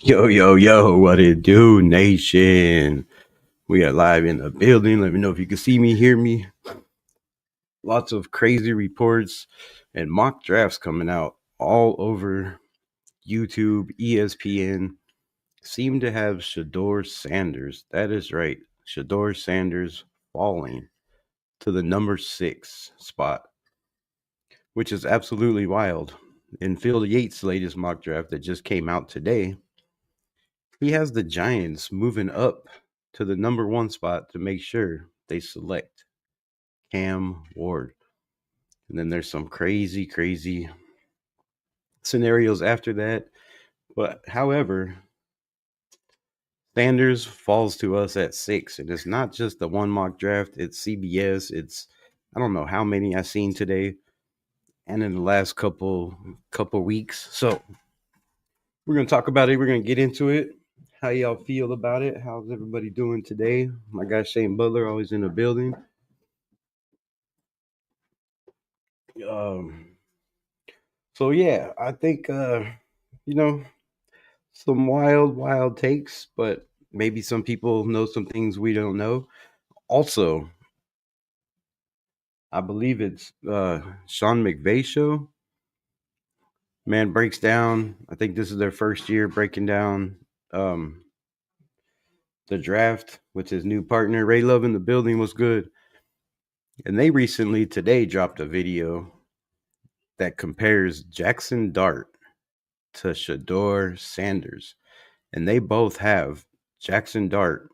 Yo, yo, yo, what it do, nation? We are live in the building. Let me know if you can see me, hear me. Lots of crazy reports and mock drafts coming out all over YouTube, ESPN. Seem to have Shedeur Sanders. That is right. Shedeur Sanders falling to the number 6 spot, which is absolutely wild. In Phil Yates' latest mock draft that just came out today, he has the Giants moving up to the number 1 spot to make sure they select Cam Ward. And then there's some crazy scenarios after that. But however, Sanders falls to us at 6. And it's not just the one mock draft, it's CBS. It's I don't know how many I've seen today and in the last couple weeks. So we're gonna talk about it. We're gonna get into it. How y'all feel about it? How's everybody doing today? My guy Shane Butler always in the building. Um, so yeah, I think you know, some wild takes, but maybe some people know some things we don't know. Also, I believe it's Sean McVay show. Man breaks down. I think this is their first year breaking down um the draft with his new partner. Ray Love in the building was good. And they recently today dropped a video that compares Jackson Dart to Shedeur Sanders. And they both have Jackson Dart,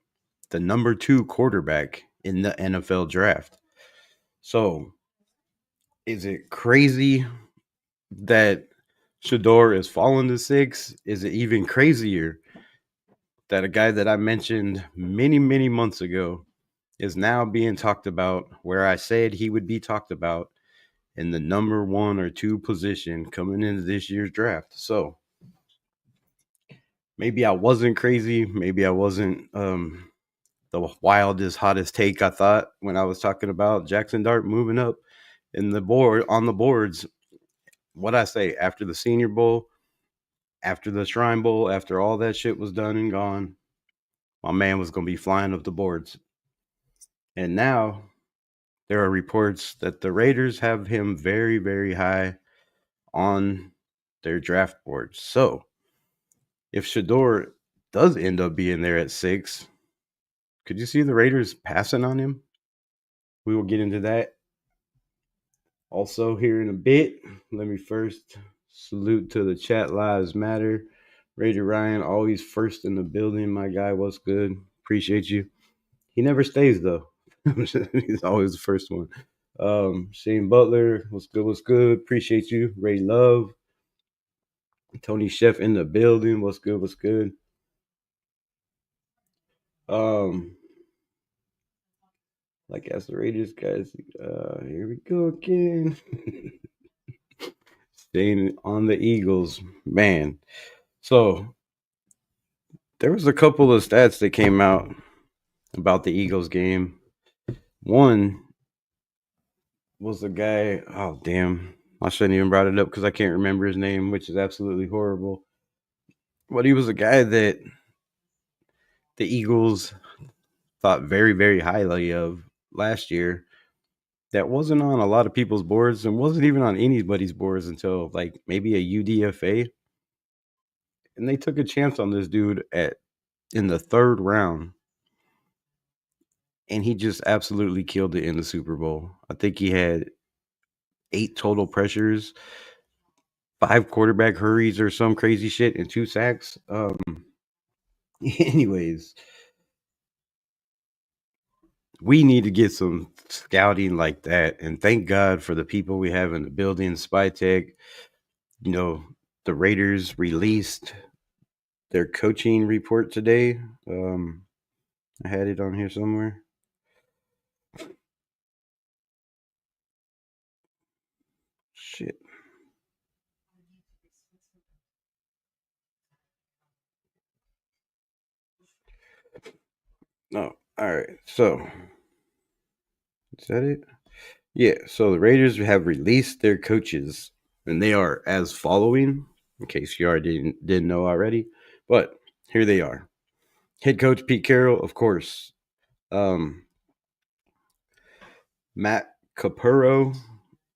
the number 2 quarterback in the NFL draft. So, is it crazy that Shedeur is falling to 6? Is it even crazier that a guy that I mentioned many months ago is now being talked about where I said he would be talked about in the number 1 or 2 position coming into this year's draft? So, maybe I wasn't crazy. Maybe I wasn't the wildest, hottest take I thought when I was talking about Jackson Dart moving up in the board on the boards. What I say after the Senior Bowl, after the Shrine Bowl, after all that shit was done and gone, my man was gonna be flying up the boards. And now there are reports that the Raiders have him very high on their draft board. So if Shedeur does end up being there at 6, could you see the Raiders passing on him? We will get into that also here in a bit. Let me first salute to the chat. Lives matter. Raider Ryan, always first in the building. My guy, what's good? Appreciate you. He never stays though. He's always the first one. Shane Butler, what's good? What's good? Appreciate you. Ray Love, Tony Chef in the building. What's good? What's good? Um, like as the Raiders guys, here we go again. Staying on the Eagles, man. So there was a couple of stats that came out about the Eagles game. One was a guy. Oh damn! I shouldn't even brought it up because I can't remember his name, which is absolutely horrible. But he was a guy that the Eagles thought very highly of last year. That wasn't on a lot of people's boards and wasn't even on anybody's boards until like maybe a UDFA. And they took a chance on this dude in the 3rd round, and he just absolutely killed it in the Super Bowl. I think he had 8 total pressures, 5 quarterback hurries or some crazy shit, and 2 sacks. Anyways, we need to get some scouting like that, and thank God for the people we have in the building. Spy Tech, you know, the Raiders released their coaching report today. I had it on here somewhere. Shit. No. All right. So, is that it? Yeah. So the Raiders have released their coaches, and they are as following. In case you already didn't know already, but here they are. Head coach Pete Carroll, of course. Um, Matt Capurro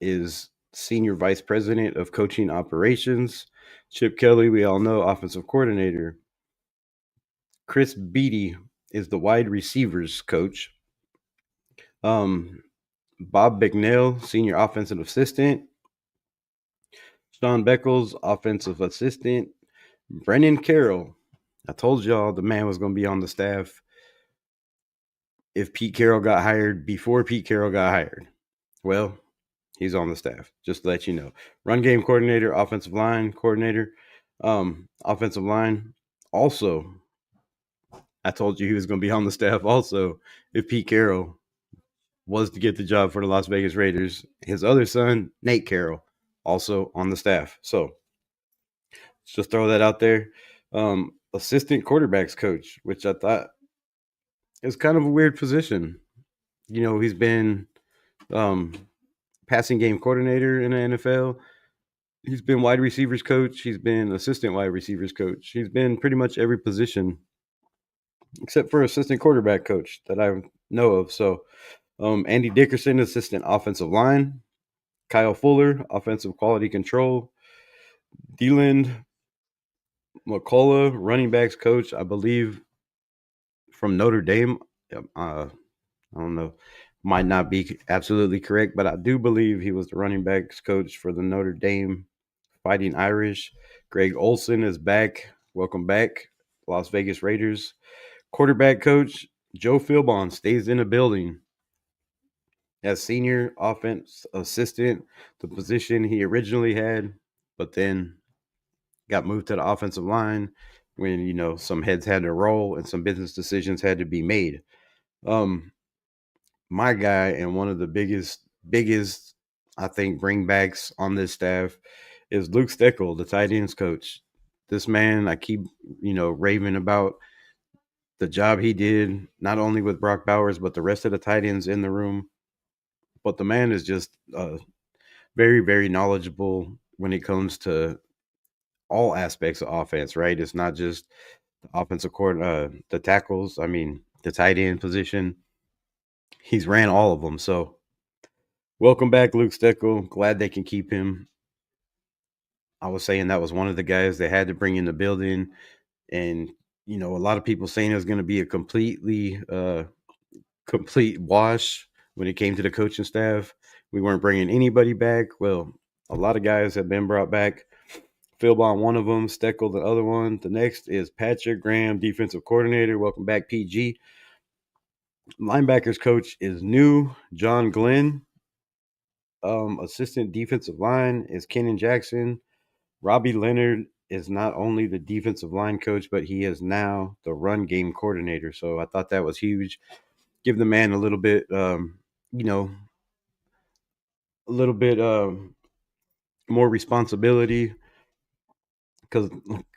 is senior vice president of coaching operations. Chip Kelly, we all know, offensive coordinator. Chris Beatty is the wide receivers coach. Bob Bicknell, senior offensive assistant. Sean Beckles, offensive assistant. Brennan Carroll. I told y'all the man was going to be on the staff if Pete Carroll got hired before Pete Carroll got hired. Well, he's on the staff, just to let you know. Run game coordinator, offensive line coordinator, offensive line. Also, I told you he was going to be on the staff also if Pete Carroll was to get the job for the Las Vegas Raiders. His other son, Nate Carroll, also on the staff. So just throw that out there. Assistant quarterbacks coach, which I thought is kind of a weird position. You know, he's been um, passing game coordinator in the NFL. He's been wide receivers coach. He's been assistant wide receivers coach. He's been pretty much every position except for assistant quarterback coach that I know of. So, Andy Dickerson, assistant offensive line. Kyle Fuller, offensive quality control. Deland McCullough, running backs coach, I believe from Notre Dame. I don't know, might not be absolutely correct, but I do believe he was the running backs coach for the Notre Dame Fighting Irish. Greg Olson is back. Welcome back, Las Vegas Raiders. Quarterback coach Joe Philbon stays in the building as senior offense assistant, the position he originally had, but then got moved to the offensive line when, you know, some heads had to roll and some business decisions had to be made. My guy and one of the biggest, I think, bringbacks on this staff is Luke Steckel, the tight ends coach. This man, I keep, raving about the job he did, not only with Brock Bowers, but the rest of the tight ends in the room. But the man is just very, very knowledgeable when it comes to all aspects of offense, right? It's not just the offensive court, the tackles. I mean, the tight end position. He's ran all of them. So welcome back, Luke Steckel. Glad they can keep him. I was saying that was one of the guys they had to bring in the building. And, a lot of people saying it was going to be a complete wash when it came to the coaching staff. We weren't bringing anybody back. Well, a lot of guys have been brought back. Philbon, one of them. Steckel, the other one. The next is Patrick Graham, defensive coordinator. Welcome back, PG. Linebackers coach is new. John Glenn. Assistant defensive line is Kenan Jackson. Robbie Leonard is not only the defensive line coach, but he is now the run game coordinator. So I thought that was huge. Give the man a little bit, a little bit more responsibility. Because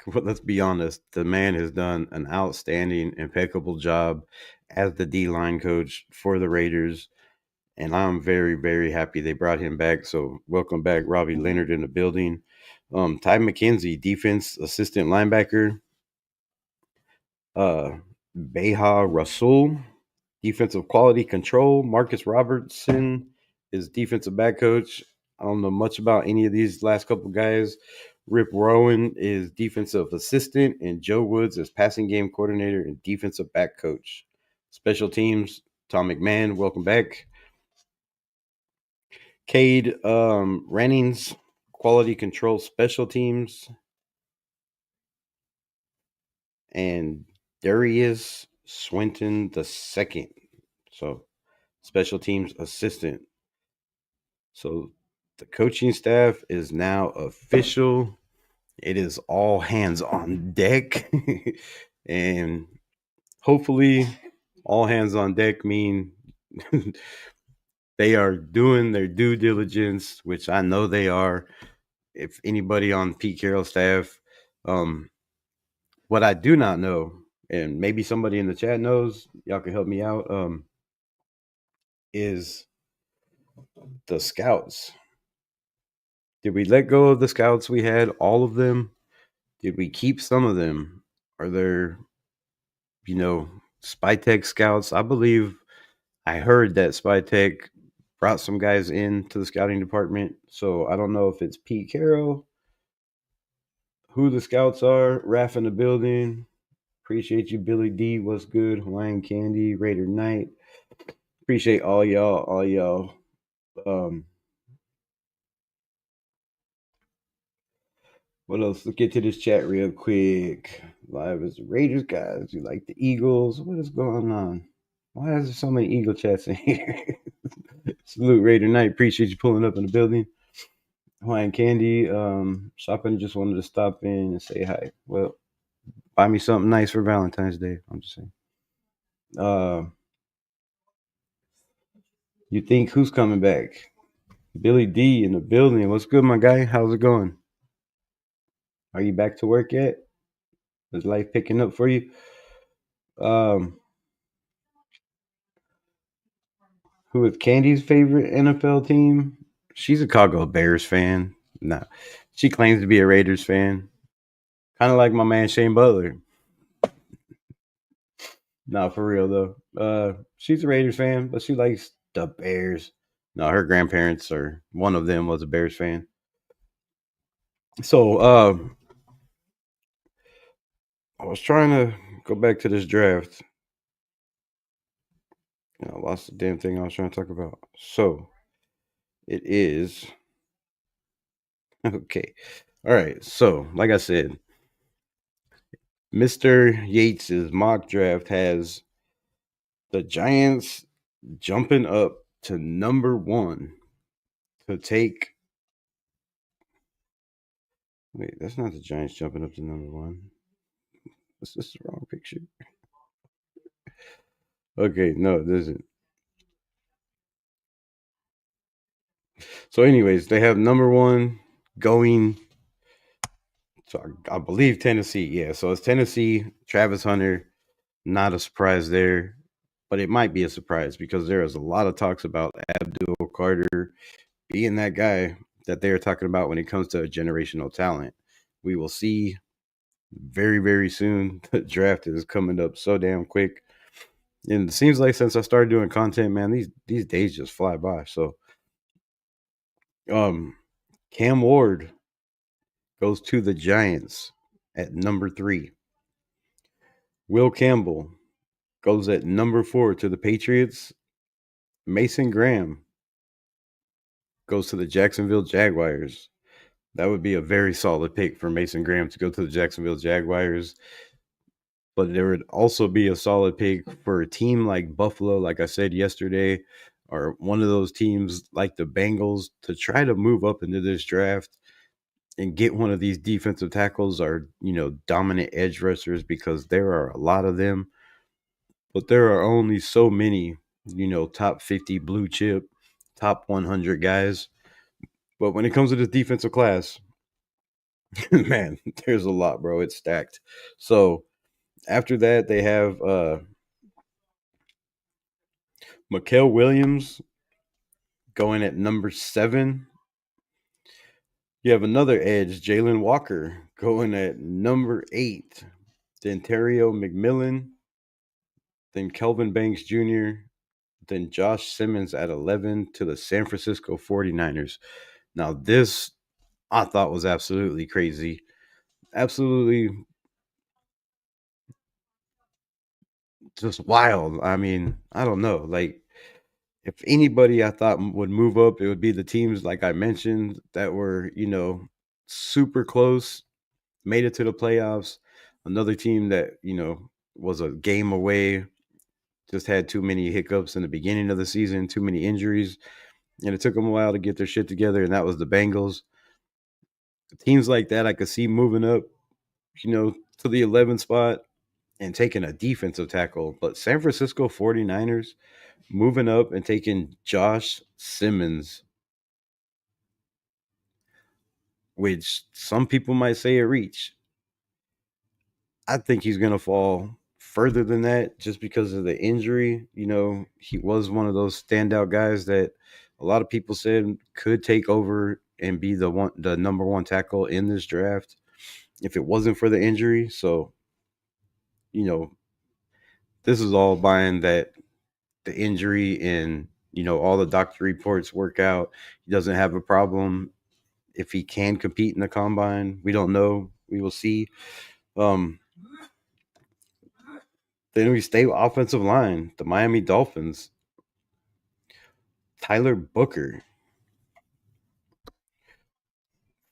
let's be honest, the man has done an outstanding, impeccable job as the D line coach for the Raiders. And I'm very, very happy they brought him back. So welcome back, Robbie Leonard in the building. Ty McKenzie, defense assistant linebacker. Beha Rasul, defensive quality control. Marcus Robertson is defensive back coach. I don't know much about any of these last couple guys. Rip Rowan is defensive assistant, and Joe Woods is passing game coordinator and defensive back coach. Special teams, Tom McMahon, welcome back. Cade Rannings, quality control special teams. And Darius Swinton the second. So special teams assistant. So the coaching staff is now official. It is all hands on deck. And hopefully all hands on deck mean they are doing their due diligence, which I know they are. If anybody on Pete Carroll's staff, what I do not know, and maybe somebody in the chat knows, y'all can help me out, is the scouts. Did we let go of the scouts we had, all of them? Did we keep some of them? Are there, you know, Spy Tech scouts? I believe I heard that Spy Tech brought some guys into the scouting department. So I don't know if it's Pete Carroll, who the scouts are. Raf in the building. Appreciate you, Billy D. What's good? Hawaiian Candy, Raider Knight. Appreciate all y'all. Um, what else? Let's get to this chat real quick. Live as the Raiders guys. You like the Eagles? What is going on? Why is there so many Eagle chats in here? Salute Raider Knight. Appreciate you pulling up in the building. Hawaiian Candy. Shopping. Just wanted to stop in and say hi. Well, buy me something nice for Valentine's Day. I'm just saying. Uh, you think who's coming back? Billy D in the building. What's good, my guy? How's it going? Are you back to work yet? Is life picking up for you? Um, who is Candy's favorite NFL team? She's a Chicago Bears fan. No, she claims to be a Raiders fan. Kind of like my man Shane Butler. No, for real though. She's a Raiders fan, but she likes the Bears. No, her grandparents or one of them was a Bears fan. So, I was trying to go back to this draft. I lost the damn thing I was trying to talk about. So, it is okay. All right. So, like I said, Mr. Yates's mock draft has the Giants jumping up to number one to take. Wait, that's not the Giants jumping up to number one. This is the wrong picture. Okay, no, it isn't. So, anyways, they have number one going. So I believe Tennessee. Yeah, so it's Tennessee. Travis Hunter. Not a surprise there, but it might be a surprise because there is a lot of talks about Abdul Carter being that guy that they're talking about when it comes to generational talent. We will see very, very soon. The draft is coming up so damn quick. And it seems like since I started doing content, man, these days just fly by. So um Cam Ward goes to the Giants at number 3. Will Campbell goes at number 4 to the Patriots. Mason Graham goes to the Jacksonville Jaguars. That would be a very solid pick for Mason Graham to go to the Jacksonville Jaguars. But there would also be a solid pick for a team like Buffalo, like I said yesterday, or one of those teams like the Bengals to try to move up into this draft and get one of these defensive tackles or, dominant edge rushers because there are a lot of them. But there are only so many, top 50 blue chip, top 100 guys. But when it comes to this defensive class, man, there's a lot, bro. It's stacked. So after that, they have Mikael Williams going at number 7. You have another edge, Jalen Walker, going at number 8. Then Terrio McMillan. Then Kelvin Banks Jr. Then Josh Simmons at 11 to the San Francisco 49ers. Now, this I thought was absolutely crazy. Absolutely just wild. I mean, I don't know. Like, if anybody I thought would move up, it would be the teams like I mentioned that were, super close, made it to the playoffs. Another team that, was a game away, just had too many hiccups in the beginning of the season, too many injuries, and it took them a while to get their shit together, and that was the Bengals. Teams like that I could see moving up, to the 11th spot and taking a defensive tackle. But San Francisco 49ers moving up and taking Josh Simmons, which some people might say a reach. I think he's going to fall further than that just because of the injury. He was one of those standout guys that a lot of people said could take over and be the number one tackle in this draft if it wasn't for the injury. So you know, this is all buying that the injury and all the doctor reports work out. He doesn't have a problem. If he can compete in the combine, we don't know. We will see. Um, then we stay with offensive line. The Miami Dolphins, Tyler Booker,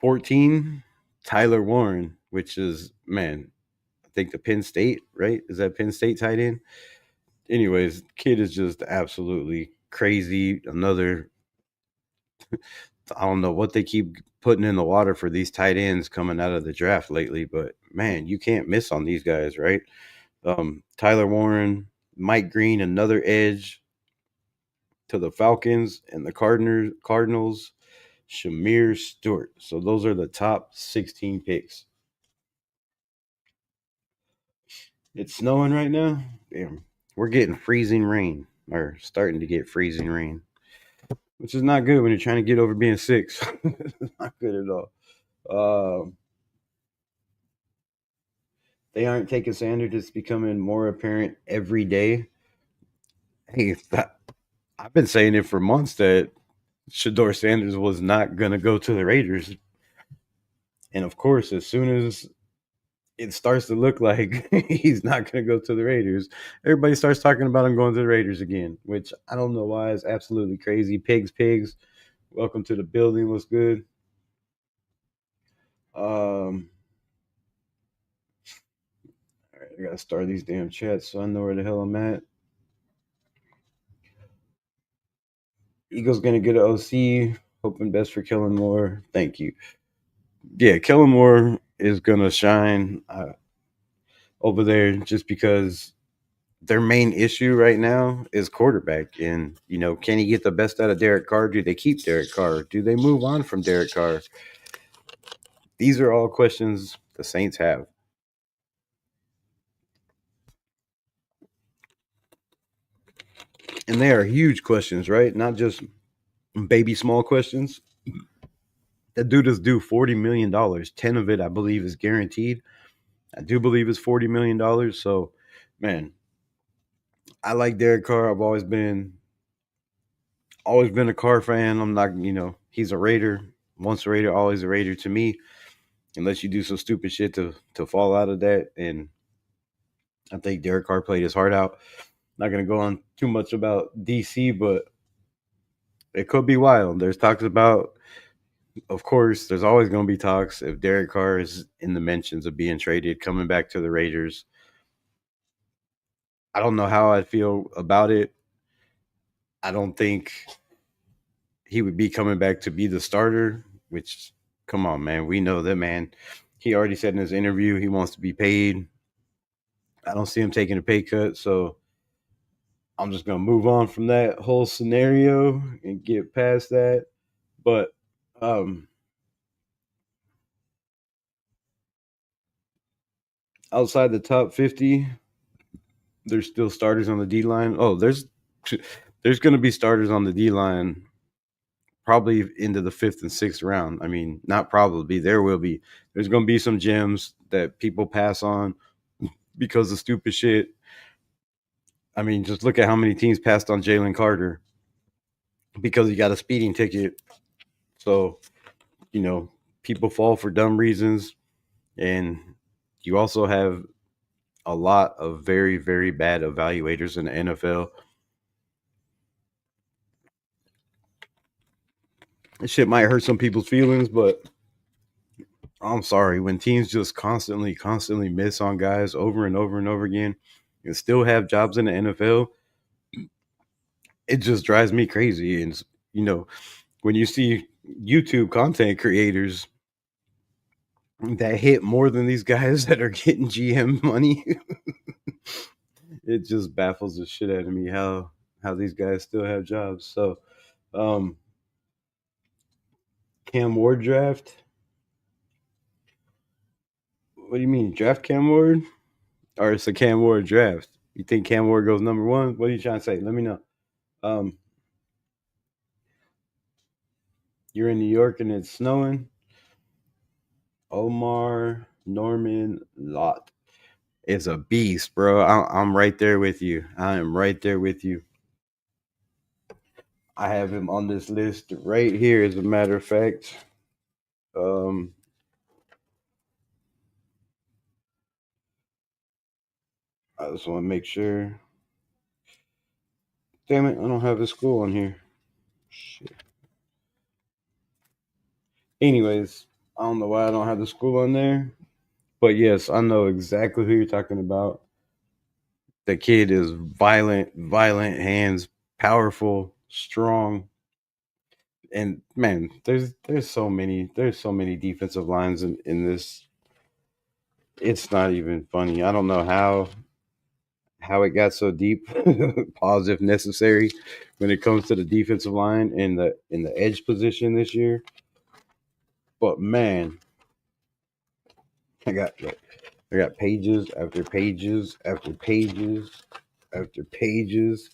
14. Tyler Warren, which is man, I think the Penn State, right? Is that Penn State tight end? Anyways, kid is just absolutely crazy. Another, I don't know what they keep putting in the water for these tight ends coming out of the draft lately, but man, you can't miss on these guys, right? Tyler Warren, Mike Green, another edge to the Falcons and the Cardinals, Shamir Stewart. So those are the top 16 picks. It's snowing right now. Damn. We're getting freezing rain, or starting to get freezing rain, which is not good when you're trying to get over being sick. It's not good at all. They aren't taking Sanders. It's becoming more apparent every day. Hey, I've been saying it for months that Shedeur Sanders was not going to go to the Raiders. And of course, as soon as it starts to look like he's not going to go to the Raiders, everybody starts talking about him going to the Raiders again, which I don't know why is absolutely crazy. Pigs. Welcome to the building. What's good? All right, I got to start these damn chats so I know where the hell I'm at. Eagles going to get an OC. Hoping best for Kellen Moore. Thank you. Yeah, Kellen Moore is going to shine over there just because their main issue right now is quarterback. And, can he get the best out of Derek Carr? Do they keep Derek Carr? Do they move on from Derek Carr? These are all questions the Saints have. And they are huge questions, right? Not just baby small questions. That dude is due $40 million. 10 of it, I believe, is guaranteed. I do believe it's $40 million. So, man, I like Derek Carr. I've always been a Carr fan. I'm not, he's a Raider. Once a Raider, always a Raider to me. Unless you do some stupid shit to fall out of that. And I think Derek Carr played his heart out. Not gonna go on too much about DC, but it could be wild. There's talks about, of course, there's always gonna be talks if Derek Carr is in the mentions of being traded, coming back to the Raiders. I don't know how I'd feel about it. I don't think he would be coming back to be the starter, which come on, man. We know that man. He already said in his interview he wants to be paid. I don't see him taking a pay cut, so I'm just gonna move on from that whole scenario and get past that. But um outside the top 50, there's still starters on the D line. Oh, there's gonna be starters on the D line probably into the fifth and sixth round. I mean, not probably, there will be. There's gonna be some gems that people pass on because of stupid shit. I mean, just look at how many teams passed on Jalen Carter because he got a speeding ticket. So, you know, people fall for dumb reasons. And you also have a lot of very, very bad evaluators in the NFL. This shit might hurt some people's feelings, but I'm sorry. When teams just constantly miss on guys over and over and over again and still have jobs in the NFL, it just drives me crazy. And, when you see YouTube content creators that hit more than these guys that are getting GM money, it just baffles the shit out of me how these guys still have jobs. So, um, Cam Ward draft. What do you mean draft Cam Ward, or it's a Cam Ward draft? You think Cam Ward goes number one? What are you trying to say? Let me know. Um, you're in New York and it's snowing. Omar Norman Lott. is a beast, bro. I'm right there with you. I am right there with you. I have him on this list right here, as a matter of fact. Um, I just want to make sure. Damn it, I don't have his school on here. Shit. Anyways, I don't know why I don't have the school on there. But yes, I know exactly who you're talking about. The kid is violent hands, powerful, strong. And man, there's so many defensive lines in this. It's not even funny. I don't know how it got so deep. Pause if necessary when it comes to the defensive line in the edge position this year. But man, I got I got pages after pages after pages after pages.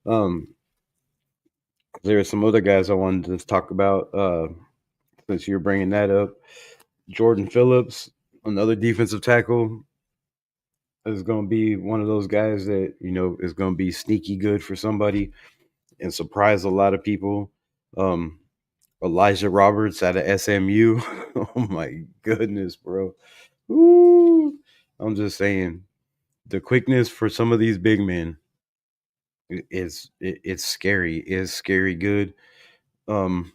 Um, there are some other guys I wanted to talk about. Since you're bringing that up, Jordan Phillips, another defensive tackle, is going to be one of those guys that is going to be sneaky good for somebody and surprise a lot of people. Um, Elijah Roberts out of SMU. Oh my goodness, bro. Ooh, I'm just saying the quickness for some of these big men it's scary. It's scary good. Um,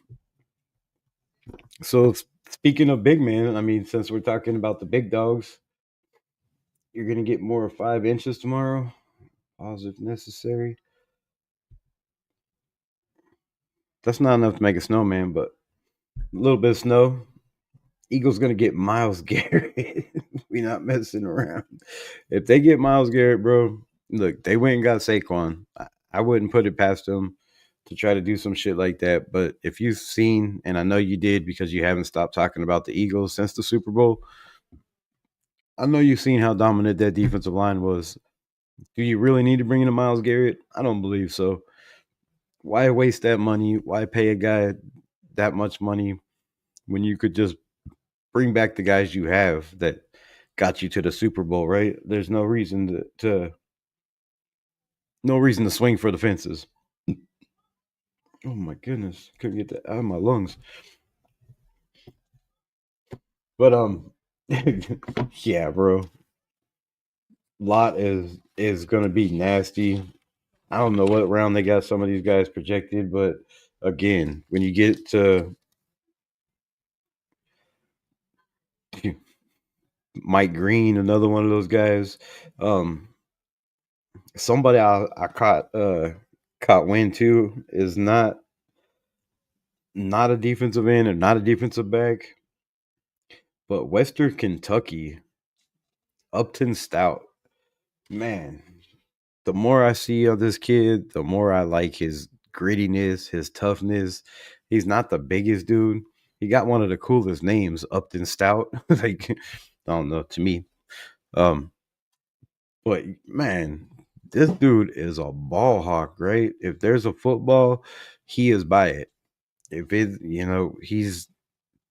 so speaking of big men, I mean, since we're talking about the big dogs, you're gonna get more of 5 inches tomorrow. Pause if necessary. That's not enough to make a snowman, but a little bit of snow. Eagles gonna get Miles Garrett. We not messing around. If they get Miles Garrett, bro, look, they went and got Saquon. I wouldn't put it past them to try to do some shit like that. But if you've seen, and I know you did because you haven't stopped talking about the Eagles since the Super Bowl, I know you've seen how dominant that defensive line was. Do you really need to bring in a Miles Garrett? I don't believe so. Why waste that money? Why pay a guy that much money when you could just bring back the guys you have that got you to the Super Bowl, right? There's no reason to no reason to swing for the fences. Oh my goodness, couldn't get that out of my lungs. But yeah, bro, Lot is gonna be nasty. I don't know what round they got some of these guys projected, but again, when you get to Mike Green, another one of those guys, um, somebody I caught wind to is not a defensive end or not a defensive back, but Western Kentucky, Upton Stout. Man, the more I see of this kid, the more I like his grittiness, his toughness. He's not the biggest dude. He got one of the coolest names, Upton Stout. Like, I don't know, to me. Um, but man, this dude is a ball hawk, right? If there's a football, he is by it. If it, he's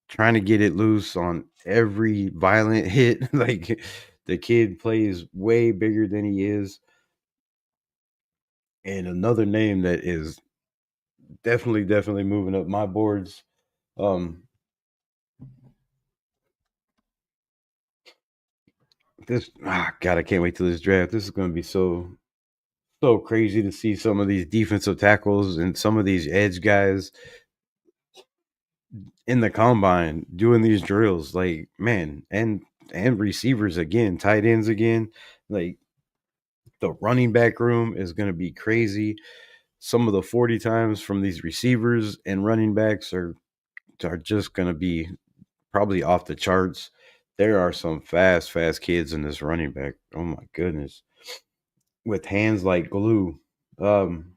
trying to get it loose on every violent hit. Like the kid plays way bigger than he is. And another name that is definitely moving up my boards. Um, God, I can't wait till this draft. This is going to be so crazy to see some of these defensive tackles and some of these edge guys in the combine doing these drills. Like, man, and receivers again, tight ends again. Like the running back room is going to be crazy. Some of the 40 times from these receivers and running backs are just going to be probably off the charts. There are some fast kids in this running back. Oh my goodness. With hands like glue. Um,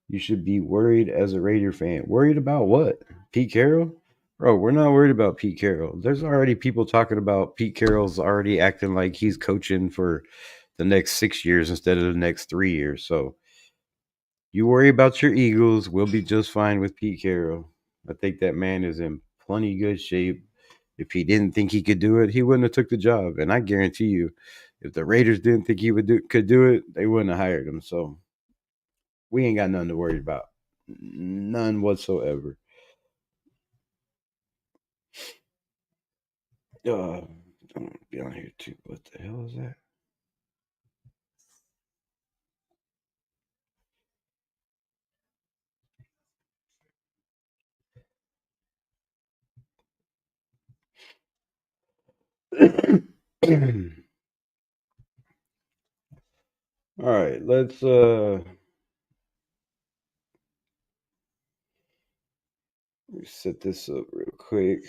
you should be worried as a Raider fan. Worried about what? Pete Carroll? Bro, we're not worried about Pete Carroll. There's already people talking about Pete Carroll's already acting like he's coaching for the next 6 years instead of the next 3 years. So you worry about your Eagles. We'll be just fine with Pete Carroll. I think that man is in plenty good shape. If he didn't think he could do it, he wouldn't have took the job. And I guarantee you, if the Raiders didn't think he could do it, they wouldn't have hired him. So we ain't got nothing to worry about, none whatsoever. I'm gonna be on here too. What the hell is that? All right, let's set this up real quick.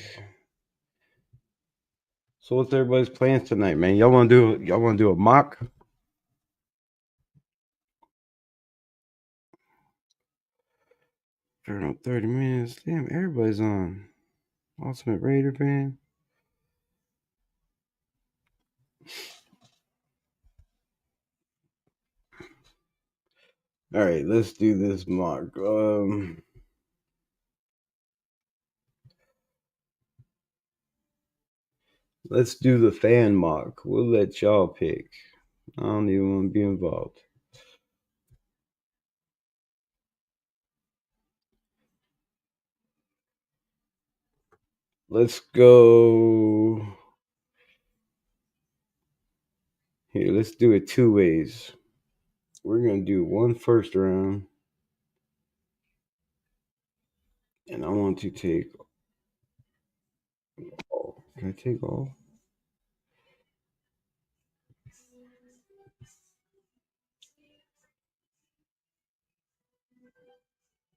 So what's everybody's plans tonight, man? Y'all want to do a mock? Turn on 30 minutes. Damn, everybody's on. Ultimate Raider fan. All right, let's do this mock. Let's do the fan mock. We'll let y'all pick. I don't even want to be involved. Let's go. Here, let's do it two ways. We're going to do one first round. And I want to take all. Can I take all?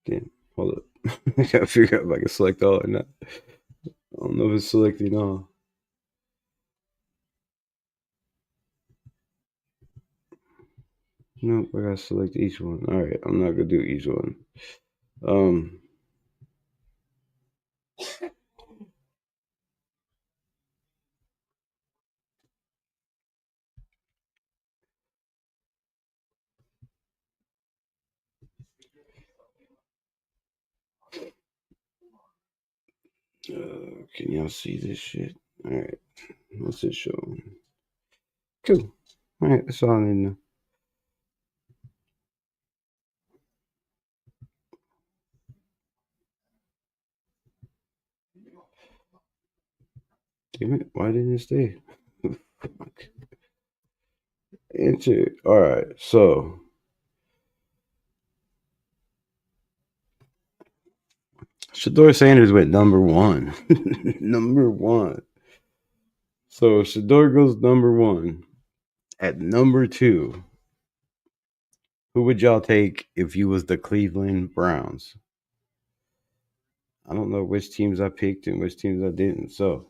Damn, hold up. I gotta figure out if I can select all or not. I don't know if it's selecting all. Nope, I gotta select each one. All right, I'm not gonna do each one. Um, can y'all see this shit? All right, what's it showing? Cool. All right, that's all I need to know. Damn it, why didn't it stay? Enter. All right, so Shedeur Sanders went number one. Number one. So Shedeur goes number one. At number two, who would y'all take if you was the Cleveland Browns? I don't know which teams I picked and which teams I didn't. So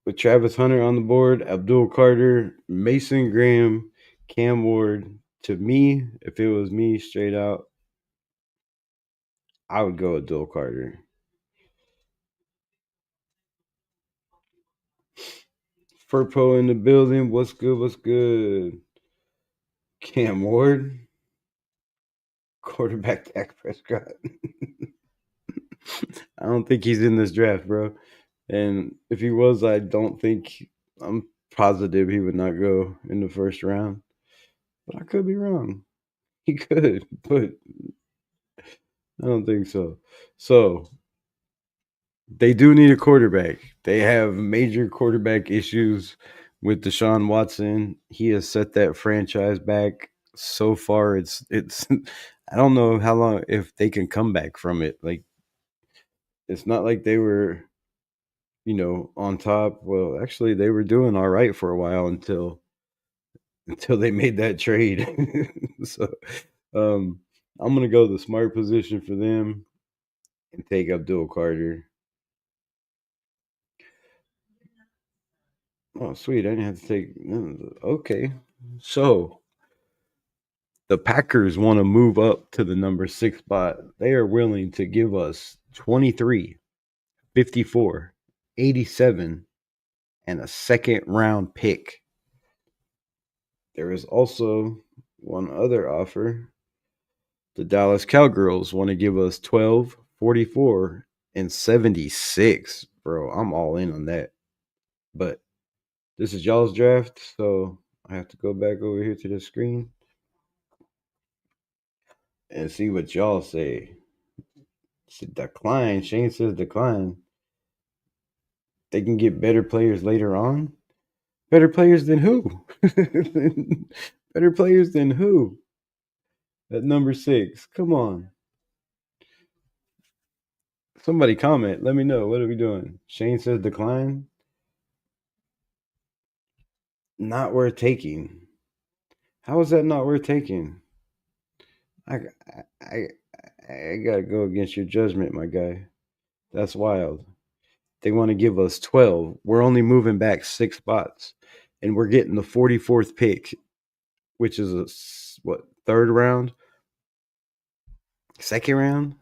with Travis Hunter on the board, Abdul Carter, Mason Graham, Cam Ward. To me, if it was me straight out, I would go Abdul Carter. Furpo in the building. What's good? What's good? Cam Ward, quarterback Dak Prescott. I don't think he's in this draft, bro. And if he was, I don't think I'm positive he would not go in the first round. But I could be wrong. He could, but I don't think so. So they do need a quarterback. They have major quarterback issues with Deshaun Watson. He has set that franchise back so far. It's I don't know how long if they can come back from it. Like it's not like they were, on top. Well, actually they were doing all right for a while until they made that trade. So um I'm gonna go the smart position for them and take Abdul Carter. Oh, sweet. I didn't have to take none of the. Okay. So the Packers want to move up to the number 6 spot. They are willing to give us 23, 54, 87, and a second round pick. There is also one other offer. The Dallas Cowgirls want to give us 12, 44, and 76, bro. I'm all in on that. But this is y'all's draft, so I have to go back over here to the screen and see what y'all say. Decline. Shane says decline. They can get better players later on. Better players than who? Better players than who? At number 6. Come on. Somebody comment. Let me know. What are we doing? Shane says decline. Not worth taking. How is that not worth taking? I, I, I gotta go against your judgment, my guy. That's wild. They want to give us 12. We're only moving back 6 spots, and we're getting the 44th pick, which is what, third round, second round,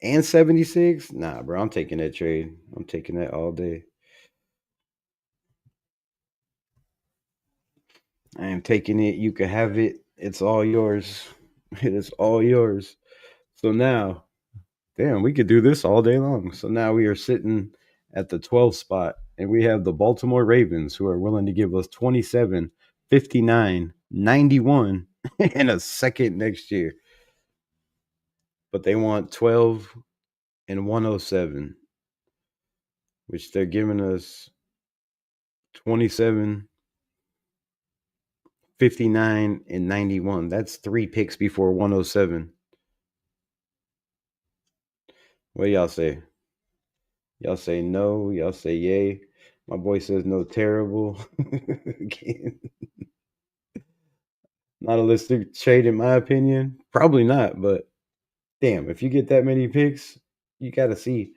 and 76. Nah, bro, I'm taking that trade. I'm taking that all day. I am taking it. You can have it. It's all yours. It is all yours. So now, damn, we could do this all day long. So now we are sitting at the 12th spot, and we have the Baltimore Ravens who are willing to give us 27, 59, 91, and a second next year. But they want 12 and 107, which they're giving us 27, 59, and 91. That's 3 picks before 107. What do y'all say? Y'all say no. Y'all say yay. My boy says no, terrible. Not a listed trade, in my opinion. Probably not, but damn, if you get that many picks, you got to see.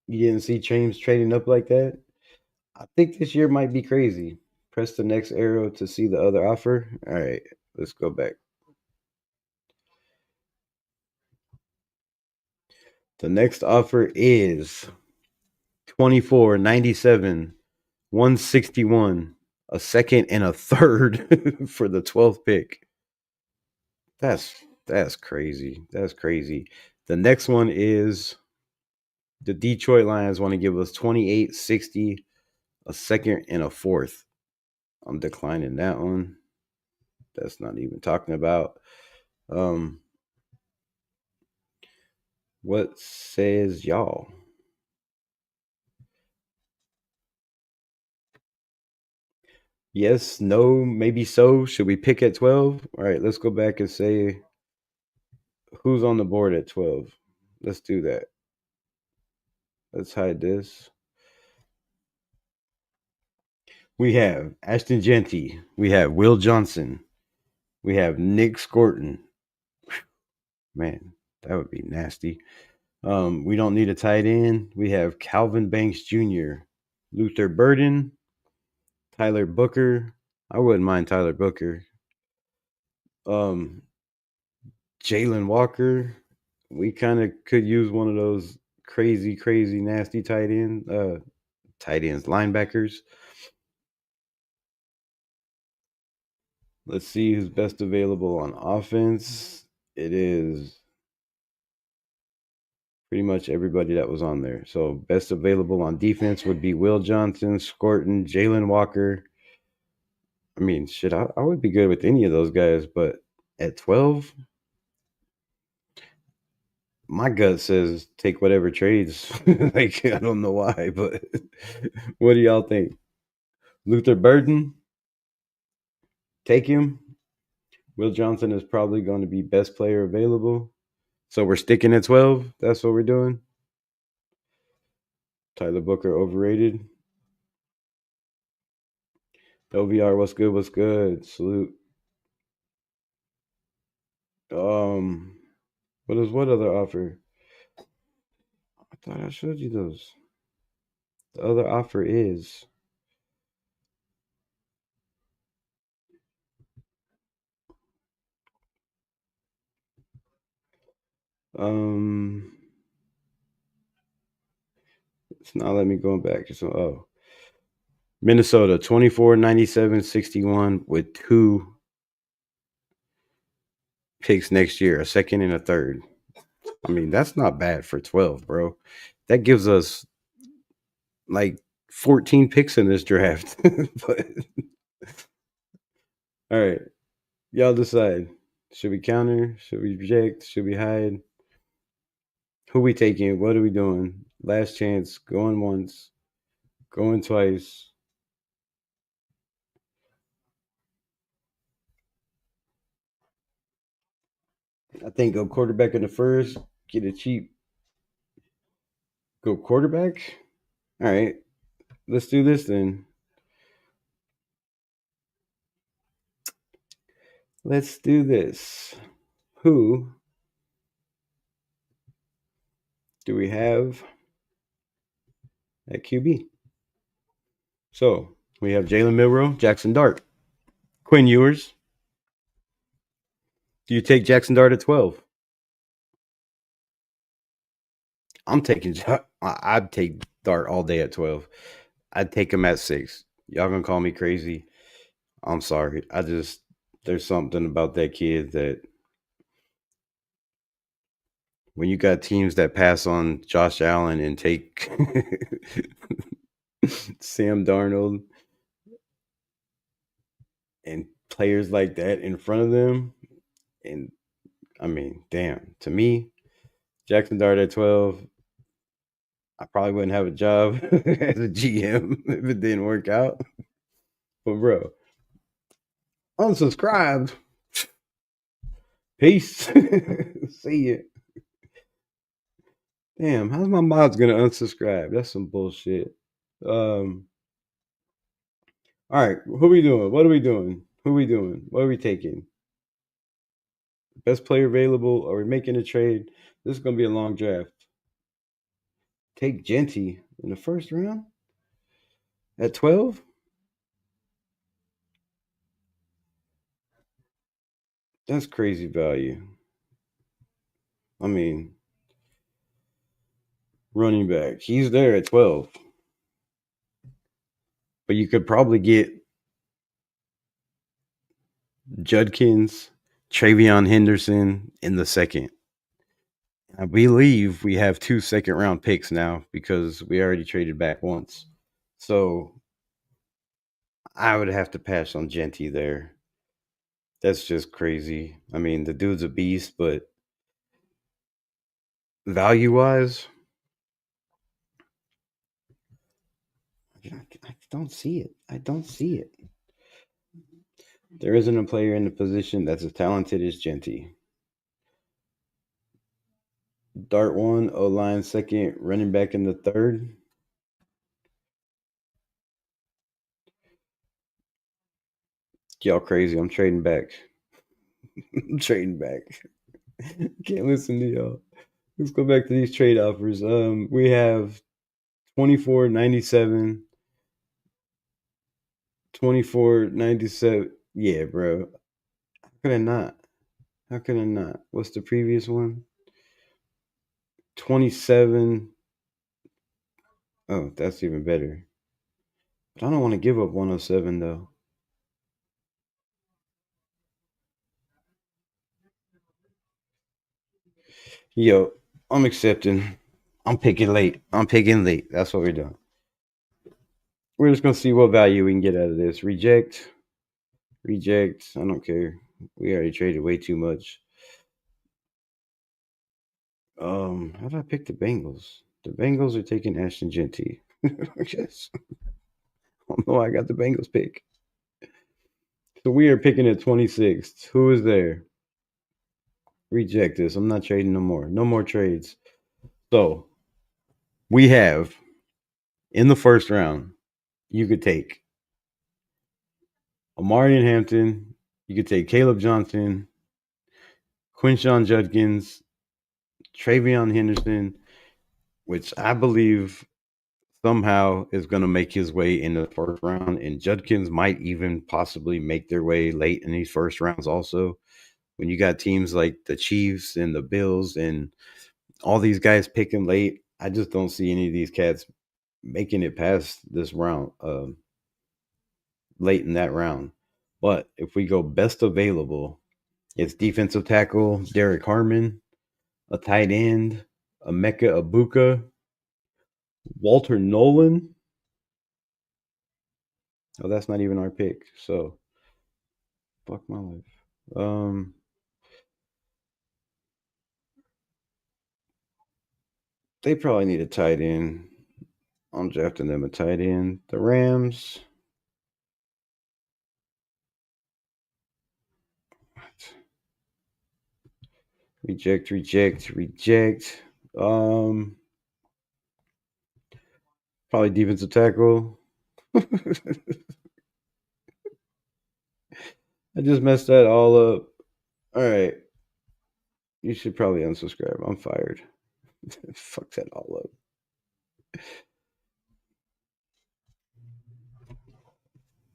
You didn't see James trading up like that. I think this year might be crazy. Press the next arrow to see the other offer. All right, let's go back. The next offer is 24, 97, 161, a second and a third for the 12th pick. That's crazy. That's crazy. The next one is the Detroit Lions want to give us 28, 60, a second and a fourth. I'm declining that one. That's not even talking about. Um, what says y'all? Yes, no, maybe so. Should we pick at 12? All right, let's go back and say who's on the board at 12. Let's do that. Let's hide this. We have Ashton Genty. We have Will Johnson. We have Nick Scorton. Man, that would be nasty. We don't need a tight end. We have Calvin Banks Jr., Luther Burden, Tyler Booker. I wouldn't mind Tyler Booker. Um, Jalen Walker. We kind of could use one of those crazy, nasty tight ends, linebackers. Let's see who's best available on offense. It is pretty much everybody that was on there. So best available on defense would be Will Johnson, Scorton, Jalen Walker. I mean, shit, I would be good with any of those guys, but at 12, my gut says take whatever trades. Like, I don't know why, but what do y'all think? Luther Burden, take him. Will Johnson is probably going to be best player available. So we're sticking at 12. That's what we're doing. Tyler Booker overrated. LVR, what's good? What's good? Salute. What other offer? I thought I showed you those. The other offer is it's not letting me go back. So Minnesota 24, 97, 61 with 2 picks next year, a second and a third. I mean, that's not bad for 12, bro. That gives us like 14 picks in this draft. But all right, y'all decide. Should we counter? Should we reject? Should we hide? Who we taking? What are we doing? Last chance. Going once. Going twice. I think go quarterback in the first. Get a cheap. Go quarterback. All right, let's do this then. Let's do this. Who do we have at QB? So we have Jalen Milroe, Jackson Dart, Quinn Ewers. Do you take Jackson Dart at 12? I'd take Dart all day at 12. I'd take him at 6. Y'all gonna call me crazy. I'm sorry. There's something about that kid that when you got teams that pass on Josh Allen and take Sam Darnold and players like that in front of them, and I mean, damn, to me, Jackson Dart at 12, I probably wouldn't have a job as a GM if it didn't work out. But bro, unsubscribed. Peace. See ya. Damn, how's my mods gonna unsubscribe? That's some bullshit. All right, who we doing? What are we doing? Who we doing? What are we taking? Best player available? Are we making a trade? This is gonna be a long draft. Take Genty in the first round at 12. That's crazy value. I mean, running back, he's there at 12, but you could probably get Judkins, Travion Henderson in the second. I believe we have 2 second round picks now because we already traded back once. So I would have to pass on Genty there. That's just crazy. I mean, the dude's a beast, but value wise, I don't see it. I don't see it. There isn't a player in the position that's as talented as Genty. Dart one, O line second, running back in the third. Y'all crazy. I'm trading back. I'm trading back. Can't listen to y'all. Let's go back to these trade offers. We have 24.97, 24.97. Yeah, bro. How could I not? How could I not? What's the previous one? 27. Oh, that's even better. But I don't want to give up 107 though. Yo, I'm accepting. I'm picking late. I'm picking late. That's what we're doing. We're just gonna see what value we can get out of this. Reject. Reject. I don't care. We already traded way too much. How did I pick the Bengals? The Bengals are taking Ashton Genty. Yes. I don't know why I got the Bengals pick. So we are picking at 26th. Who is there? Reject this. I'm not trading no more. No more trades. So we have in the first round, you could take Amarian Hampton, you could take Caleb Johnson, Quinshawn Judkins, Travion Henderson, which I believe somehow is going to make his way in the first round. And Judkins might even possibly make their way late in these first rounds also. When you got teams like the Chiefs and the Bills and all these guys picking late, I just don't see any of these cats making it past this round, late in that round. But if we go best available, It's defensive tackle Derek Harmon, a tight end, a Mecca Abuka, Walter Nolan. Oh, that's not even our pick. So fuck my life. Um, they probably need a tight end. I'm drafting them a tight end. The Rams. Reject, reject, reject. Um, Probably defensive tackle. I just messed that all up. All right. You should probably unsubscribe. I'm fired. Fuck that all up.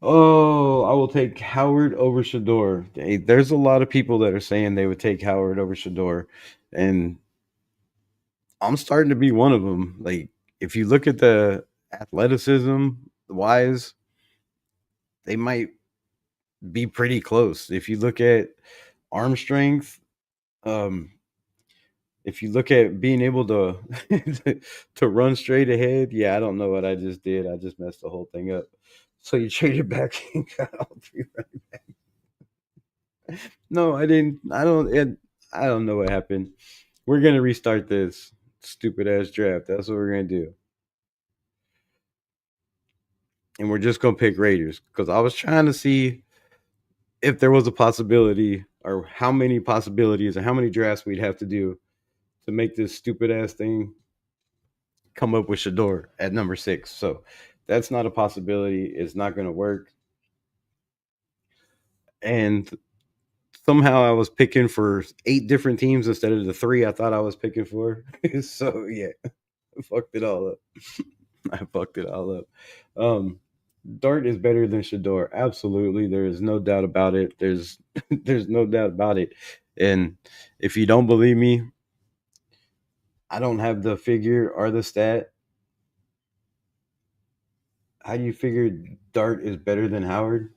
Oh, I will take Howard over Shedeur. Hey, there's a lot of people that are saying they would take Howard over Shedeur, and I'm starting to be one of them. Like, if you look at the athleticism wise, they might be pretty close. If you look at arm strength, um, if you look at being able to to run straight ahead, yeah, I don't know what I just did. I just messed the whole thing up. So you traded back and got all three. No, I didn't. I don't know what happened. We're gonna restart this stupid ass draft. That's what we're gonna do, and we're just gonna pick Raiders because I was trying to see if there was a possibility or how many possibilities and how many drafts we'd have to do to make this stupid ass thing come up with Shedeur at number 6. So that's not a possibility. It's not going to work. And somehow I was picking for 8 different teams instead of the 3 I thought I was picking for. So yeah, I fucked it all up. I fucked it all up. Um, Dart is better than Shedeur. Absolutely, there is no doubt about it. There's no doubt about it. And if you don't believe me, I don't have the figure or the stat. How do you figure Dart is better than Howard?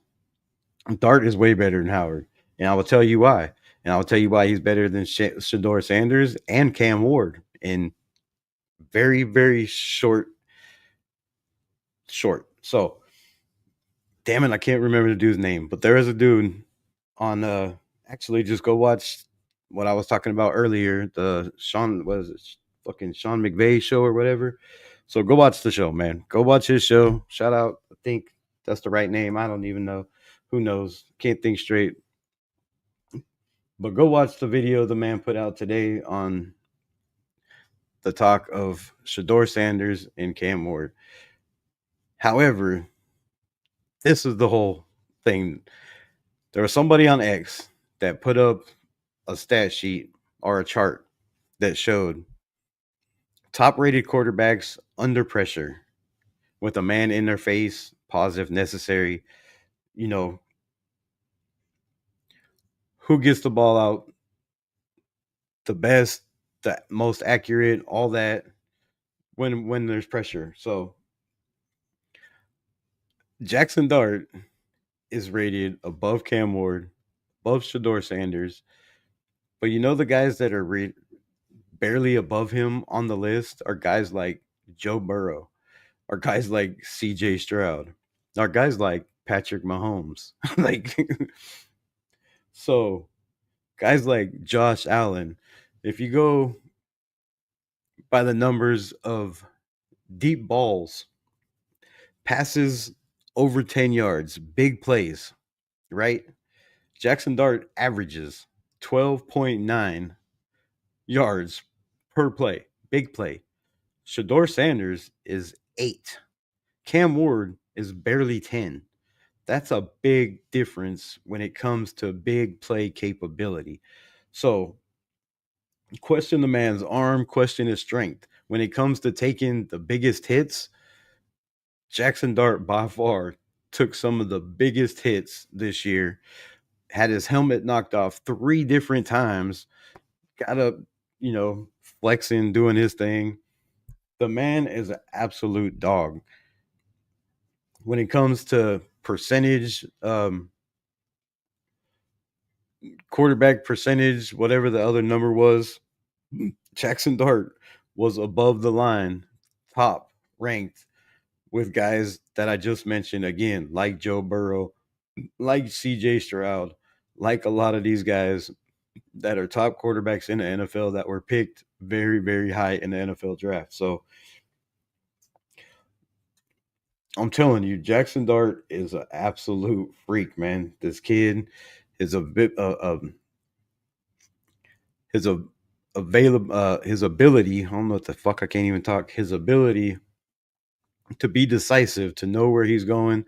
Dart is way better than Howard, and I will tell you why. And I will tell you why he's better than Shedeur Sanders and Cam Ward in very, very short. So, damn it, I can't remember the dude's name, but there is a dude on. Actually, just go watch what I was talking about earlier. The Sean was it fucking Sean McVay show or whatever. So go watch the show, man. Go watch his show. Shout out. I think that's the right name. I don't even know. Who knows? Can't think straight. But go watch the video the man put out today on the talk of Shedeur Sanders and Cam Ward. However, this is the whole thing. There was somebody on X that put up a stat sheet or a chart that showed top rated quarterbacks under pressure with a man in their face, pause if necessary, you know, who gets the ball out the best, the most accurate, all that when there's pressure. So Jackson Dart is rated above Cam Ward, above Shedeur Sanders. But you know the guys that are barely above him on the list are guys like Joe Burrow, are guys like C.J. Stroud, are guys like Patrick Mahomes. Like so, guys like Josh Allen. If you go by the numbers of deep balls, passes over 10 yards, big plays, right? Jackson Dart averages 12.9 yards per play, big play. Shedeur Sanders is 8. Cam Ward is barely 10. That's a big difference when it comes to big play capability. So, question the man's arm, question his strength. When it comes to taking the biggest hits, Jackson Dart by far took some of the biggest hits this year, had his helmet knocked off 3 different times, got up, flexing, doing his thing. The man is an absolute dog. When it comes to percentage, quarterback percentage, whatever the other number was, Jackson Dart was above the line, top ranked with guys that I just mentioned again, like Joe Burrow, like CJ Stroud, like a lot of these guys that are top quarterbacks in the NFL that were picked very, very high in the NFL draft. So I'm telling you, Jackson Dart is an absolute freak, man. This kid is a bit his available his ability. I don't know what the fuck, I can't even talk. His ability to be decisive, to know where he's going.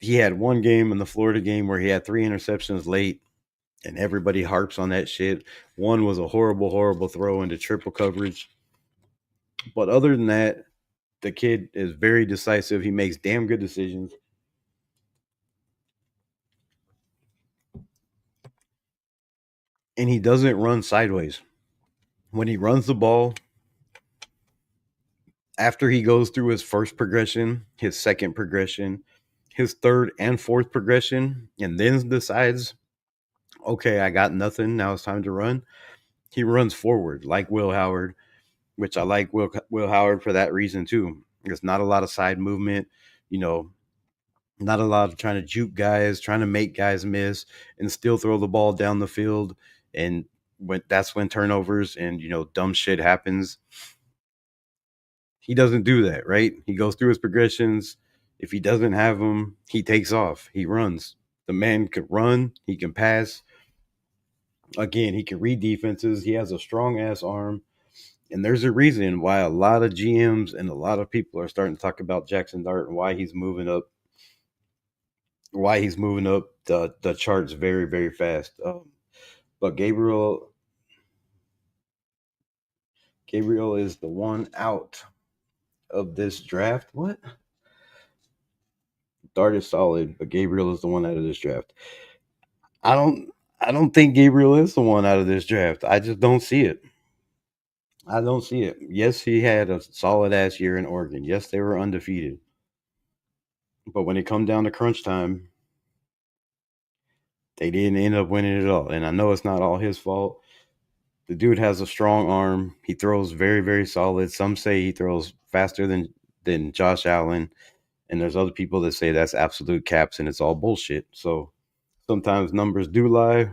He had one game in the Florida game where he had 3 interceptions late, and everybody harps on that shit. One was a horrible, horrible throw into triple coverage. But other than that, the kid is very decisive. He makes damn good decisions. And he doesn't run sideways. When he runs the ball, after he goes through his first progression, his second progression, his third and fourth progression, and then decides, okay, I got nothing. Now it's time to run. He runs forward like Will Howard, which I like Will Howard for that reason too. There's not a lot of side movement, you know, not a lot of trying to juke guys, trying to make guys miss and still throw the ball down the field. And when turnovers and dumb shit happens. He doesn't do that, right? He goes through his progressions. If he doesn't have them, he takes off. He runs. The man can run. He can pass. Again, he can read defenses. He has a strong ass arm. And there's a reason why a lot of GMs and a lot of people are starting to talk about Jackson Dart and why he's moving up the charts very, very fast. But Gabriel is the one out of this draft. What? Dart is solid, but Gabriel is the one out of this draft. I don't I don't think Gabriel is the one out of this draft. I just don't see it. I don't see it. Yes, he had a solid ass year in Oregon. Yes, they were undefeated. But when it come down to crunch time, they didn't end up winning it all. And I know it's not all his fault. The dude has a strong arm. He throws very, very solid. Some say he throws faster than Josh Allen. And there's other people that say that's absolute caps and it's all bullshit. So sometimes numbers do lie.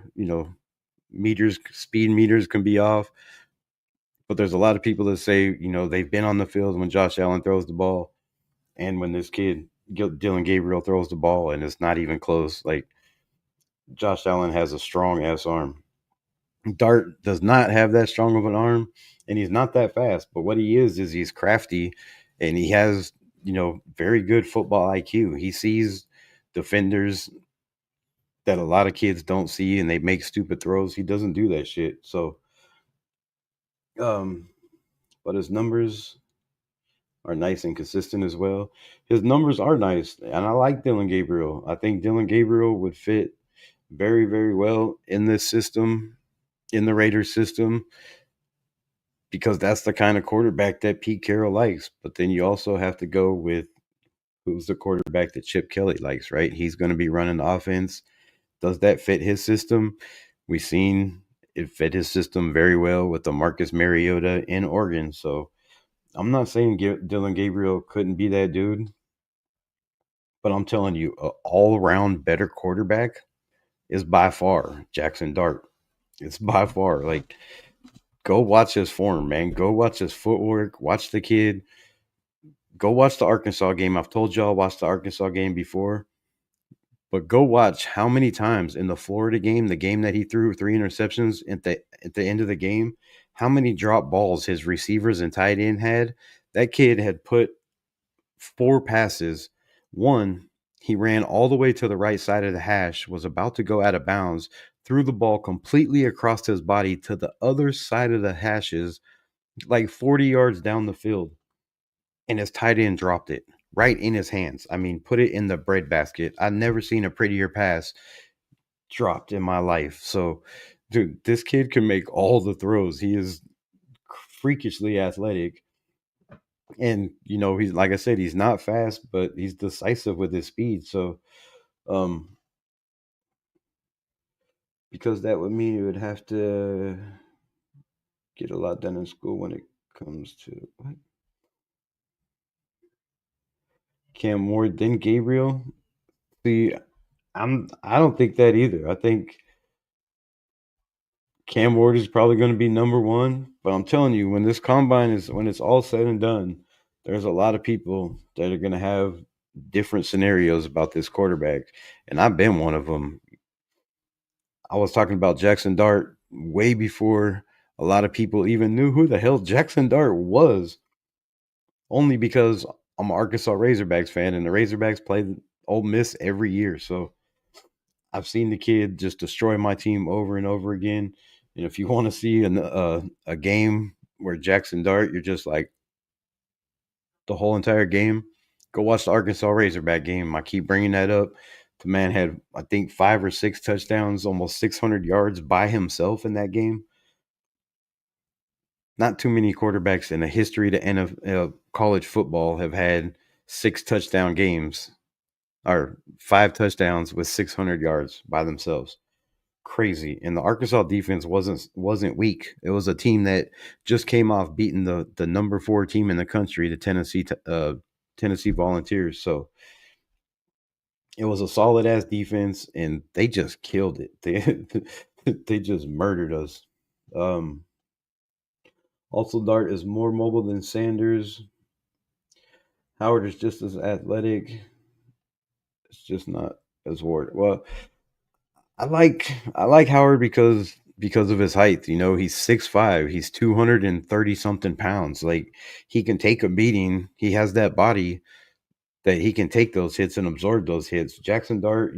Speed meters can be off. But there's a lot of people that say, they've been on the field when Josh Allen throws the ball and when this kid, Dylan Gabriel, throws the ball, and it's not even close. Like, Josh Allen has a strong ass arm. Dart does not have that strong of an arm, and he's not that fast. But what he is he's crafty, and he has, very good football IQ. He sees defenders that a lot of kids don't see, and they make stupid throws. He doesn't do that shit. So, um, but his numbers are nice and consistent as well. His numbers are nice, and I like Dylan Gabriel. I think Dylan Gabriel would fit very, very well in this system, in the Raiders system, because that's the kind of quarterback that Pete Carroll likes. But then you also have to go with who's the quarterback that Chip Kelly likes, right? He's going to be running the offense. Does that fit his system? We've seen it fit his system very well with the Marcus Mariota in Oregon. So I'm not saying Dylan Gabriel couldn't be that dude, but I'm telling you, an all around better quarterback is by far Jackson Dart. It's by far, like, go watch his form, man. Go watch his footwork. Watch the kid. Go watch the Arkansas game. I've told y'all watch the Arkansas game before, but go watch how many times in the Florida game, the game that he threw 3 interceptions at the end of the game, how many drop balls his receivers and tight end had. That kid had put 4 passes. One, he ran all the way to the right side of the hash, was about to go out of bounds, threw the ball completely across his body to the other side of the hashes, like 40 yards down the field, and his tight end dropped it right in his hands. I mean, put it in the breadbasket. I've never seen a prettier pass dropped in my life. So, dude, this kid can make all the throws. He is freakishly athletic. And, he's, like I said, he's not fast, but he's decisive with his speed. So, um, because that would mean you would have to get a lot done in school when it comes to what? Cam Ward, then Gabriel. See, I don't think that either. I think Cam Ward is probably going to be number one, but I'm telling you, when this combine is when it's all said and done, there's a lot of people that are going to have different scenarios about this quarterback, and I've been one of them. I was talking about Jackson Dart way before a lot of people even knew who the hell Jackson Dart was, only because I'm an Arkansas Razorbacks fan, and the Razorbacks play Ole Miss every year, so I've seen the kid just destroy my team over and over again. And if you want to see a game where Jackson Dart, you're just like the whole entire game, go watch the Arkansas Razorback game. I keep bringing that up. The man had, I think, 5 or 6 touchdowns, almost 600 yards by himself in that game. Not too many quarterbacks in the history of the NFL, college football have had 6 touchdown games or 5 touchdowns with 600 yards by themselves. Crazy. And the Arkansas defense wasn't weak. It was a team that just came off beating the number 4 team in the country, the Tennessee Volunteers. So it was a solid ass defense, and they just killed it. They just murdered us. Um, Also, Dart is more mobile than Sanders. Howard is just as athletic. It's just not as Ward. Well, I like Howard because of his height. You know, he's 6'5". He's 230 something pounds. Like, he can take a beating. He has that body that he can take those hits and absorb those hits. Jackson Dart,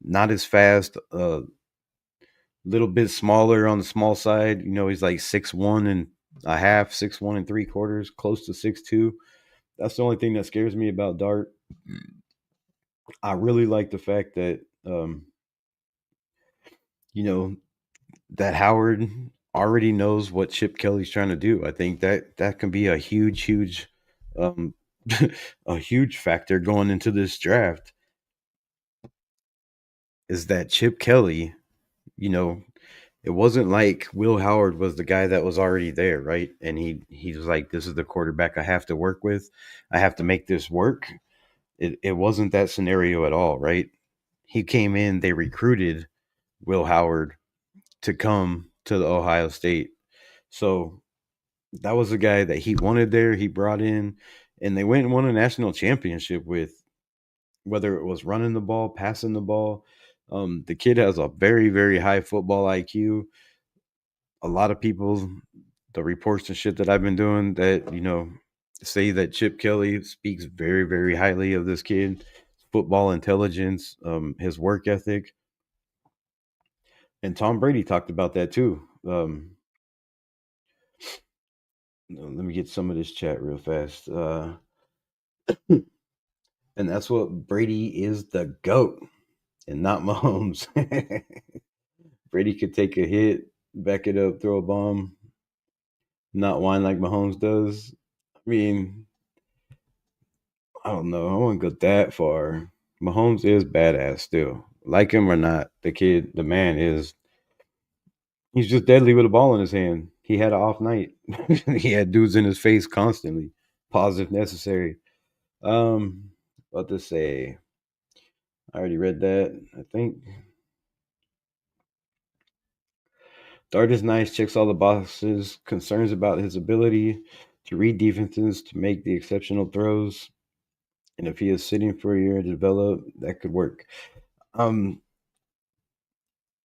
not as fast, little bit smaller on the small side. You know, he's like 6'1" and a half, 6'1" and 3/4, close to 6'2". That's the only thing that scares me about Dart. I really like the fact that you know that Howard already knows what Chip Kelly's trying to do. I think that can be a huge um a huge factor going into this draft is that Chip Kelly, you know, it wasn't like Will Howard was the guy that was already there, right? And he was like, this is the quarterback I have to work with. I have to make this work. It wasn't that scenario at all, right? He came in, they recruited Will Howard to come to the Ohio State. So that was the guy that he wanted there. He brought in, and they went and won a national championship with, whether it was running the ball, passing the ball. The kid has a very high football IQ. A lot of people, the reports and shit that I've been doing, that say that Chip Kelly speaks very highly of this kid, football intelligence, his work ethic, and Tom Brady talked about that too. Let me get some of this chat real fast. And that's what Brady is, the GOAT, and not Mahomes. Brady could take a hit, back it up, throw a bomb, not whine like Mahomes does. I mean, I don't know. I wouldn't go that far. Mahomes is badass still. Like him or not, the man is, he's just deadly with a ball in his hand. He had an off night. He had dudes in his face constantly. Pause if necessary. What to say? I already read that. I think Dart is nice, checks all the boxes, concerns about his ability to read defenses, to make the exceptional throws. And if he is sitting for a year to develop, that could work. Um,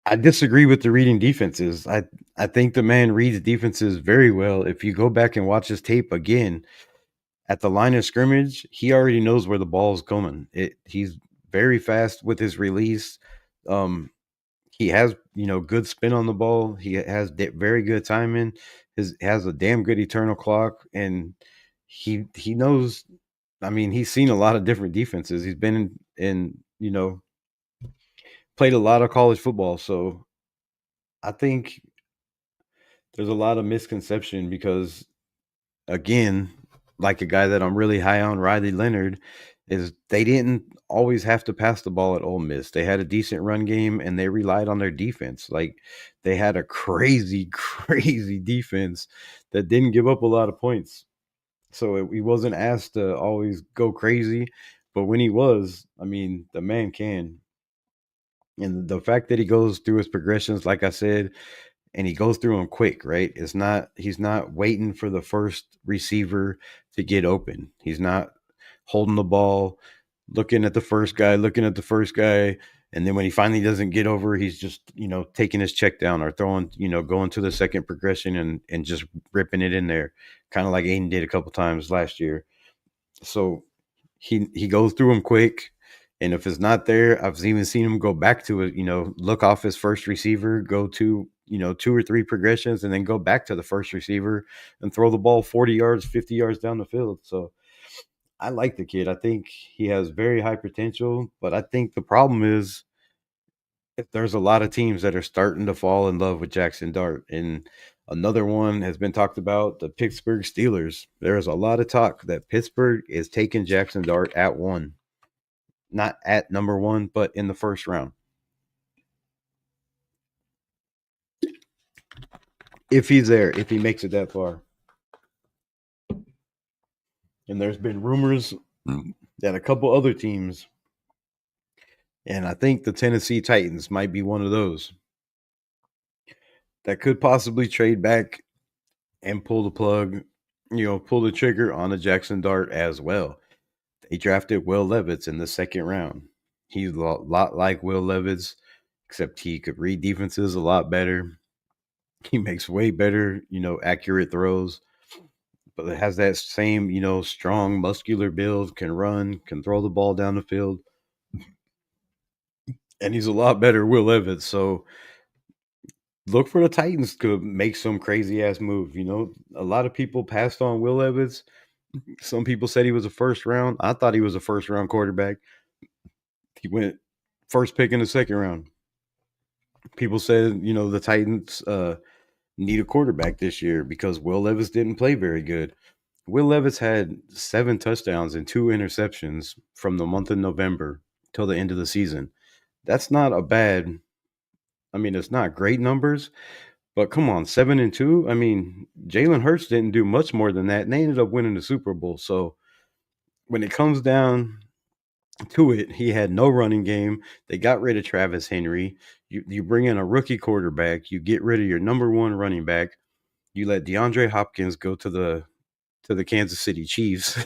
I disagree with the reading defenses. I think the man reads defenses very well. If you go back and watch his tape again, at the line of scrimmage, he already knows where the ball is coming. He's very fast with his release. He has, good spin on the ball. He has very good timing. His has a damn good eternal clock, and he knows. I mean, he's seen a lot of different defenses. He's been in played a lot of college football. So I think there's a lot of misconception because, again, like a guy that I'm really high on, Riley Leonard, is they didn't always have to pass the ball at Ole Miss. They had a decent run game and they relied on their defense. Like they had a crazy, crazy defense that didn't give up a lot of points. So he wasn't asked to always go crazy, but when he was, I mean, the man can. And the fact that he goes through his progressions, like I said, and he goes through them quick, right? It's not he's not waiting for the first receiver to get open. He's not holding the ball, looking at the first guy, and then when he finally doesn't get over, he's just, taking his check down or throwing, going to the second progression and just ripping it in there, kind of like Aiden did a couple times last year. So he goes through them quick. And if it's not there, I've even seen him go back to it, look off his first receiver, go to, two or three progressions, and then go back to the first receiver and throw the ball 40 yards, 50 yards down the field. So I like the kid. I think he has very high potential, but I think the problem is if there's a lot of teams that are starting to fall in love with Jackson Dart. And another one has been talked about, the Pittsburgh Steelers. There's a lot of talk that Pittsburgh is taking Jackson Dart at one. Not at number one, but in the first round. If he's there, if he makes it that far. And there's been rumors that a couple other teams, and I think the Tennessee Titans might be one of those, that could possibly trade back and pull the plug, pull the trigger on a Jackson Dart as well. They drafted Will Levis in the second round. He's a lot like Will Levis, except he could read defenses a lot better. He makes way better, accurate throws, but it has that same, strong, muscular build, can run, can throw the ball down the field. And he's a lot better, Will Levis. So look for the Titans to make some crazy ass move. A lot of people passed on Will Levis. Some people said he was a first round. I thought he was a first round quarterback. He went first pick in the second round. People said, the Titans need a quarterback this year because Will Levis didn't play very good. Will Levis had 7 touchdowns and 2 interceptions from the month of November till the end of the season. That's not a bad, I mean, it's not great numbers, but come on, 7-2. I mean, Jalen Hurts didn't do much more than that, and they ended up winning the Super Bowl. So when it comes down to it, he had no running game. They got rid of Travis Henry. You bring in a rookie quarterback. You get rid of your number one running back. You let DeAndre Hopkins go to the Kansas City Chiefs.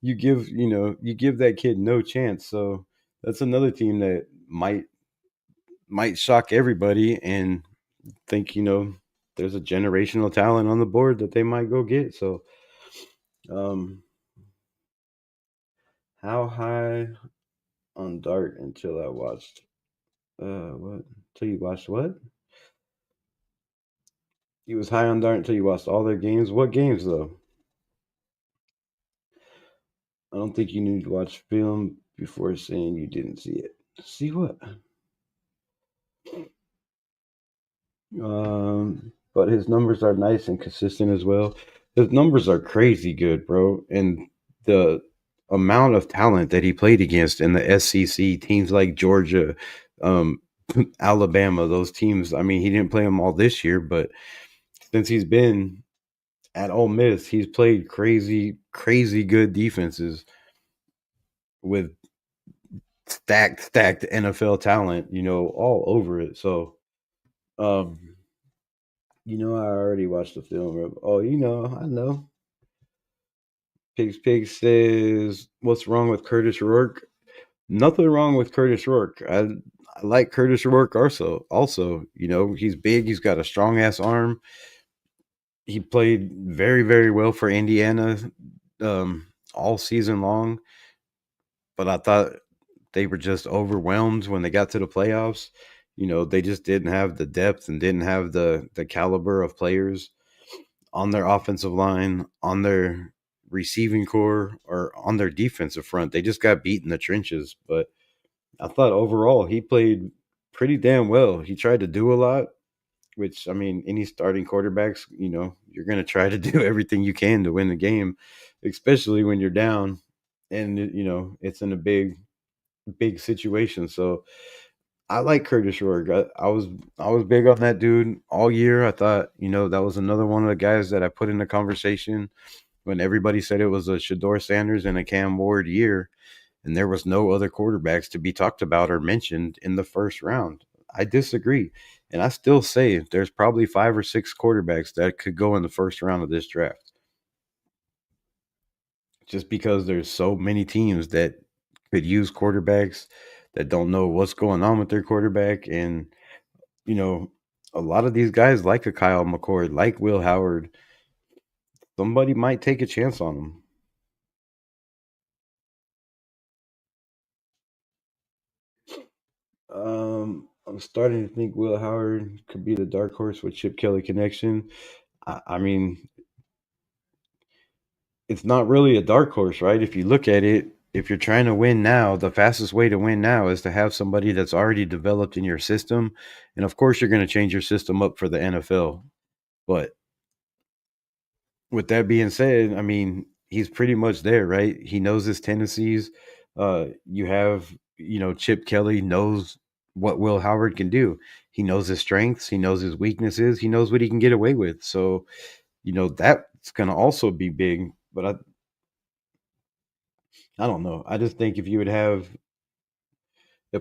you give that kid no chance. So that's another team that might shock everybody and think, there's a generational talent on the board that they might go get. So um how high on Dart until I watched what? Until you watched what? You was high on Dart until you watched all their games. What games though? I don't think you need to watch film before saying you didn't see it. See what? But his numbers are nice and consistent as well. His numbers are crazy good, bro. And the amount of talent that he played against in the SEC, teams like Georgia, um, Alabama, those teams. I mean, he didn't play them all this year, but since he's been at Ole Miss, he's played crazy, crazy good defenses with stacked NFL talent, all over it. So, um, I already watched the film. Oh, I know. Pigs says, "What's wrong with Curtis Rourke?" Nothing wrong with Curtis Rourke. I like Curtis Rourke also, he's big. He's got a strong ass arm. He played very, very well for Indiana all season long. But I thought they were just overwhelmed when they got to the playoffs. They just didn't have the depth and didn't have the caliber of players on their offensive line, on their receiving core, or on their defensive front. They just got beat in the trenches. But I thought overall he played pretty damn well. He tried to do a lot, which, I mean, any starting quarterbacks, you're going to try to do everything you can to win the game, especially when you're down. and it's in a big situation. So I like Curtis Rourke. I was big on that dude all year. I thought that was another one of the guys that I put in the conversation when everybody said it was a Shedeur Sanders and a Cam Ward year, and there was no other quarterbacks to be talked about or mentioned in the first round. I disagree. And I still say there's probably 5 or 6 quarterbacks that could go in the first round of this draft. Just because there's so many teams that could use quarterbacks that don't know what's going on with their quarterback. And, you know, a lot of these guys like a Kyle McCord, like Will Howard, somebody might take a chance on them. I'm starting to think Will Howard could be the dark horse with Chip Kelly connection. I mean, it's not really a dark horse, right? If you look at it, if you're trying to win now, the fastest way to win now is to have somebody that's already developed in your system. And of course, you're going to change your system up for the NFL. But with that being said, I mean, he's pretty much there, right? He knows his tendencies. You have, Chip Kelly knows what Will Howard can do. He knows his strengths, he knows his weaknesses, he knows what he can get away with. So, that's going to also be big. But I don't know. I just think if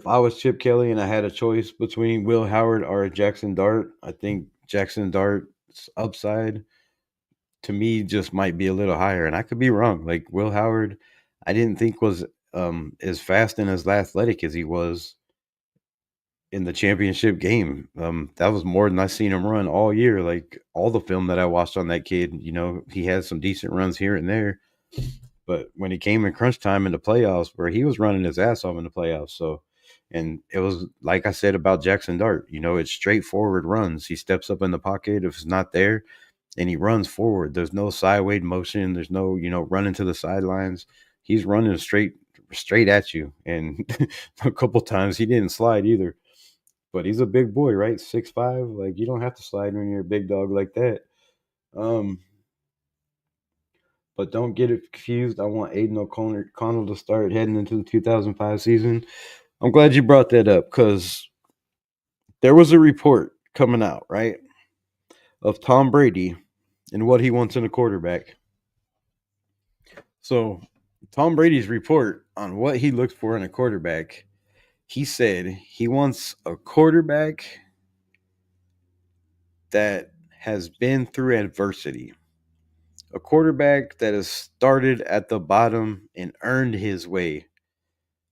I was Chip Kelly and I had a choice between Will Howard or Jackson Dart, I think Jackson Dart's upside to me just might be a little higher. And I could be wrong. Like Will Howard, I didn't think was as fast and as athletic as he was in the championship game. That was more than I seen him run all year. Like all the film that I watched on that kid, he had some decent runs here and there. But when he came in crunch time in the playoffs, where he was running his ass off in the playoffs, so and it was like I said about Jackson Dart, it's straightforward runs. He steps up in the pocket if it's not there, and he runs forward. There's no sideways motion. There's no running to the sidelines. He's running straight at you, and a couple times he didn't slide either. But he's a big boy, right? 6'5". Like you don't have to slide when you're a big dog like that. Um, But don't get it confused. I want Aiden O'Connell to start heading into the 2005 season. I'm glad you brought that up because there was a report coming out, right, of Tom Brady and what he wants in a quarterback. So, Tom Brady's report on what he looks for in a quarterback, he said he wants a quarterback that has been through adversity, a quarterback that has started at the bottom and earned his way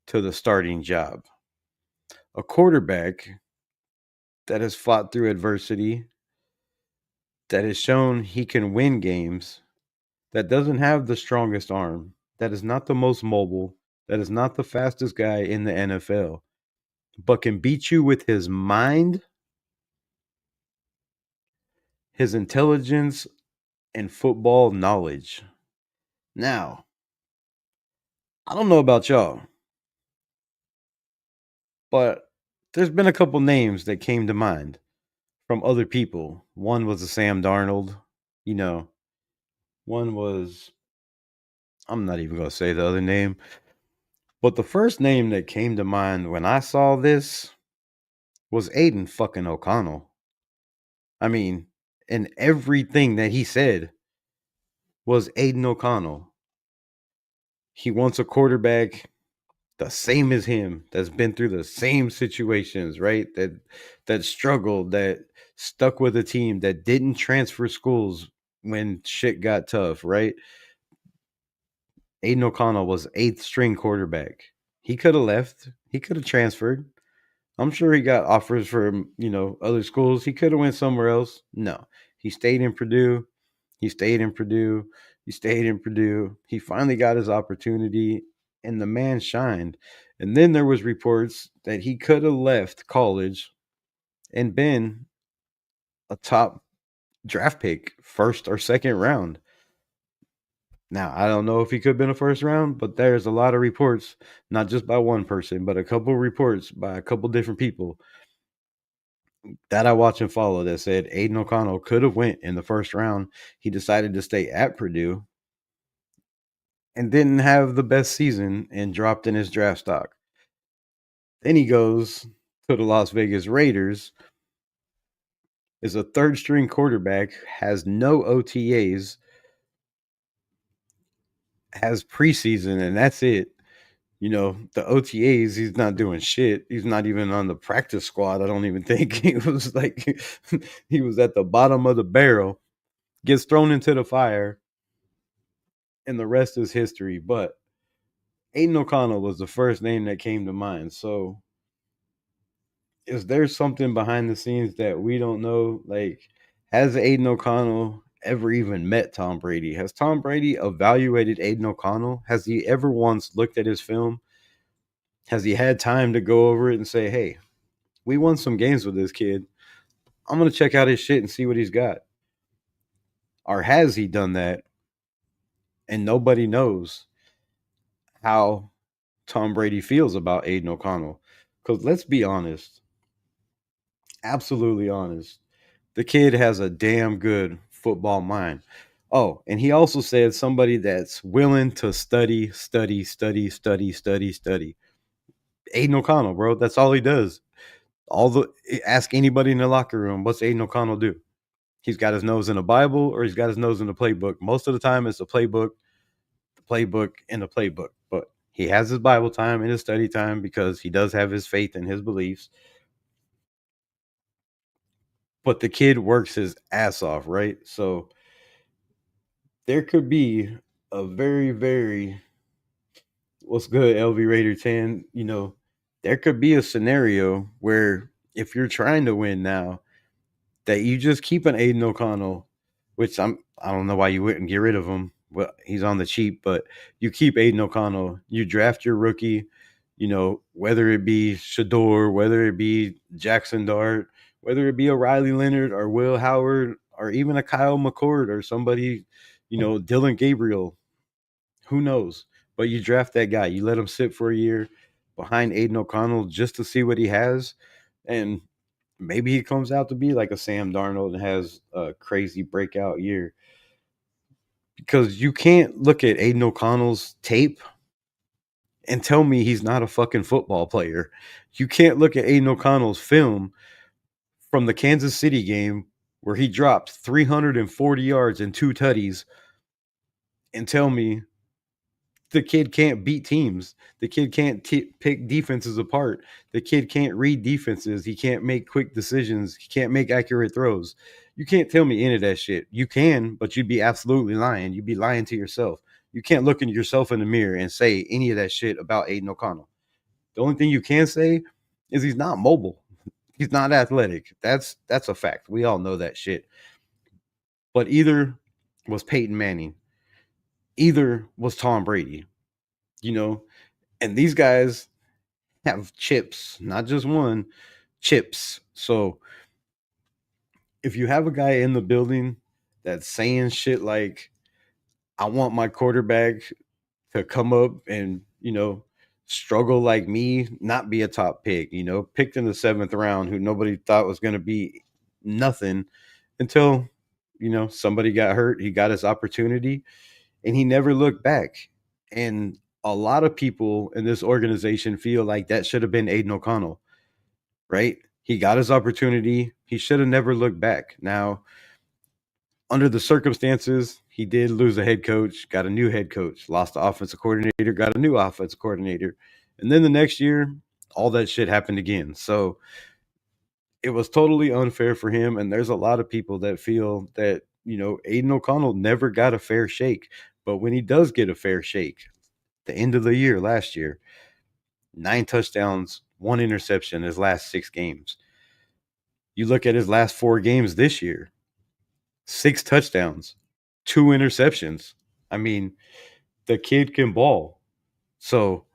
to the starting job, a quarterback that has fought through adversity, that has shown he can win games, that doesn't have the strongest arm, that is not the most mobile, that is not the fastest guy in the NFL, but can beat you with his mind, his intelligence, and football knowledge. Now, I don't know about y'all, but there's been a couple names that came to mind from other people. One was a Sam Darnold, you know, one was, I'm not even going to say the other name, but the first name that came to mind when I saw this was Aiden fucking O'Connell. I mean, and everything that he said was Aiden O'Connell. He wants a quarterback the same as him that's been through the same situations, right? That struggled, that stuck with a team, that didn't transfer schools when shit got tough, right? Aiden O'Connell was eighth string quarterback. He could have left. He could have transferred. I'm sure he got offers from, other schools. He could have went somewhere else. No. He stayed in Purdue. He stayed in Purdue. He stayed in Purdue. He finally got his opportunity and the man shined. And then there was reports that he could have left college and been a top draft pick, first or second round. Now, I don't know if he could have been a first round, but there's a lot of reports, not just by one person, but a couple reports by a couple different people that I watch and follow that said Aiden O'Connell could have went in the first round. He decided to stay at Purdue. and didn't have the best season and dropped in his draft stock. Then he goes to the Las Vegas Raiders, is a third string quarterback, has no OTAs, has preseason, and that's it. The OTAs, he's not doing shit. He's not even on the practice squad. I don't even think he was like he was at the bottom of the barrel, gets thrown into the fire, and the rest is history. But Aiden O'Connell was the first name that came to mind. So is there something behind the scenes that we don't know? Like, has Aiden O'Connell ever even met Tom Brady? Has Tom Brady evaluated Aiden O'Connell? Has he ever once looked at his film? Has he had time to go over it and say, hey, we won some games with this kid. I'm going to check out his shit and see what he's got? Or has he done that and nobody knows how Tom Brady feels about Aiden O'Connell? Because let's be honest, absolutely honest, the kid has a damn good football mind. Oh, and he also said somebody that's willing to study, study, study, study, study, study. Aiden O'Connell, bro, that's all he does. Ask anybody in the locker room, what's Aiden O'Connell do? He's got his nose in the Bible or he's got his nose in the playbook. Most of the time, it's the playbook, and the playbook. But he has his Bible time and his study time because he does have his faith and his beliefs. But the kid works his ass off, right? So there could be a very, very what's good, LV Raider 10. There could be a scenario where if you're trying to win now, that you just keep an Aiden O'Connell, which I don't know why you wouldn't get rid of him. Well, he's on the cheap, but you keep Aiden O'Connell. You draft your rookie, whether it be Shedeur, whether it be Jackson Dart, whether it be a Riley Leonard or Will Howard or even a Kyle McCord or somebody, Dylan Gabriel. Who knows? But you draft that guy. You let him sit for a year behind Aiden O'Connell just to see what he has. And maybe he comes out to be like a Sam Darnold and has a crazy breakout year. Because you can't look at Aiden O'Connell's tape and tell me he's not a fucking football player. You can't look at Aiden O'Connell's film from the Kansas City game where he dropped 340 yards and two tutties and tell me the kid can't beat teams. The kid can't pick defenses apart. The kid can't read defenses. He can't make quick decisions. He can't make accurate throws. You can't tell me any of that shit. You can, but you'd be absolutely lying. You'd be lying to yourself. You can't look at yourself in the mirror and say any of that shit about Aiden O'Connell. The only thing you can say is he's not mobile. He's not athletic. That's a fact. We all know that shit. But either was Peyton Manning, either was Tom Brady. You know, and these guys have chips, not just one, chips. So if you have a guy in the building that's saying shit like, I want my quarterback to come up and, struggle like me, not be a top pick, picked in the seventh round, who nobody thought was going to be nothing until, somebody got hurt. He got his opportunity and he never looked back. And a lot of people in this organization feel like that should have been Aiden O'Connell, right? He got his opportunity. He should have never looked back. Now, under the circumstances, he did lose a head coach, got a new head coach, lost the offensive coordinator, got a new offensive coordinator. And then the next year, all that shit happened again. So it was totally unfair for him. And there's a lot of people that feel that, Aiden O'Connell never got a fair shake. But when he does get a fair shake, the end of the year last year, 9 touchdowns, 1 interception his last 6 games. You look at his last 4 games this year, 6 touchdowns, 2 interceptions. I mean, the kid can ball. So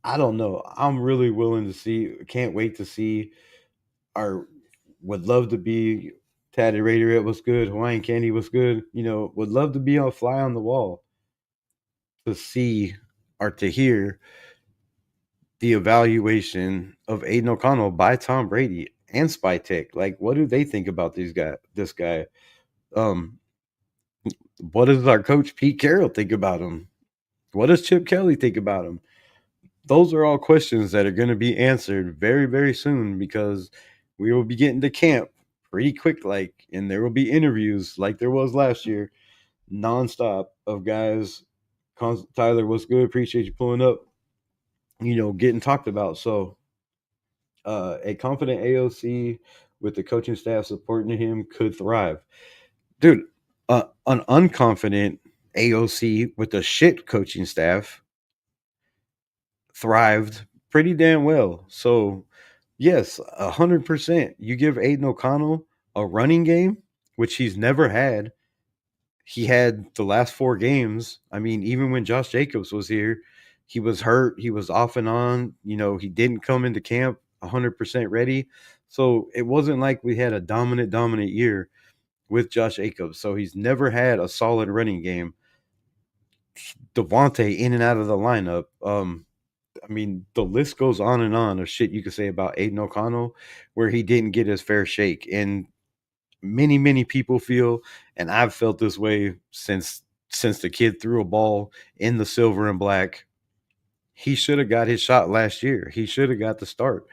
I don't know. I'm really willing to see, can't wait to see, or would love to be Tatted Raider. It was good. Hawaiian Candy was good. Would love to be on fly on the wall to see or to hear the evaluation of Aiden O'Connell by Tom Brady and Spy Tech. Like, what do they think about this guy? Um, What does our coach Pete Carroll think about him? What does Chip Kelly think about him? Those are all questions that are going to be answered very, very soon because we will be getting to camp pretty quick, and there will be interviews like there was last year, nonstop of guys. Tyler, what's good? Appreciate you pulling up. Getting talked about. So, a confident AOC with the coaching staff supporting him could thrive, dude. An unconfident AOC with a shit coaching staff thrived pretty damn well. So, yes, 100%. You give Aiden O'Connell a running game, which he's never had. He had the last 4 games. I mean, even when Josh Jacobs was here, he was hurt. He was off and on. He didn't come into camp 100% ready. So it wasn't like we had a dominant year with Josh Jacobs. So he's never had a solid running game. Devontae in and out of the lineup. I mean, the list goes on and on of shit you could say about Aiden O'Connell, where he didn't get his fair shake. And many people feel, and I've felt this way since the kid threw a ball in the silver and black. He should have got his shot last year. He should have got the start.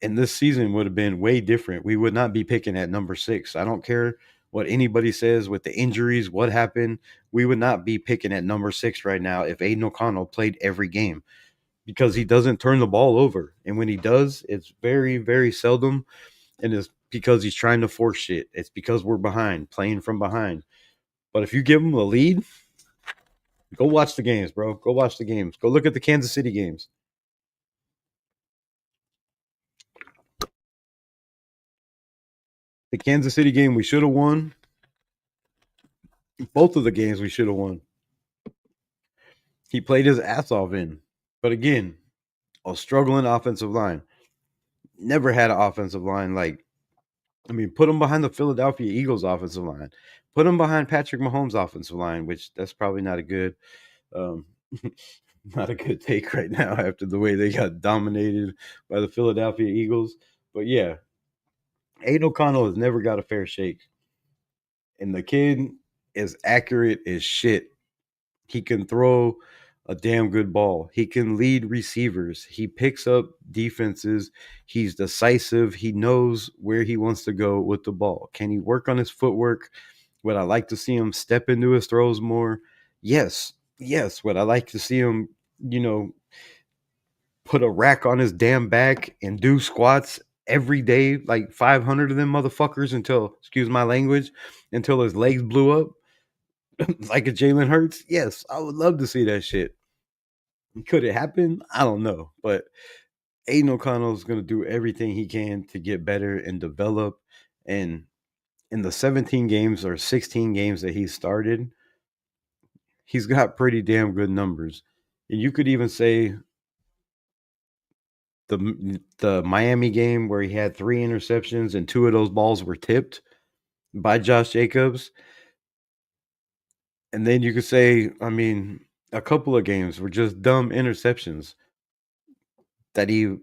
And this season would have been way different. We would not be picking at number 6. I don't care what anybody says with the injuries, what happened. We would not be picking at number 6 right now if Aiden O'Connell played every game because he doesn't turn the ball over. And when he does, it's very, very seldom. And it's because he's trying to force shit. It's because we're behind, playing from behind. But if you give him a lead, go watch the games, bro. Go watch the games. Go look at the Kansas City games. The Kansas City game we should have won. Both of the games we should have won. He played his ass off in. But again, a struggling offensive line. Never had an offensive line put him behind the Philadelphia Eagles offensive line. Put him behind Patrick Mahomes' offensive line, which that's probably not a good um, not a good take right now after the way they got dominated by the Philadelphia Eagles. But yeah, Aiden O'Connell has never got a fair shake. And the kid is accurate as shit. He can throw a damn good ball. He can lead receivers. He picks up defenses. He's decisive. He knows where he wants to go with the ball. Can he work on his footwork? Would I like to see him step into his throws more? Yes. Yes. Would I like to see him, put a rack on his damn back and do squats every day, like 500 of them motherfuckers until, excuse my language, until his legs blew up? Like a Jalen Hurts? Yes, I would love to see that shit. Could it happen? I don't know. But Aiden O'Connell is going to do everything he can to get better and develop. And in the 17 games or 16 games that he started, he's got pretty damn good numbers. And you could even say the Miami game where he had 3 interceptions and 2 of those balls were tipped by Josh Jacobs. And then you could say, a couple of games were just dumb interceptions that he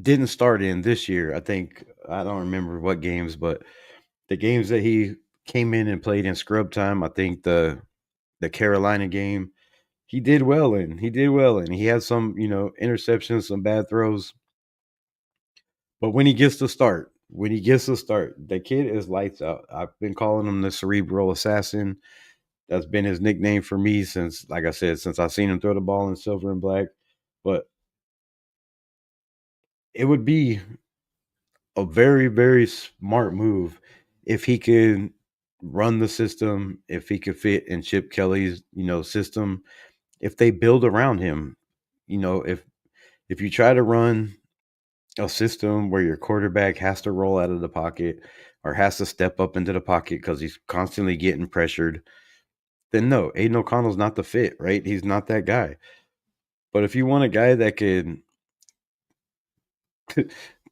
didn't start in this year. I don't remember what games, but the games that he came in and played in scrub time, I think the Carolina game, he did well in. He did well in. He had some, interceptions, some bad throws. But when he gets to start, the kid is lights out. I've been calling him the cerebral assassin. That's been his nickname for me since, like I said, since I've seen him throw the ball in silver and black. But it would be a very, very smart move if he could run the system, if he could fit in Chip Kelly's, system, if they build around him. If you try to run a system where your quarterback has to roll out of the pocket or has to step up into the pocket because he's constantly getting pressured, then no, Aiden O'Connell's not the fit, right? He's not that guy. But if you want a guy that could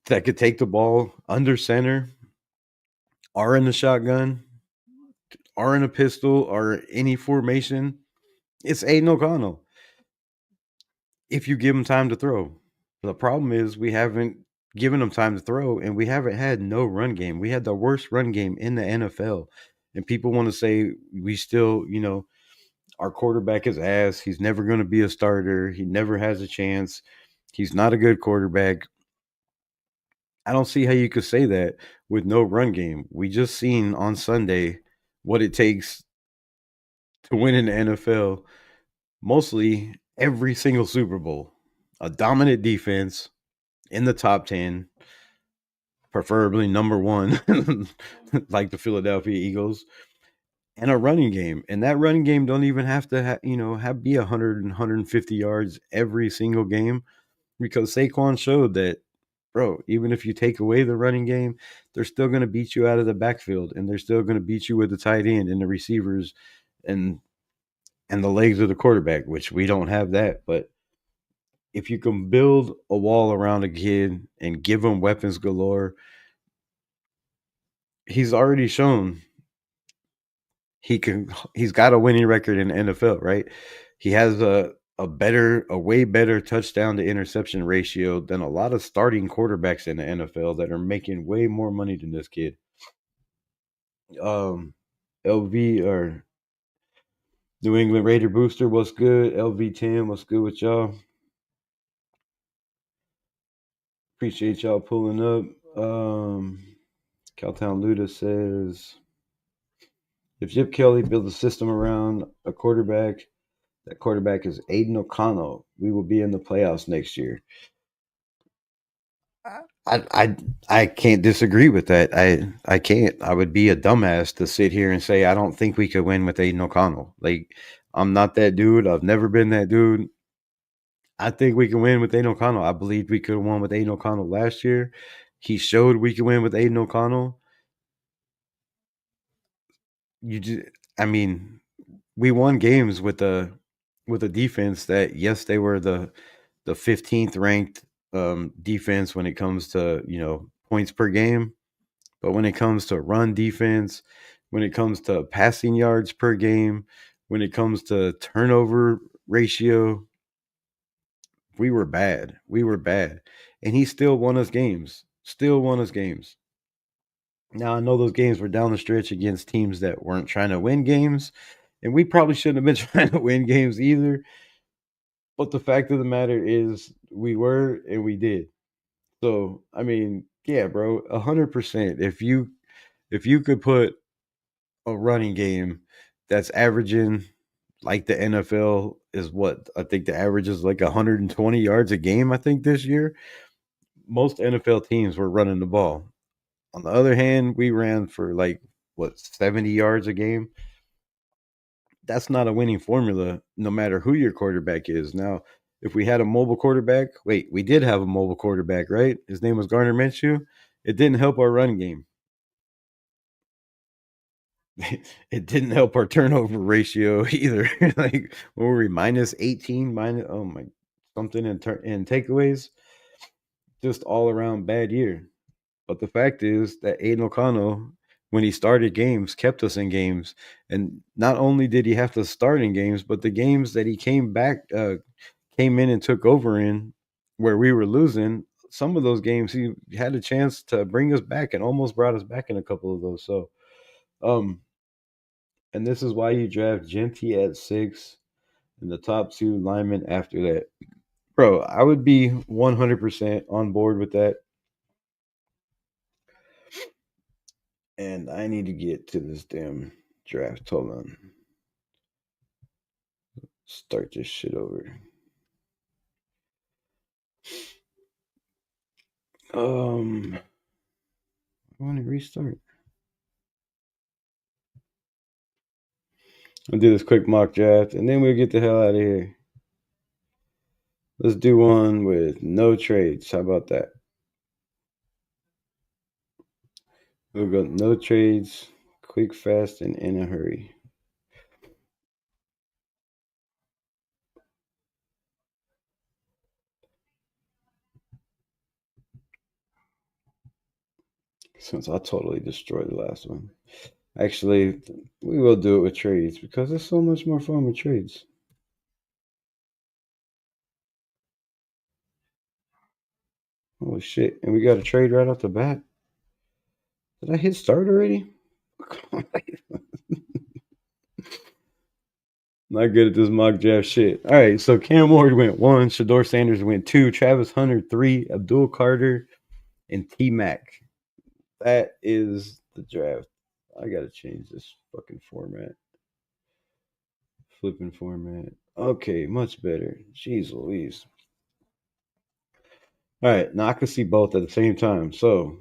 that could take the ball under center or in the shotgun or in a pistol or any formation, it's Aiden O'Connell if you give him time to throw. The problem is we haven't given him time to throw, and we haven't had no run game. We had the worst run game in the NFL. And people want to say we still, our quarterback is ass. He's never going to be a starter. He never has a chance. He's not a good quarterback. I don't see how you could say that with no run game. We just seen on Sunday what it takes to win in the NFL, mostly every single Super Bowl. A dominant defense in the top 10, preferably number one, like the Philadelphia Eagles, and a running game. And that running game don't even have to, be 100 and 150 yards every single game, because Saquon showed that, bro, even if you take away the running game, they're still going to beat you out of the backfield, and they're still going to beat you with the tight end and the receivers and the legs of the quarterback, which we don't have that. But if you can build a wall around a kid and give him weapons galore, he's already shown he's got a winning record in the NFL, right? He has a way better touchdown to interception ratio than a lot of starting quarterbacks in the NFL that are making way more money than this kid. LV or New England Raider Booster, what's good? LV10, what's good with y'all? Appreciate y'all pulling up. Cowtown Luda says, if Chip Kelly builds a system around a quarterback, that quarterback is Aiden O'Connell, we will be in the playoffs next year. I can't disagree with that. I can't. I would be a dumbass to sit here and say I don't think we could win with Aiden O'Connell. Like, I'm not that dude. I've never been that dude. I think we can win with Aiden O'Connell. I believed we could have won with Aiden O'Connell last year. He showed we could win with Aiden O'Connell. You just, I mean, we won games with a defense that, yes, they were the 15th ranked defense when it comes to points per game, but when it comes to run defense, when it comes to passing yards per game, when it comes to turnover ratio, we were bad. We were bad, and he still won us games. Still won us games. Now I know those games were down the stretch against teams that weren't trying to win games, and we probably shouldn't have been trying to win games either. But the fact of the matter is, we were and we did. So I mean, yeah, bro, 100%. If you could put a running game that's averaging like the NFL is, what I think the average is like 120 yards a game. I think this year most NFL teams were running the ball. On the other hand, we ran for like, what, 70 yards a game. That's not a winning formula, no matter who your quarterback is. Now, if we had a mobile quarterback, wait, we did have a mobile quarterback, right? His name was Garner Minshew. It didn't help our run game. It didn't help our turnover ratio either. Like, what were we, minus 18, minus, oh my, something in takeaways? Just all around bad year. But the fact is that Aiden O'Connell, when he started games, kept us in games. And not only did he have to start in games, but the games that he came in and took over in, where we were losing, some of those games he had a chance to bring us back and almost brought us back in a couple of those. So, um, and this is why you draft Genty at 6 and the top two linemen after that. Bro, I would be 100% on board with that. And I need to get to this damn draft. Hold on. Start this shit over. I want to restart. I'll do this quick mock draft and then we'll get the hell out of here. Let's do one with no trades. How about that? We'll go no trades, quick, fast, and in a hurry. Since I totally destroyed the last one. Actually, we will do it with trades because it's so much more fun with trades. Holy shit. And we got a trade right off the bat. Did I hit start already? Not good at this mock draft shit. All right, so Cam Ward went 1, Shedeur Sanders went 2, Travis Hunter 3, Abdul Carter, and T Mac. That is the draft. I gotta change this fucking format. Flipping format. Okay, much better. Jeez Louise. All right, now I can see both at the same time. So,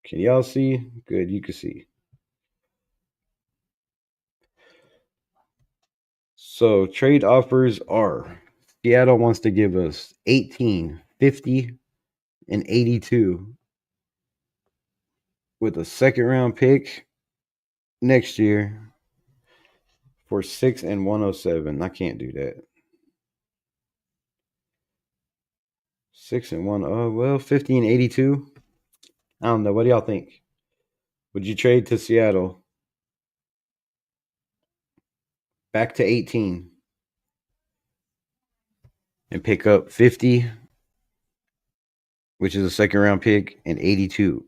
can y'all see? Good, you can see. So, trade offers are Seattle wants to give us 18, 50, and 82 with a second round pick next year for 6 and 107. I can't do that. 6 and 1. Oh, well, 50 and 82. I don't know. What do y'all think? Would you trade to Seattle back to 18 and pick up 50, which is a second round pick, and 82,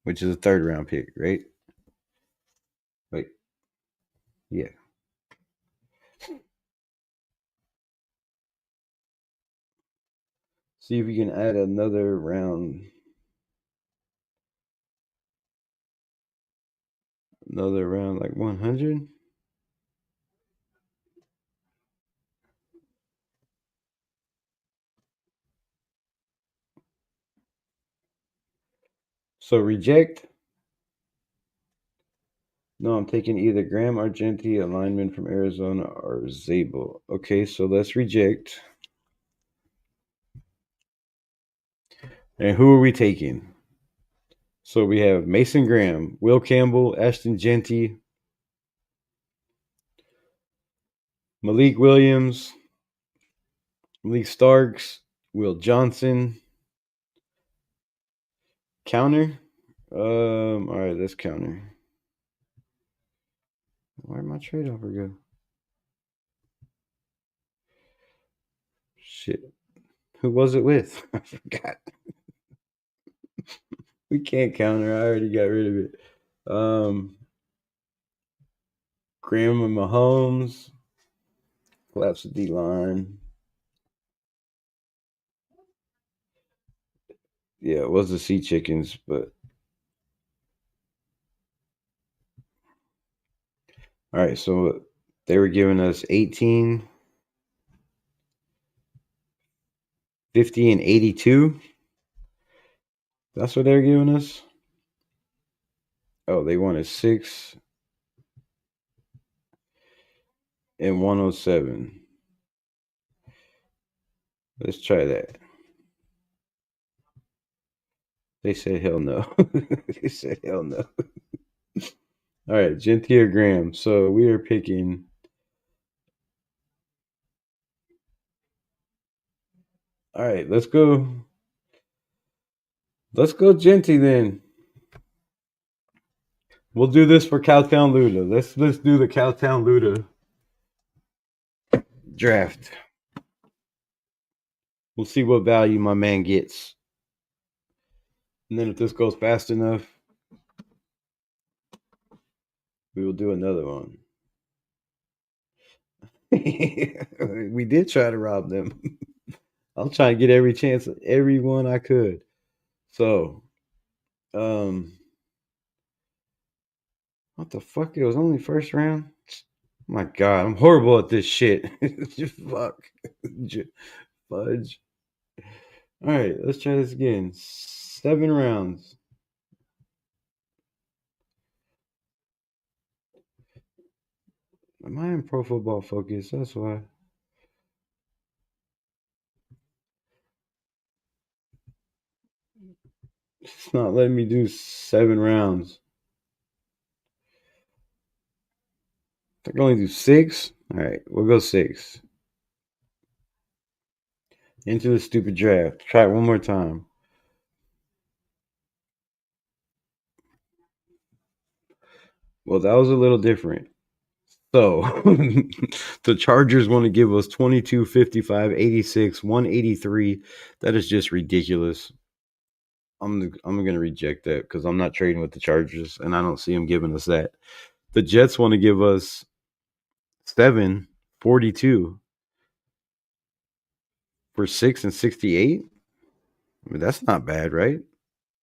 which is a third round pick, right? Wait. Yeah. See if we can add another round. Another round like 100. So reject. No, I'm taking either Graham Argenti, a lineman from Arizona, or Zabel. Okay, so let's reject. And who are we taking? So we have Mason Graham, Will Campbell, Ashton Genty, Malik Williams, Malik Starks, Will Johnson. Counter. All right, let's counter. Where'd my trade offer go? Shit. Who was it with? I forgot. We can't counter. I already got rid of it. Graham and Mahomes. Collapse the D line. Yeah, it was the Sea Chickens, but all right, so they were giving us 18, 50, and 82. That's what they're giving us. Oh, they wanted 6 and 107. Let's try that. They said hell no. They said hell no. All right, Genty or Graham. So we are picking. All right, let's go. Let's go Genty then. We'll do this for Cowtown Luda. Let's do the Cowtown Luda draft. We'll see what value my man gets. And then if this goes fast enough, we will do another one. We did try to rob them. I'll try and get every chance, every one I could. So, what the fuck? It was only first round. My God, I'm horrible at this shit. Fuck, fudge. All right, let's try this again. 7 rounds. Am I in Pro Football Focus? That's why. It's not letting me do 7 rounds. I can only do 6. All right, we'll go 6. Into the stupid draft. Try it one more time. Well, that was a little different. So the Chargers want to give us 22, 55, 86, 183. That is just ridiculous. I'm going to reject that because I'm not trading with the Chargers, and I don't see them giving us that. The Jets want to give us 7, 42 for 6 and 68. I mean, that's not bad, right?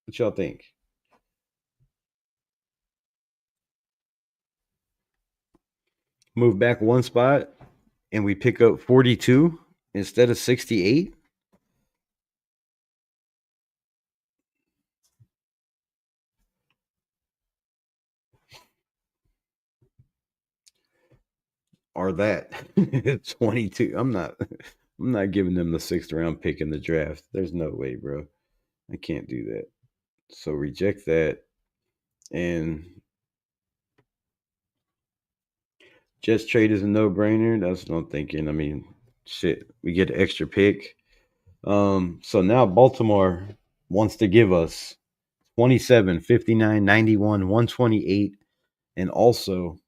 What y'all think? Move back one spot and we pick up 42 instead of 68. Or that 22. I'm not giving them the 6th round pick in the draft. There's no way, bro. I can't do that. So reject that. And just trade is a no-brainer. That's what I'm thinking. I mean, shit, we get an extra pick. So now Baltimore wants to give us 27, 59, 91, 128, and also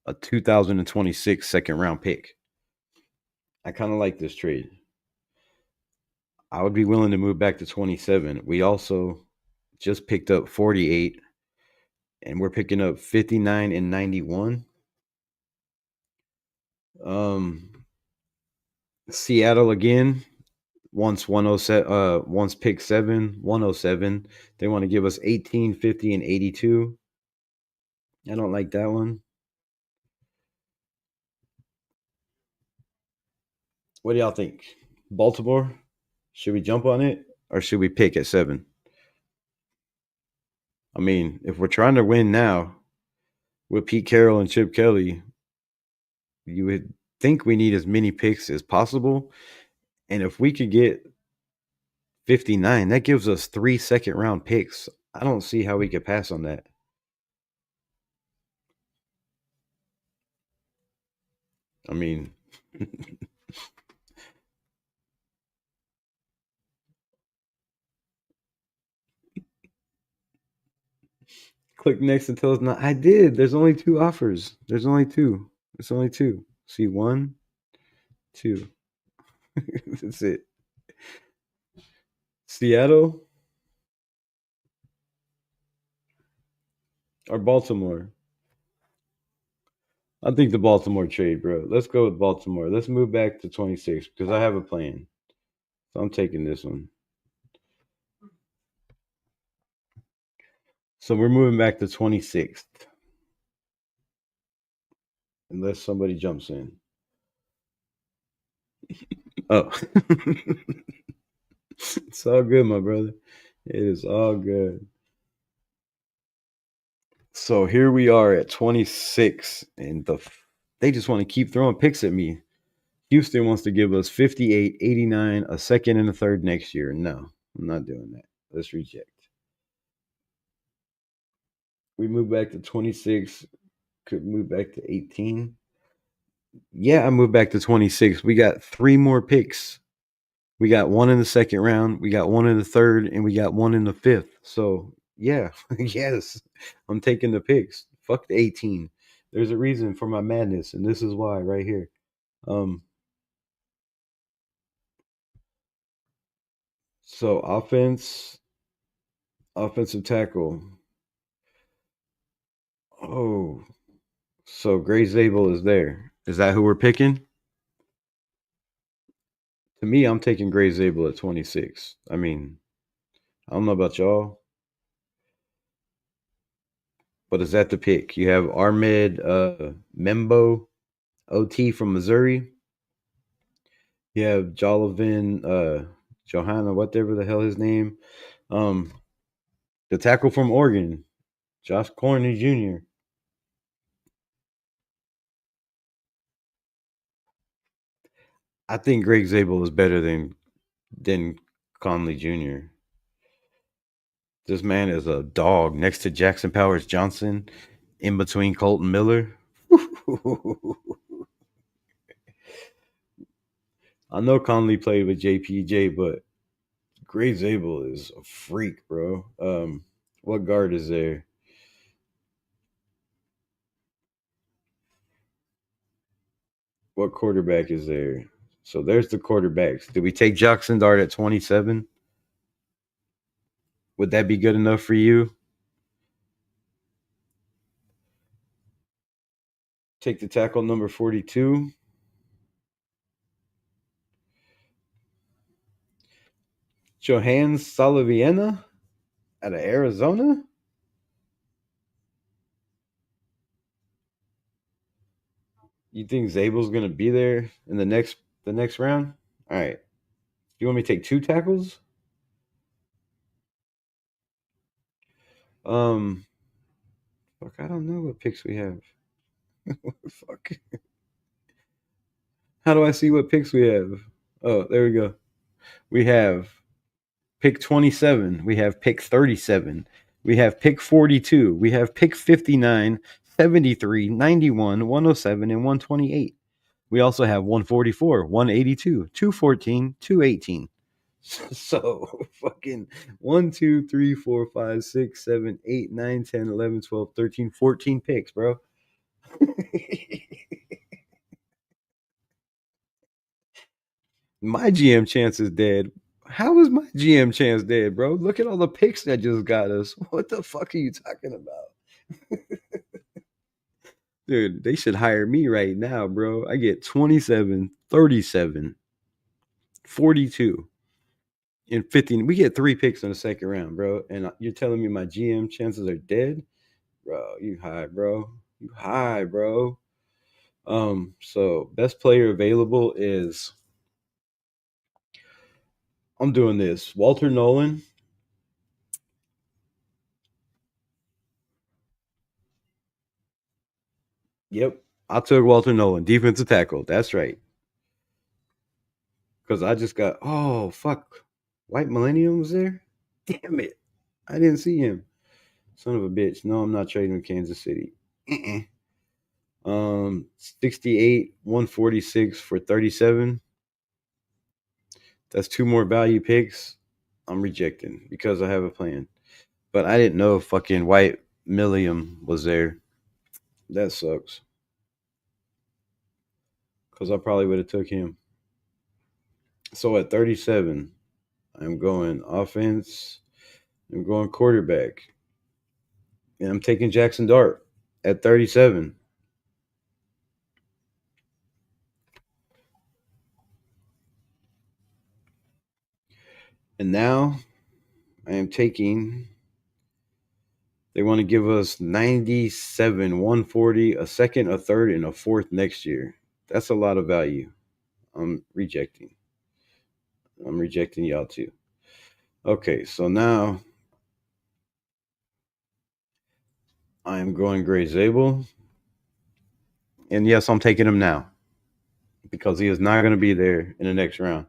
a 2026 second round pick. I kind of like this trade. I would be willing to move back to 27. We also just picked up 48, and we're picking up 59 and 91. Seattle again wants 107, wants pick 7, 107. They want to give us 18, 50, and 82. I don't like that one. What do y'all think? Baltimore? Should we jump on it or should we pick at 7? I mean, if we're trying to win now with Pete Carroll and Chip Kelly, you would think we need as many picks as possible. And if we could get 59, that gives us 3 second round picks. I don't see how we could pass on that. I mean, click next and tell us not. I did. There's only 2 offers. There's only 2. It's only 2. See, 1, 2. That's it. Seattle or Baltimore? I think the Baltimore trade, bro. Let's go with Baltimore. Let's move back to 26 because I have a plan. So I'm taking this one. So we're moving back to 26th. Unless somebody jumps in. Oh. It's all good, my brother. It is all good. So here we are at 26, and they just want to keep throwing picks at me. Houston wants to give us 58, 89, a second and a third next year. No, I'm not doing that. Let's reject. We move back to 26. Could move back to 18. Yeah, I moved back to 26. We got 3 more picks. We got 1 in the second round, we got 1 in the third, and we got 1 in the fifth. So yeah, yes, I'm taking the picks. Fuck the 18. There's a reason for my madness, and this is why right here. Um, so offensive tackle. Oh, so Gray Zabel is there. Is that who we're picking? To me, I'm taking Gray Zabel at 26. I mean, I don't know about y'all, but is that the pick? You have Ahmed Membo, OT from Missouri. You have Jolovin, Johanna, whatever the hell his name. Um, the tackle from Oregon, Josh Corney Jr. I think Greg Zabel is better than Conley Jr. This man is a dog next to Jackson Powers Johnson, in between Colton Miller. I know Conley played with JPJ, but Greg Zabel is a freak, bro. What guard is there? What quarterback is there? So there's the quarterbacks. Did we take Jackson Dart at 27? Would that be good enough for you? Take the tackle number 42. Johannes Salaviena out of Arizona. You think Zabel's gonna be there in the next round? All right. You want me to take two tackles? Um, fuck, I don't know what picks we have. Fuck. How do I see what picks we have? Oh, there we go. We have pick 27. We have pick 37. We have pick 42. We have pick 59, 73, 91, 107, and 128. We also have 144, 182, 214, 218. So fucking 1, 2, 3, 4, 5, 6, 7, 8, 9, 10, 11, 12, 13, 14 picks, bro. My GM chance is dead. How is my GM chance dead, bro? Look at all the picks that just got us. What the fuck are you talking about? Dude, they should hire me right now, bro. I get 27, 37, 42, and 15. We get three picks in the second round, bro. And you're telling me my GM chances are dead? Bro, you high, bro. You high, bro. So best player available is I'm doing this. Walter Nolan. Yep. I took Walter Nolan, defensive tackle. That's right. Because I just got fuck. White Millennium was there? Damn it. I didn't see him. Son of a bitch. No, I'm not trading with Kansas City. 68, 146 for 37. That's two more value picks. I'm rejecting because I have a plan. But I didn't know fucking White Milliam was there. That sucks. Because I probably would have took him. So at 37, I'm going offense. I'm going quarterback. And I'm taking Jackson Dart at 37. And now I am taking, they want to give us 97, 140, a second, a third, and a fourth next year. That's a lot of value. I'm rejecting. I'm rejecting y'all too. Okay, so now I am going Gray Zabel. And yes, I'm taking him now because he is not going to be there in the next round.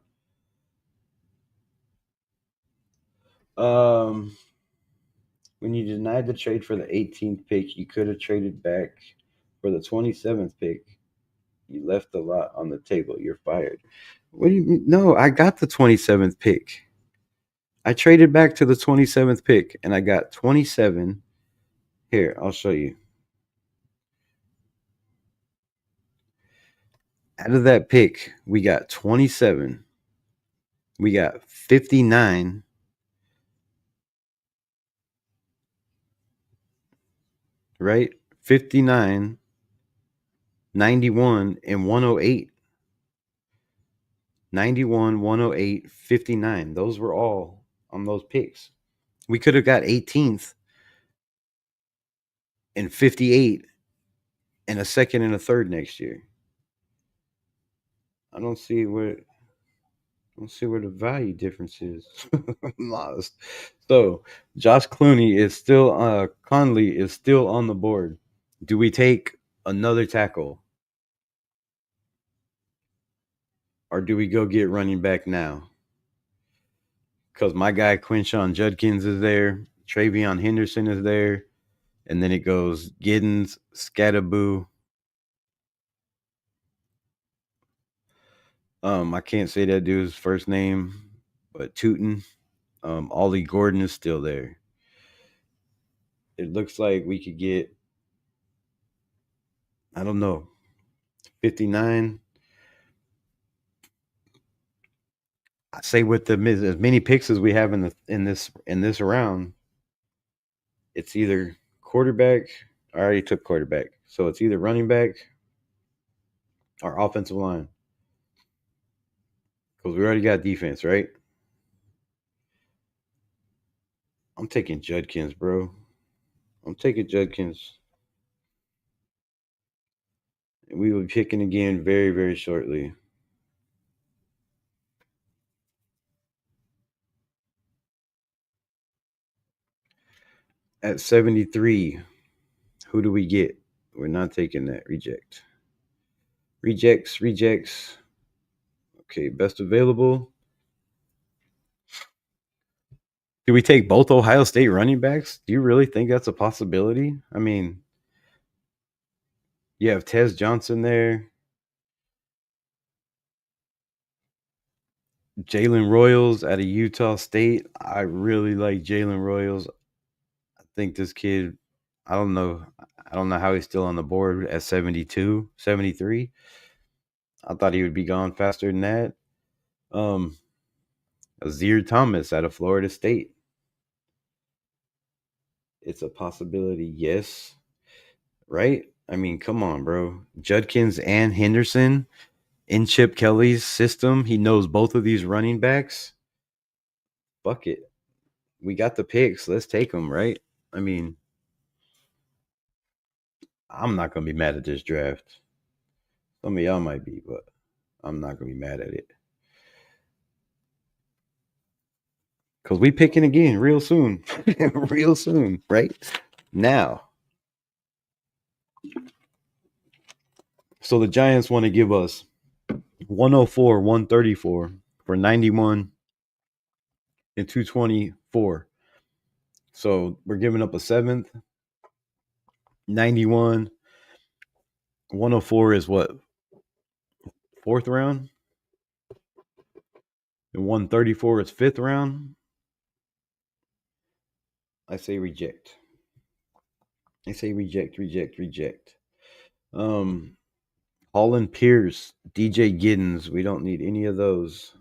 Um, when you denied the trade for the 18th pick, you could have traded back for the 27th pick. You left a lot on the table. You're fired. What do you mean? No, I got the 27th pick. I traded back to the 27th pick and I got 27. Here, I'll show you. Out of that pick, we got 27. We got 59. Right? 59, 91, and 108. 91, 108, 59. Those were all on those picks. We could have got 18th and 58 and a second and a third next year. I don't see where the value difference is. I'm lost. So Josh Clooney is still Conley is still on the board. Do we take another tackle? Or do we go get running back now? Because my guy Quinshawn Judkins is there, Travion Henderson is there, and then it goes Giddens, Scattaboo. I can't say that dude's first name, but Tootin. Ollie Gordon is still there. It looks like we could get, I don't know, 59. I say with the as many picks as we have in this round, it's either quarterback. I already took quarterback, so it's either running back Our offensive line. Because we already got defense, right? I'm taking Judkins, bro. I'm taking Judkins. And we will be picking again very, very shortly. At 73, who do we get? We're not taking that. Reject. Rejects, rejects. Okay, best available. Do we take both Ohio State running backs? Do you really think that's a possibility? I mean, you have Tez Johnson there, Jalen Royals out of Utah State. I really like Jalen Royals. I think this kid, I don't know. I don't know how he's still on the board at 72, 73. I thought he would be gone faster than that. Um, Azir Thomas out of Florida State. It's a possibility, yes. Right? I mean, come on, bro. Judkins and Henderson in Chip Kelly's system. He knows both of these running backs. Fuck it. We got the picks. Let's take them, right? I mean, I'm not going to be mad at this draft. Some of y'all might be, but I'm not going to be mad at it. Because we picking again real soon. Real soon, right? Now. So the Giants want to give us 104, 134 for 91 and 224. So we're giving up a seventh. 91, 104 is what? Fourth round? And 134 is fifth round? I say reject. I say reject, reject, reject. Um, Holland Pierce, DJ Giddens. We don't need any of those.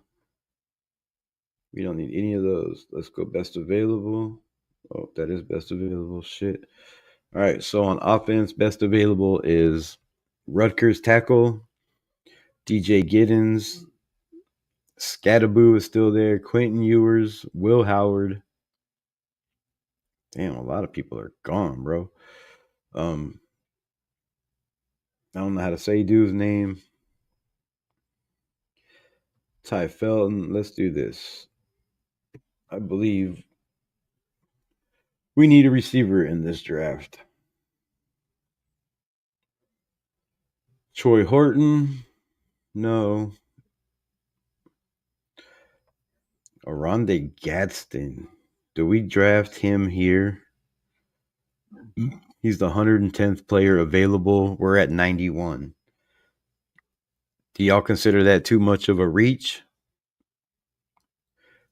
We don't need any of those. Let's go best available. Oh, that is best available. Shit. All right. So on offense, best available is Rutgers tackle, DJ Giddens. Scattaboo is still there. Quentin Ewers, Will Howard. Damn, a lot of people are gone, bro. Um, I don't know how to say dude's name. Ty Felton. Let's do this. I believe we need a receiver in this draft. Troy Horton. No. Aronde Gadsden. Do we draft him here? He's the 110th player available. We're at 91. Do y'all consider that too much of a reach?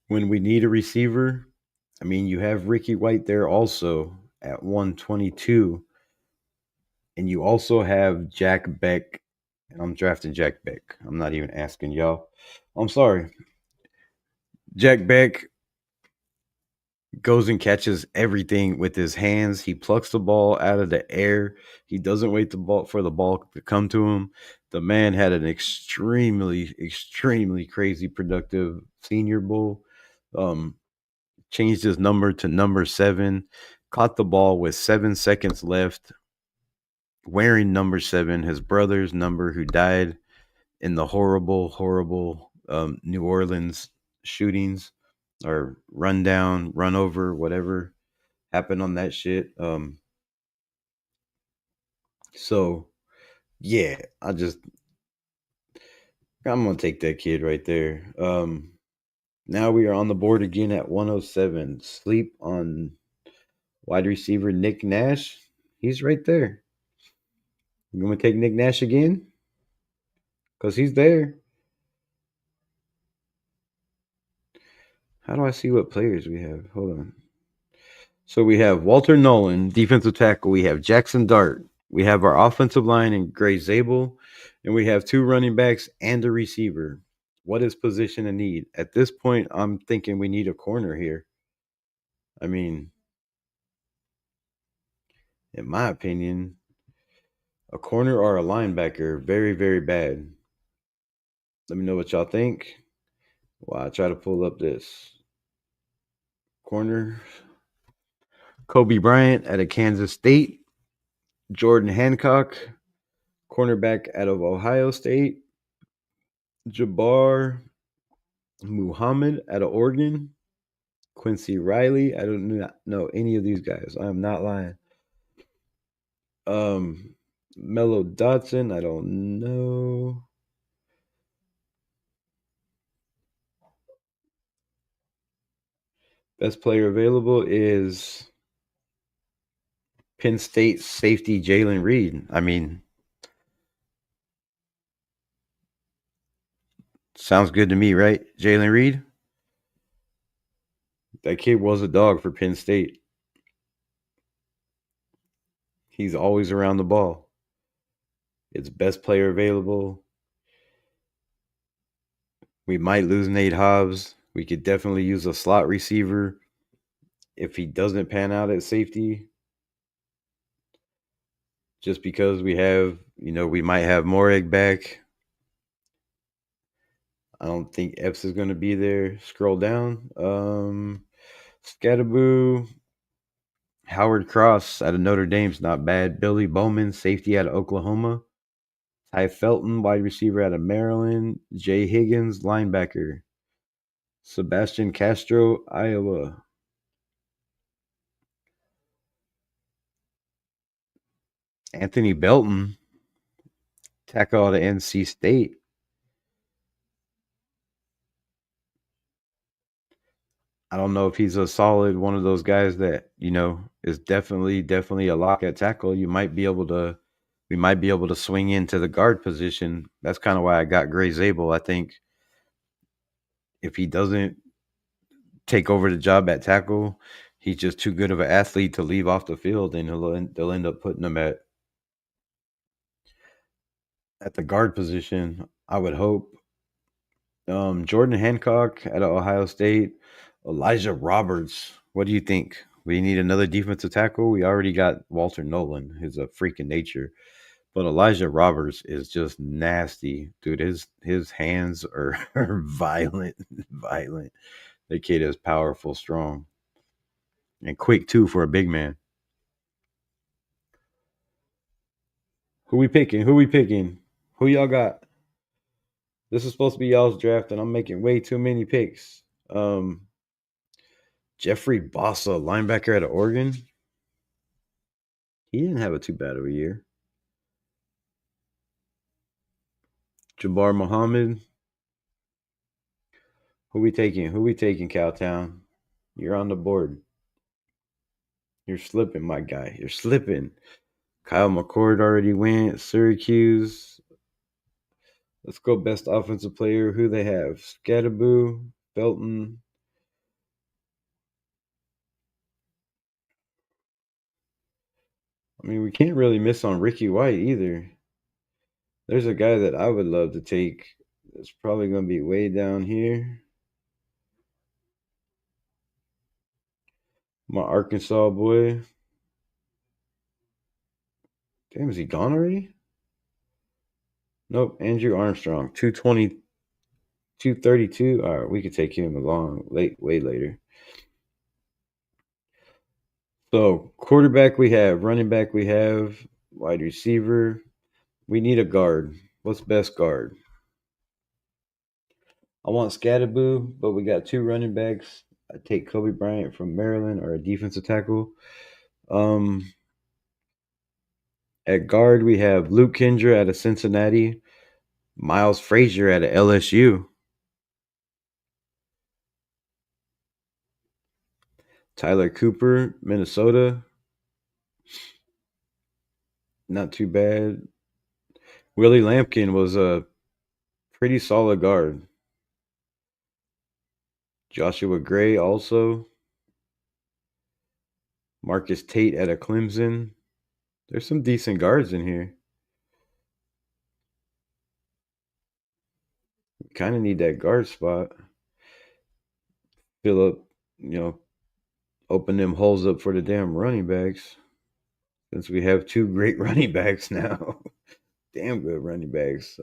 When we need a receiver, I mean, you have Ricky White there also at 122. And you also have Jack Beck. And I'm drafting Jack Beck. I'm not even asking y'all. I'm sorry. Jack Beck goes and catches everything with his hands. He plucks the ball out of the air. He doesn't wait for the ball to come to him. The man had an extremely, extremely crazy productive Senior Bowl. Changed his number to number 7. Caught the ball with 7 seconds left, wearing number 7, his brother's number, who died in the horrible, horrible New Orleans shootings or run down, run over, whatever happened on that shit. So yeah, I'm gonna take that kid right there. Now we are on the board again at 107. Sleep on wide receiver Nick Nash. He's right there. You want to take Nick Nash again? Because he's there. How do I see what players we have? Hold on. So we have Walter Nolan, defensive tackle. We have Jackson Dart. We have our offensive line and Gray Zabel. And we have 2 running backs and a receiver. What is position of need? At this point, I'm thinking we need a corner here. I mean, in my opinion, A corner or a linebacker? Very, very bad. Let me know what y'all think. While I try to pull up this corner. Kobe Bryant out of Kansas State. Jordan Hancock, cornerback out of Ohio State. Jabbar Muhammad out of Oregon. Quincy Riley. I don't know any of these guys. I'm not lying. Um, Mello Dotson. I don't know. Best player available is Penn State safety Jalen Reed. I mean, sounds good to me, right? Jalen Reed. That kid was a dog for Penn State. He's always around the ball. It's best player available. We might lose Nate Hobbs. We could definitely use a slot receiver if he doesn't pan out at safety. Just because we have, we might have Moreg back. I don't think Epps is going to be there. Scroll down. Scatterboo. Howard Cross out of Notre Dame's not bad. Billy Bowman, safety out of Oklahoma. Ty Felton, wide receiver out of Maryland. Jay Higgins, linebacker. Sebastian Castro, Iowa. Anthony Belton, tackle out of NC State. I don't know if he's a solid one of those guys that, is definitely a lock at tackle. We might be able to swing into the guard position. That's kind of why I got Gray Zabel. I think if he doesn't take over the job at tackle, he's just too good of an athlete to leave off the field, and they'll end up putting him at the guard position. I would hope. Jordan Hancock out of Ohio State. Elijah Roberts. What do you think? We need another defensive tackle. We already got Walter Nolan, who's a freak in nature. But Elijah Roberts is just nasty, dude. His hands are, are violent, violent. The kid is powerful, strong, and quick too for a big man. Who we picking? Who we picking? Who y'all got? This is supposed to be y'all's draft, and I'm making way too many picks. Jeffrey Bossa, linebacker out of Oregon. He didn't have a too bad of a year. Jabbar Muhammad. Who we taking? Who we taking, Cowtown? You're on the board. You're slipping, my guy. You're slipping. Kyle McCord already went. Syracuse. Let's go best offensive player. Who they have? Scatterboo, Felton. I mean, we can't really miss on Ricky White either. There's a guy that I would love to take. It's probably going to be way down here. My Arkansas boy. Damn, is he gone already? Nope. Andrew Armstrong, 220, 232. All right, we could take him along way later. So, quarterback we have, running back we have, wide receiver. We need a guard. What's best guard? I want Scatterboo, but we got two running backs. I take Kobe Bryant from Maryland or a defensive tackle. Um, at guard, we have Luke Kendra out of Cincinnati, Miles Frazier out of LSU, Tyler Cooper, Minnesota. Not too bad. Willie Lampkin was a pretty solid guard. Joshua Gray also. Marcus Tate out of Clemson. There's some decent guards in here. Kind of need that guard spot. Fill up, open them holes up for the damn running backs. since we have two great running backs now. Damn good running backs.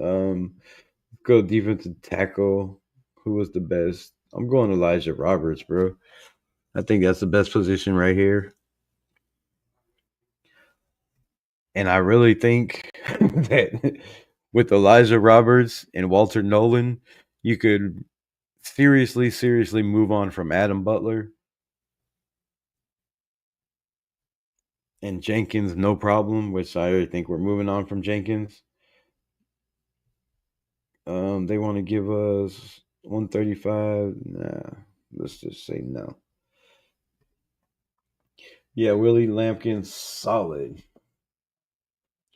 Go defensive tackle. Who was the best? I'm going Elijah Roberts, bro. I think that's the best position right here. And I really think that with Elijah Roberts and Walter Nolan, you could seriously move on from Adam Butler and Jenkins, no problem, which I already think we're moving on from Jenkins. They want to give us 135. Nah, let's just say no. Yeah, Willie Lampkin's solid.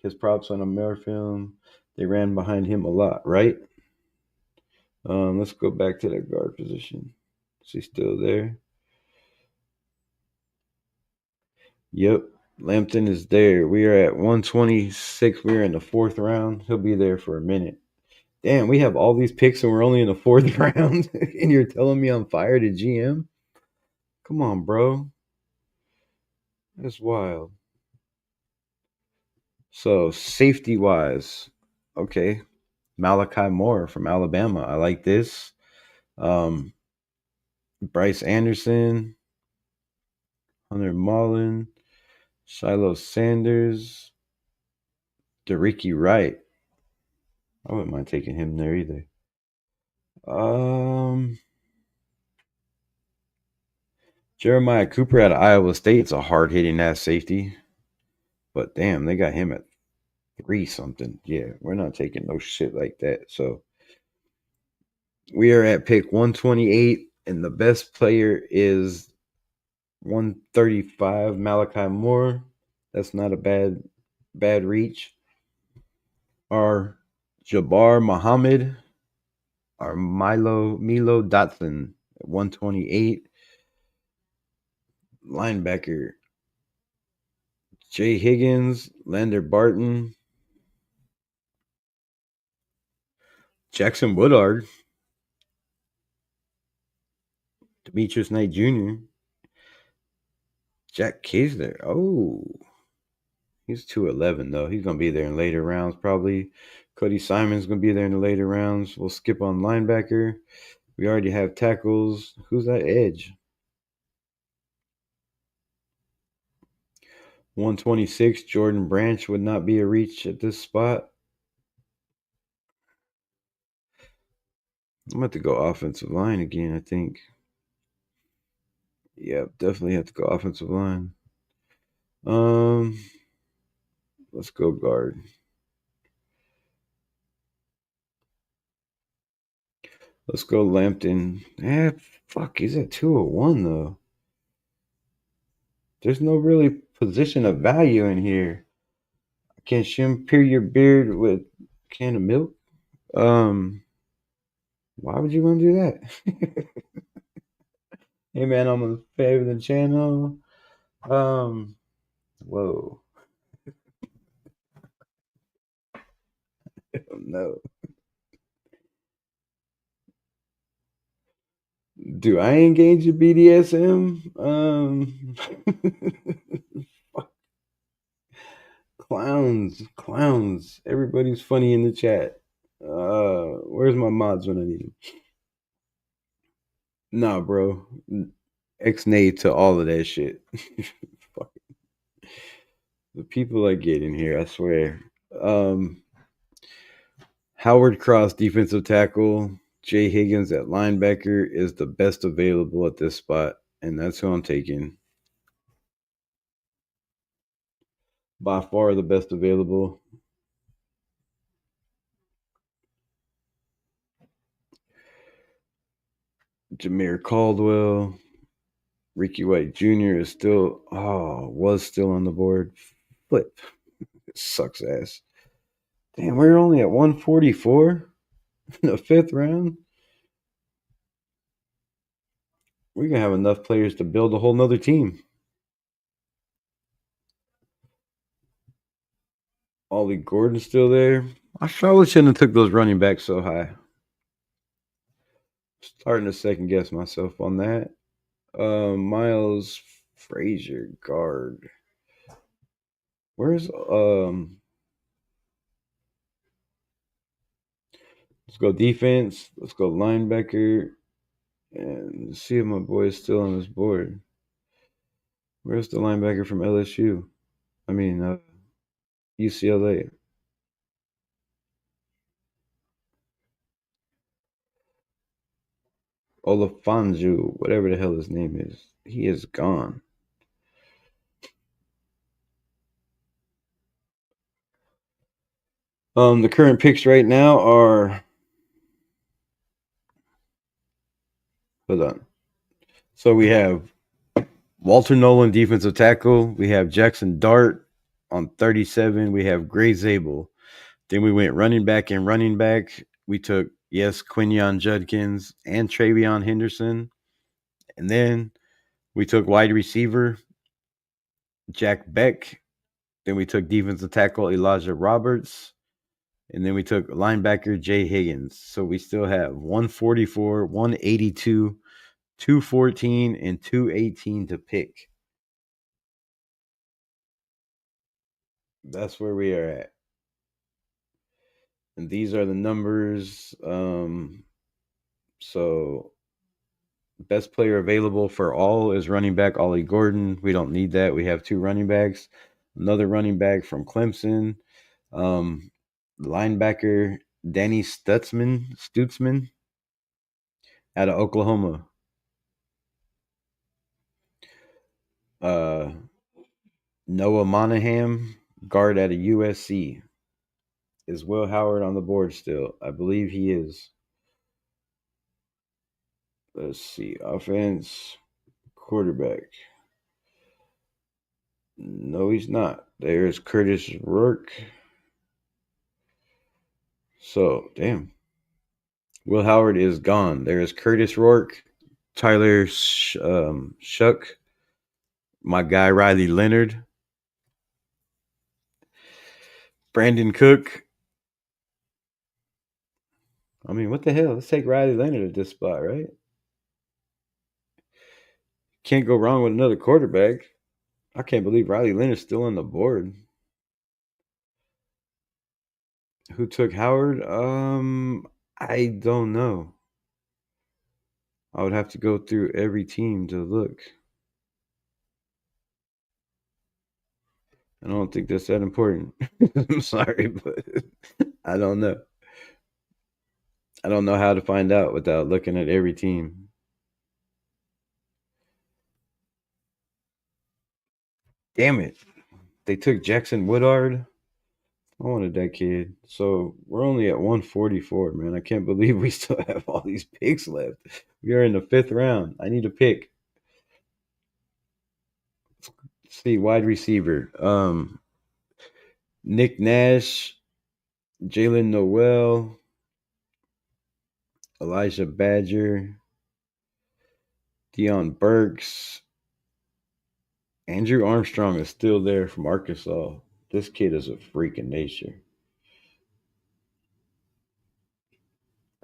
His props on a film, they ran behind him a lot, right? Let's go back to that guard position. Is he still there? Yep. Lampton is there. We are at 126. We're in the fourth round. He'll be there for a minute. Damn, we have all these picks and we're only in the fourth round. And you're telling me I'm fired at GM? Come on, bro. That's wild. So, safety wise, okay. Malachi Moore from Alabama. I like this. Um, Bryce Anderson, Hunter Mullen, Shiloh Sanders, Dericky Wright. I wouldn't mind taking him there either. Um, Jeremiah Cooper out of Iowa State. It's a hard hitting ass safety. But damn, they got him at 3 something. Yeah, we're not taking no shit like that. So we are at pick 128, and the best player is 135, Malachi Moore. That's not a bad reach. Our Jabbar Muhammad, our Milo Dotson at 128. Linebacker Jay Higgins, Lander Barton, Jackson Woodard, Demetrius Knight Jr., Jack Kisner. Oh, he's 211 though. He's gonna be there in later rounds probably. Cody Simon's gonna be there in the later rounds. We'll skip on linebacker. We already have tackles. Who's that edge? 126. Jordan Branch would not be a reach at this spot. I'm going to go offensive line again, I think. Yeah, definitely have to go offensive line. Um, let's go guard. Let's go Lampton. Fuck, he's at 201 though. There's no really position of value in here. I can't shampoo your beard with a can of milk. Why would you want to do that? Hey man, I'm a favorite the channel. Um, whoa, no. Do I engage in BDSM? Clowns. Everybody's funny in the chat. Where's my mods when I need them? Nah, bro. Ex-nay to all of that shit. Fuck. The people I get in here, I swear. Howard Cross, defensive tackle. Jay Higgins at linebacker is the best available at this spot, and that's who I'm taking. By far the best available. Jameer Caldwell. Ricky White Jr. was still on the board. Flip. It sucks ass. Damn, we're only at 144 in the fifth round. We're gonna have enough players to build a whole nother team. Ollie Gordon's still there. I probably shouldn't have took those running backs so high. Starting to second guess myself on that. Miles Frazier, guard. Where's let's go defense. Let's go linebacker. And see if my boy is still on this board. Where's the linebacker from LSU? I mean, UCLA. Olafonju, whatever the hell his name is. He is gone. The current picks right now are. Hold on. So we have Walter Nolan, defensive tackle. We have Jackson Dart on 37. We have Gray Zabel. Then we went running back and running back. We took, yes, Quinion Judkins and Travion Henderson. And then we took wide receiver, Jack Beck. Then we took defensive tackle, Elijah Roberts. And then we took linebacker, Jay Higgins. So we still have 144, 182, 214, and 218 to pick. That's where we are at. And these are the numbers. So best player available for all is running back Ollie Gordon. We don't need that. We have two running backs. Another running back from Clemson. Um, linebacker Danny Stutzman out of Oklahoma. Uh, Noah Monahan, guard out of USC. Is Will Howard on the board still? I believe he is. Let's see. Offense, quarterback. No, he's not. There's Curtis Rourke. So, damn. Will Howard is gone. There's Curtis Rourke, Tyler Shuck, my guy Riley Leonard, Brandon Cook. I mean, what the hell? Let's take Riley Leonard at this spot, right? Can't go wrong with another quarterback. I can't believe Riley Leonard's still on the board. Who took Howard? I don't know. I would have to go through every team to look. I don't think that's that important. I'm sorry, but I don't know. I don't know how to find out without looking at every team. Damn it. They took Jackson Woodard. I wanted that kid. So we're only at 144, man. I can't believe we still have all these picks left. We are in the fifth round. I need a pick. Let's see, wide receiver. Nick Nash, Jalen Noel, Elijah Badger, Deion Burks. Andrew Armstrong is still there from Arkansas. This kid is a freak in nature.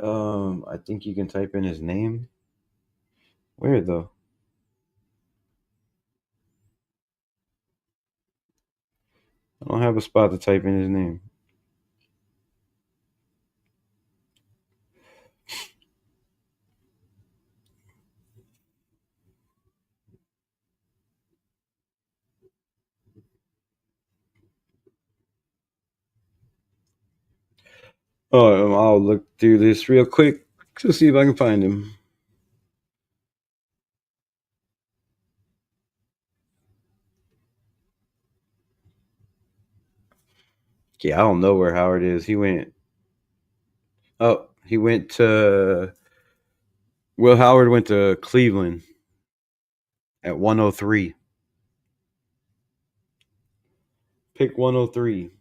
I think you can type in his name. Where though? I don't have a spot to type in his name. Oh, I'll look through this real quick to see if I can find him. Yeah, I don't know where Howard is. He went. Oh, he went to. Will Howard went to Cleveland at 103. Pick 103.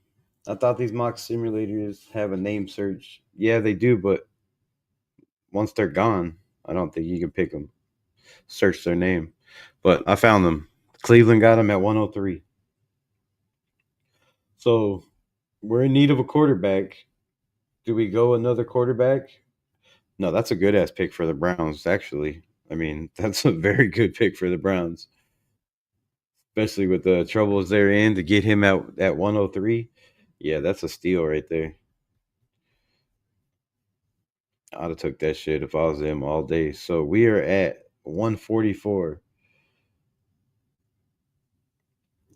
I thought these mock simulators have a name search. Yeah, they do, but once they're gone, I don't think you can pick them, search their name. But I found them. Cleveland got them at 103. So we're in need of a quarterback. Do we go another quarterback? No, that's a good ass pick for the Browns, actually. I mean, that's a very good pick for the Browns. especially with the troubles they're in, to get him at 103. Yeah, that's a steal right there. I'd have took that shit if I was him all day. So we are at 144.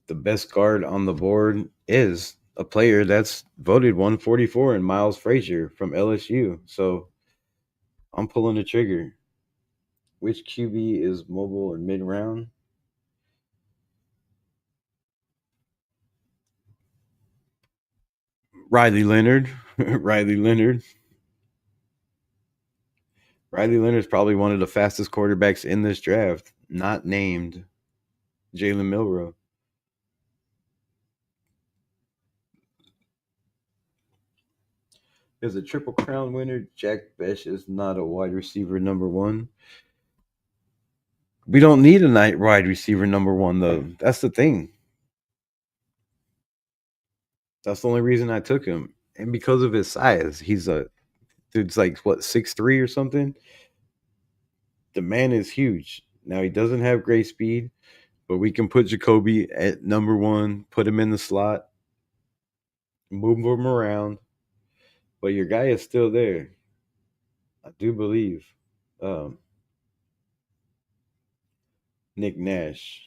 The best guard on the board is a player that's voted 144 in Miles Frazier from LSU. So I'm pulling the trigger. Which QB is mobile in mid round? Riley Leonard. Riley Leonard. Riley Leonard is probably one of the fastest quarterbacks in this draft, not named Jalen Milrow. Is a Triple Crown winner. Jack Besh is not a wide receiver number one. We don't need a night wide receiver number one, though. That's the thing. That's the only reason I took him. And because of his size, he's a dude's like what 6'3" or something. The man is huge. Now he doesn't have great speed, but we can put Jacoby at number one, put him in the slot, move him around. But your guy is still there. I do believe. Um, Nick Nash.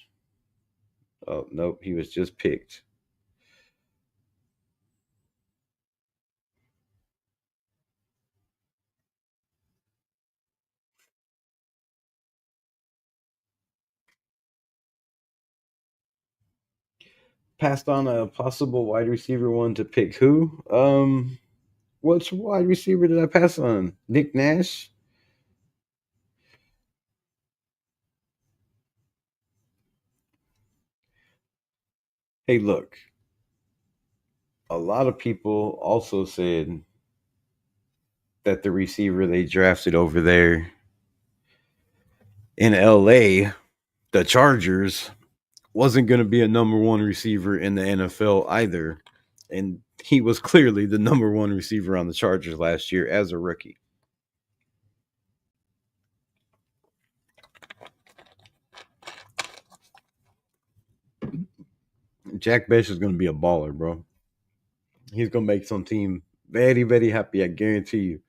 Oh nope, he was just picked. Passed on a possible wide receiver one to pick who? Which wide receiver did I pass on? Nick Nash? Hey, look, a lot of people also said that the receiver they drafted over there in LA, the Chargers, wasn't going to be a number one receiver in the NFL either. And he was clearly the number one receiver on the Chargers last year as a rookie. Jack Besh is going to be a baller, bro. He's going to make some team very, very happy. I guarantee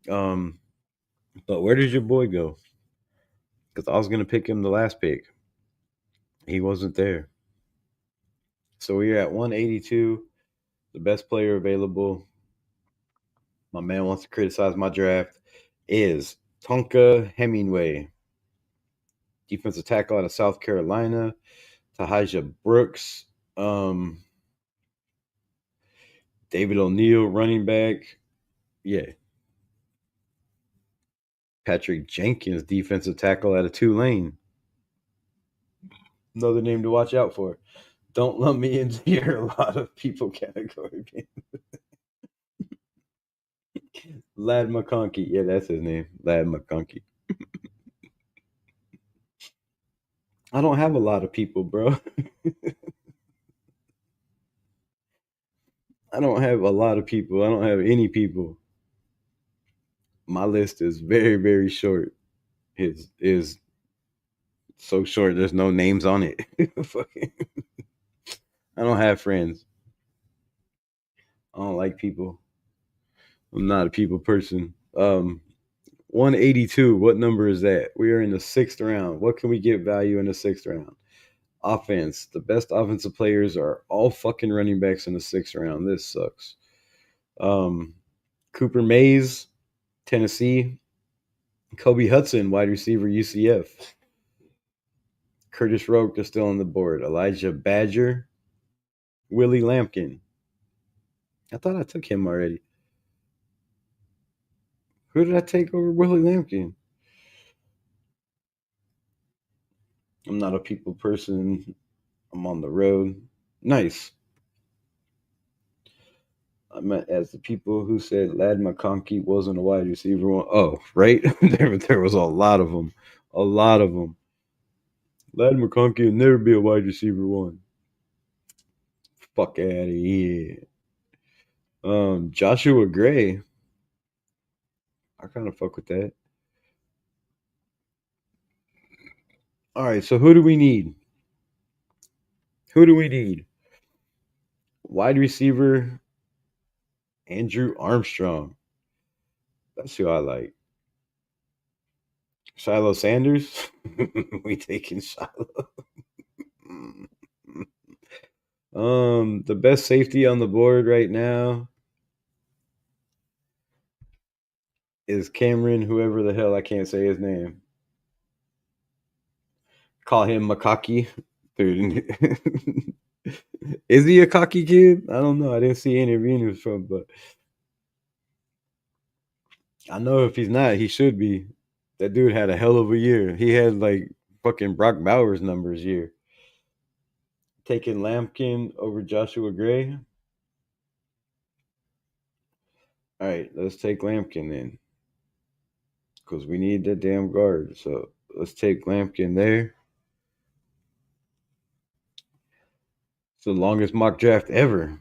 you. But where did your boy go? Because I was going to pick him the last pick. He wasn't there. So we're at 182, the best player available. My man wants to criticize my draft. Is Tonka Hemingway, defensive tackle out of South Carolina. Tahijah Brooks, David O'Neal, running back. Yeah. Patrick Jenkins, defensive tackle out of Tulane. Another name to watch out for. Don't lump me into your a lot of people category. Lad McConkey. Yeah, that's his name. Lad McConkey. I don't have a lot of people, bro. I don't have a lot of people. I don't have any people. My list is very, very short. Is so short. There's no names on it. I don't have friends. I don't like people. I'm not a people person. 182. What number is that? We are in the sixth round. What can we get value in the sixth round? Offense. The best offensive players are all fucking running backs in the sixth round. This sucks. Um, Cooper Mays, Tennessee. Kobe Hudson, wide receiver, UCF. Curtis Roke is still on the board. Elijah Badger, Willie Lampkin. I thought I took him already. Who did I take over Willie Lampkin? I'm not a people person. I'm on the road. Nice. I met as the people who said Lad McConkey wasn't a wide receiver. Oh, right. there was a lot of them. A lot of them. Lad McConkey will never be a wide receiver one. Fuck out of here. Joshua Gray. I kind of fuck with that. All right, so who do we need? Who do we need? Wide receiver Andrew Armstrong. That's who I like. Shedeur Sanders. We taking Shiloh. The best safety on the board right now is Cameron, whoever the hell I can't say his name. Call him Makaki. Dude. Is he a cocky kid? I don't know. I didn't see any reviews from, but I know if he's not, he should be. That dude had a hell of a year. He had like fucking Brock Bowers numbers year. Taking Lampkin over Joshua Gray. All right, let's take Lampkin then, because we need that damn guard. So let's take Lampkin there. It's the longest mock draft ever.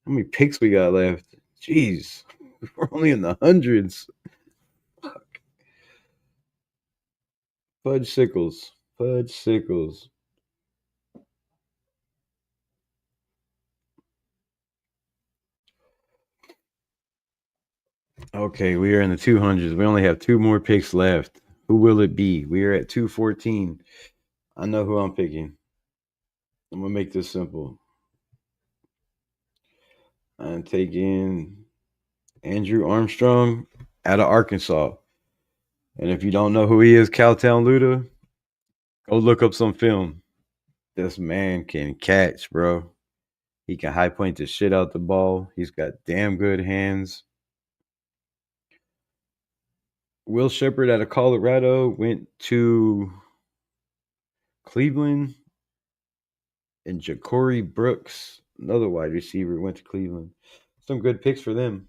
How many picks we got left? Jeez, we're only in the hundreds. Fuck. Fudge sickles. Fudge sickles. Okay, we are in the 200s. We only have two more picks left. Who will it be? We are at 214. I know who I'm picking. I'm going to make this simple. I'm taking Andrew Armstrong out of Arkansas. And if you don't know who he is, Cowtown Luda, go look up some film. This man can catch, bro. He can high point the shit out the ball. He's got damn good hands. Will Shepard out of Colorado went to Cleveland, and Ja'Cory Brooks, another wide receiver, went to Cleveland. Some good picks for them.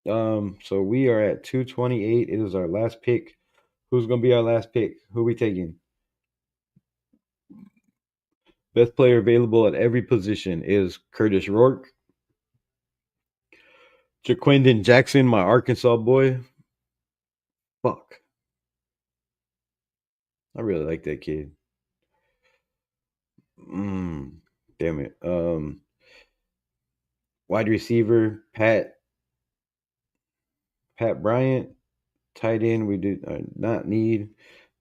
So we are at 228. It is our last pick. Who's gonna be our last pick? Who are we taking? Best player available at every position is Curtis Rourke. Jaquindon Jackson, my Arkansas boy. Fuck. I really like that kid. Damn it. Wide receiver Pat Bryant. Tight end we do not need.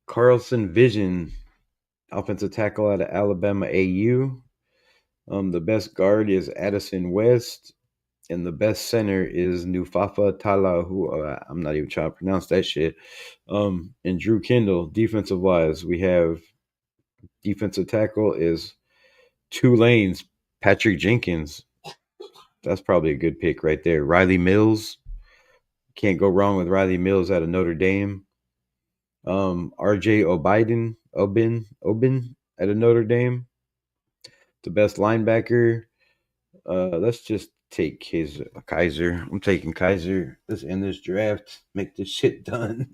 Carlson Vision, offensive tackle out of Alabama AU. The best guard is Addison West, and the best center is Nufafa Tala, who I'm not even trying to pronounce that shit. And Drew Kendall, defensive wise, we have defensive tackle is Tulane's Patrick Jenkins. That's probably a good pick right there. Riley Mills, can't go wrong with Riley Mills out of Notre Dame. RJ Obin out of Notre Dame, the best linebacker. Let's just take Kaiser. I'm taking Kaiser. Let's end this draft. Make this shit done.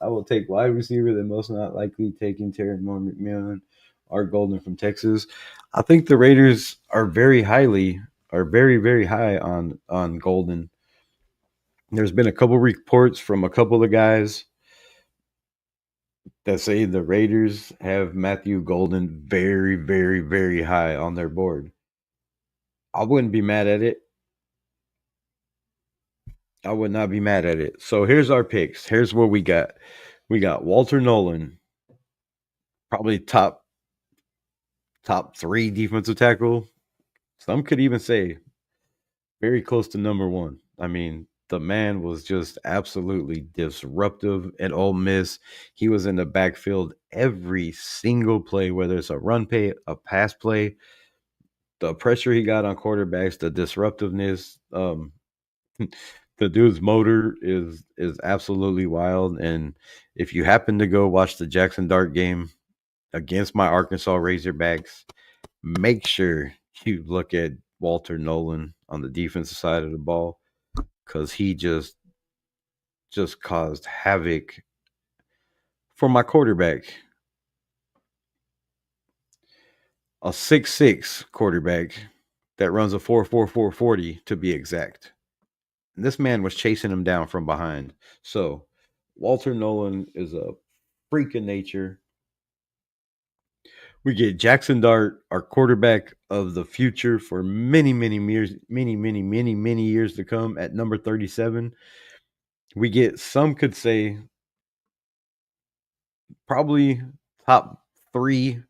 I will take wide receiver. The most not likely taking Terry Moore McMillan, Art Golden from Texas. I think the Raiders are very very high on Golden. There's been a couple reports from a couple of guys that say the Raiders have Matthew Golden very high on their board. I wouldn't be mad at it. I would not be mad at it. So here's our picks. Here's what we got. We got Walter Nolan, probably top three defensive tackle. Some could even say very close to number one. I mean, the man was just absolutely disruptive at Ole Miss. He was in the backfield every single play, whether it's a run play, a pass play, the pressure he got on quarterbacks, the disruptiveness. The dude's motor is absolutely wild. And if you happen to go watch the Jackson Dart game against my Arkansas Razorbacks, make sure you look at Walter Nolan on the defensive side of the ball, because he just caused havoc for my quarterback. A 6'6" quarterback that runs a 4.44 40 to be exact. And this man was chasing him down from behind. So Walter Nolan is a freak of nature. We get Jackson Dart, our quarterback of the future for many years, many years to come at number 37. We get, some could say, probably top 3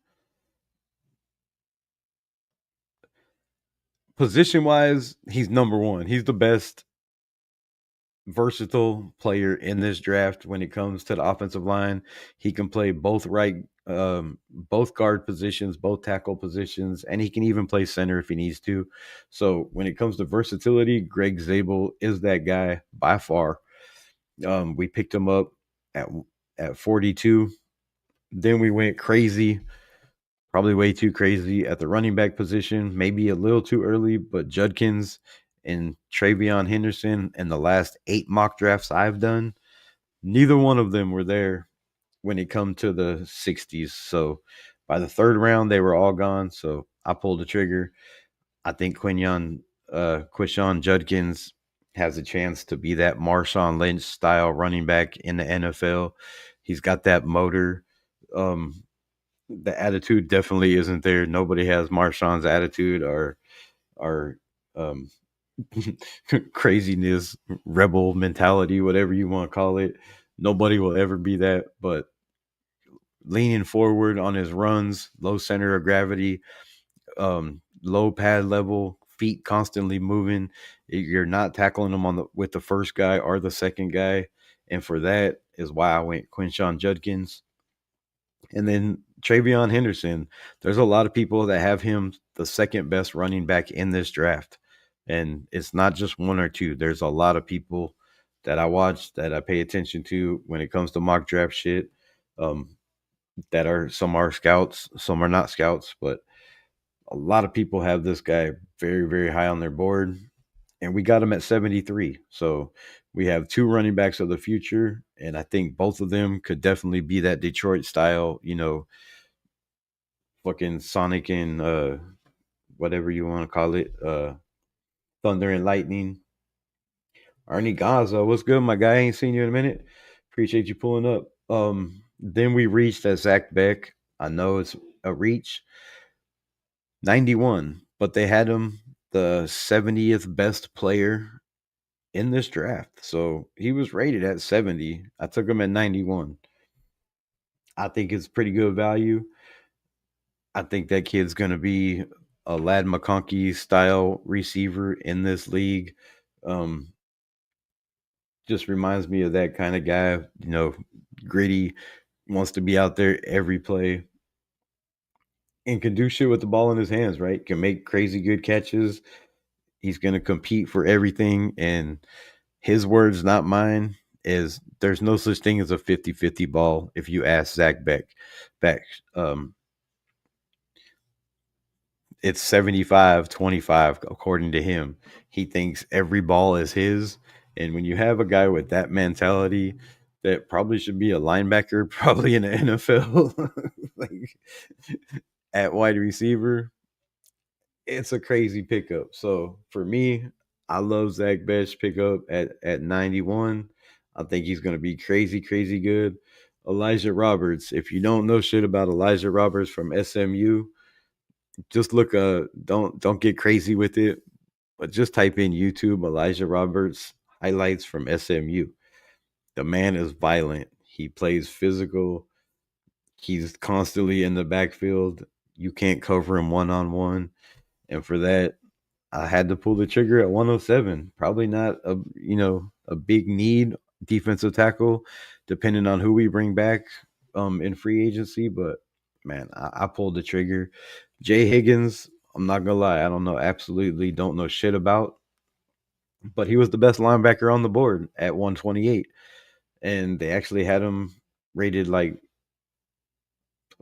position wise. He's number 1. He's the best versatile player in this draft when it comes to the offensive line. He can play both guard positions, both tackle positions, and he can even play center if he needs to. So when it comes to versatility, Greg Zabel is that guy by far. We picked him up at 42. Then we went crazy, probably way too crazy at the running back position, maybe a little too early, but Judkins and Travion Henderson in the last 8 mock drafts I've done, neither one of them were there when it come to the 60s. So by the 3rd round, they were all gone. So I pulled the trigger. I think Quishon Judkins has a chance to be that Marshawn Lynch style running back in the NFL. He's got that motor. The attitude definitely isn't there. Nobody has Marshawn's attitude or um, craziness, rebel mentality, whatever you want to call it. Nobody will ever be that. But leaning forward on his runs, low center of gravity, low pad level, feet constantly moving. You're not tackling him with the first guy or the second guy, and for that is why I went Quinshon Judkins. And then Travion Henderson. There's a lot of people that have him the second best running back in this draft. And it's not just one or two. There's a lot of people that I watch, that I pay attention to when it comes to mock draft shit. Some are scouts, some are not scouts, but a lot of people have this guy very high on their board. And we got him at 73. So we have 2 running backs of the future, and I think both of them could definitely be that Detroit style, fucking Sonic and whatever you want to call it, Thunder and Lightning. Arnie Gaza, what's good, my guy? I ain't seen you in a minute. Appreciate you pulling up. Then we reached at Zach Beck. I know it's a reach. 91, but they had him the 70th best player in this draft. So he was rated at 70. I took him at 91. I think it's pretty good value. I think that kid's going to be a Lad McConkey style receiver in this league. Just reminds me of that kind of guy, gritty, wants to be out there every play and can do shit with the ball in his hands, right? Can make crazy good catches. He's going to compete for everything. And his words, not mine, is there's no such thing as a 50-50 ball if you ask Zach Beck. It's 75-25 according to him. He thinks every ball is his. And when you have a guy with that mentality, that probably should be a linebacker, probably in the NFL, like at wide receiver, it's a crazy pickup. So for me, I love Zach Beck's pickup at 91. I think he's going to be crazy good. Elijah Roberts. If you don't know shit about Elijah Roberts from SMU, just look don't get crazy with it, but just type in YouTube Elijah Roberts highlights from SMU. The man is violent. He plays physical. He's constantly in the backfield. You can't cover him one on one. And for that, I had to pull the trigger at 107. Probably not a big need defensive tackle, depending on who we bring back in free agency. But man, I pulled the trigger. Jay Higgins, I'm not gonna lie, I absolutely don't know shit about, but he was the best linebacker on the board at 128, and they actually had him rated like,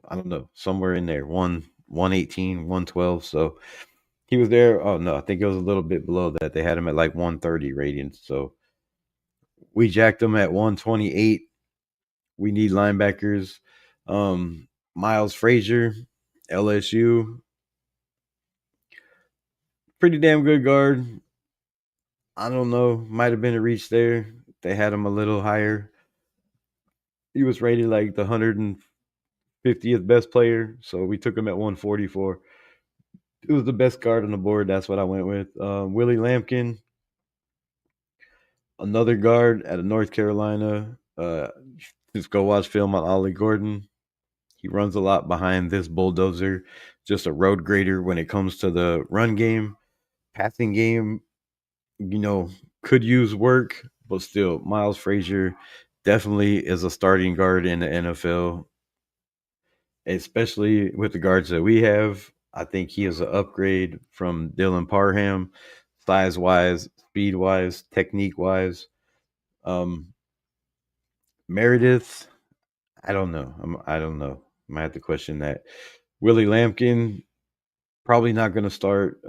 I don't know, somewhere in there, 118, 112. So he was there. Oh no, I think it was a little bit below that. They had him at like 130 ratings. So we jacked him at 128. We need linebackers. Miles Frazier, LSU, pretty damn good guard. I don't know, might have been a reach there. They had him a little higher. He was rated like the 50th best player, so we took him at 144. It was the best guard on the board. That's what I went with. Willie Lampkin, another guard out of North Carolina. Just go watch film on Ollie Gordon. He runs a lot behind this bulldozer. Just a road grader when it comes to the run game, passing game. You know, could use work, but still, Miles Frazier definitely is a starting guard in the NFL, especially with the guards that we have. I think he is an upgrade from Dylan Parham, size wise, speed wise, technique wise. Um, Meredith, I don't know. I don't know. I might have to question that. Willie Lampkin, probably not going to start.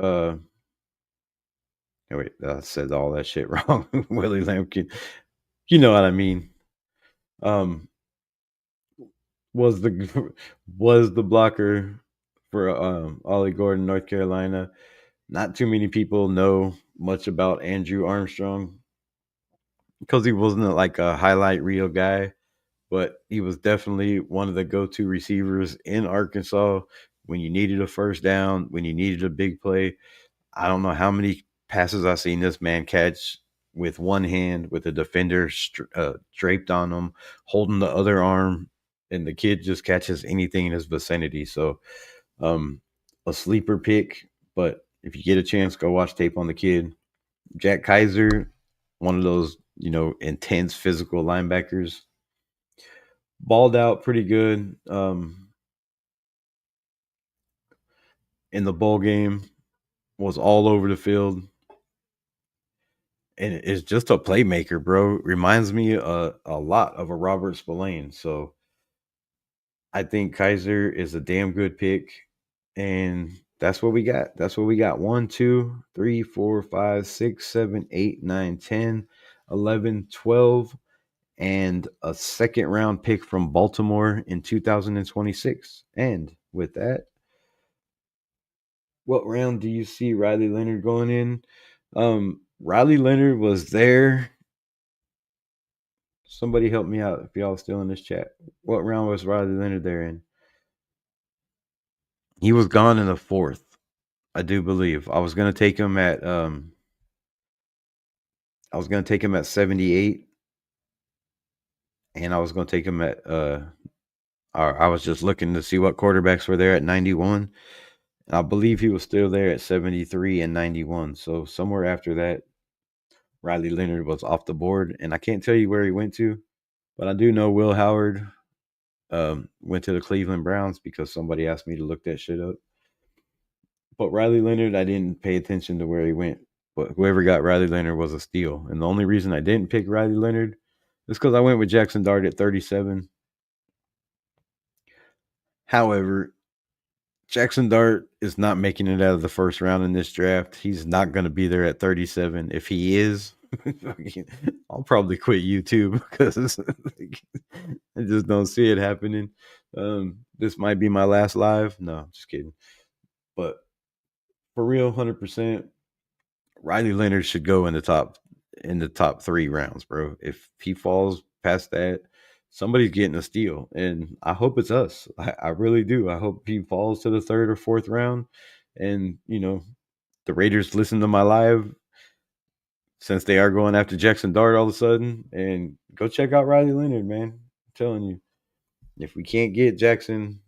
Wait, I said all that shit wrong. Willie Lampkin, you know what I mean. Um, was the was the blocker for Ollie Gordon, North Carolina. Not too many people know much about Andrew Armstrong because he wasn't like a highlight reel guy, but he was definitely one of the go-to receivers in Arkansas when you needed a first down, when you needed a big play. I don't know how many passes I've seen this man catch with one hand, with a defender draped on him, holding the other arm, and the kid just catches anything in his vicinity. So, a sleeper pick, but if you get a chance, go watch tape on the kid. Jack Kaiser, one of those, intense physical linebackers, balled out pretty good in the bowl game, was all over the field, and is just a playmaker, bro. Reminds me a lot of a Robert Spillane. So I think Kaiser is a damn good pick, and that's what we got. That's what we got. 1, 2, 3, 4, 5, 6, 7, 8, 9, 10, 11, 12, and a second round pick from Baltimore in 2026. And with that, what round do you see Riley Leonard going in? Riley Leonard was there. Somebody help me out if y'all still in this chat. What round was Riley Leonard there in? He was gone in the fourth, I do believe. I was gonna take him at 78, and I was gonna take him at I was just looking to see what quarterbacks were there at 91. I believe he was still there at 73 and 91. So somewhere after that, Riley Leonard was off the board, and I can't tell you where he went to, but I do know Will Howard went to the Cleveland Browns because somebody asked me to look that shit up. But Riley Leonard, I didn't pay attention to where he went. But whoever got Riley Leonard was a steal. And the only reason I didn't pick Riley Leonard is because I went with Jackson Dart at 37. However, Jackson Dart is not making it out of the first round in this draft. He's not going to be there at 37. If he is, I'll probably quit YouTube because I just don't see it happening. This might be my last live. No, just kidding. But for real, 100%, Riley Leonard should go in the top 3 rounds, bro. If he falls past that, somebody's getting a steal, and I hope it's us. I really do. I hope he falls to the third or fourth round, and the Raiders listen to my live since they are going after Jackson Dart all of a sudden, and go check out Riley Leonard, man. I'm telling you, if we can't get Jackson,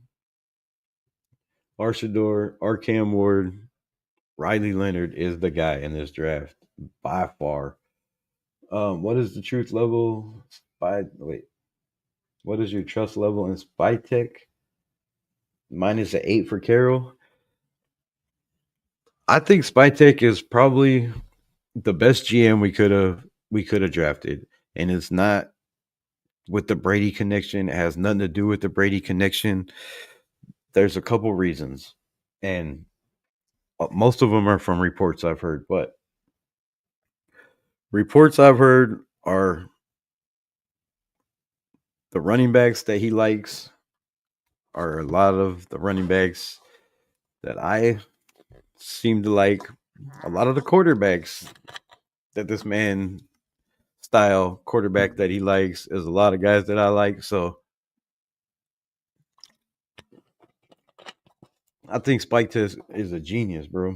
or Shedeur, or Cam Ward, Riley Leonard is the guy in this draft by far. What is the truth level? What is your trust level in Spy Tech? Mine is an 8 for Carroll. I think Spy Tech is probably the best GM we could have drafted, and it's not with the Brady connection. It has nothing to do with the Brady connection. There's a couple reasons, and most of them are from reports I've heard. But reports I've heard are the running backs that he likes are a lot of the running backs that I seem to like. A lot of the quarterbacks that this man style quarterback that he likes is a lot of guys that I like. So I think Spike Test is a genius, bro.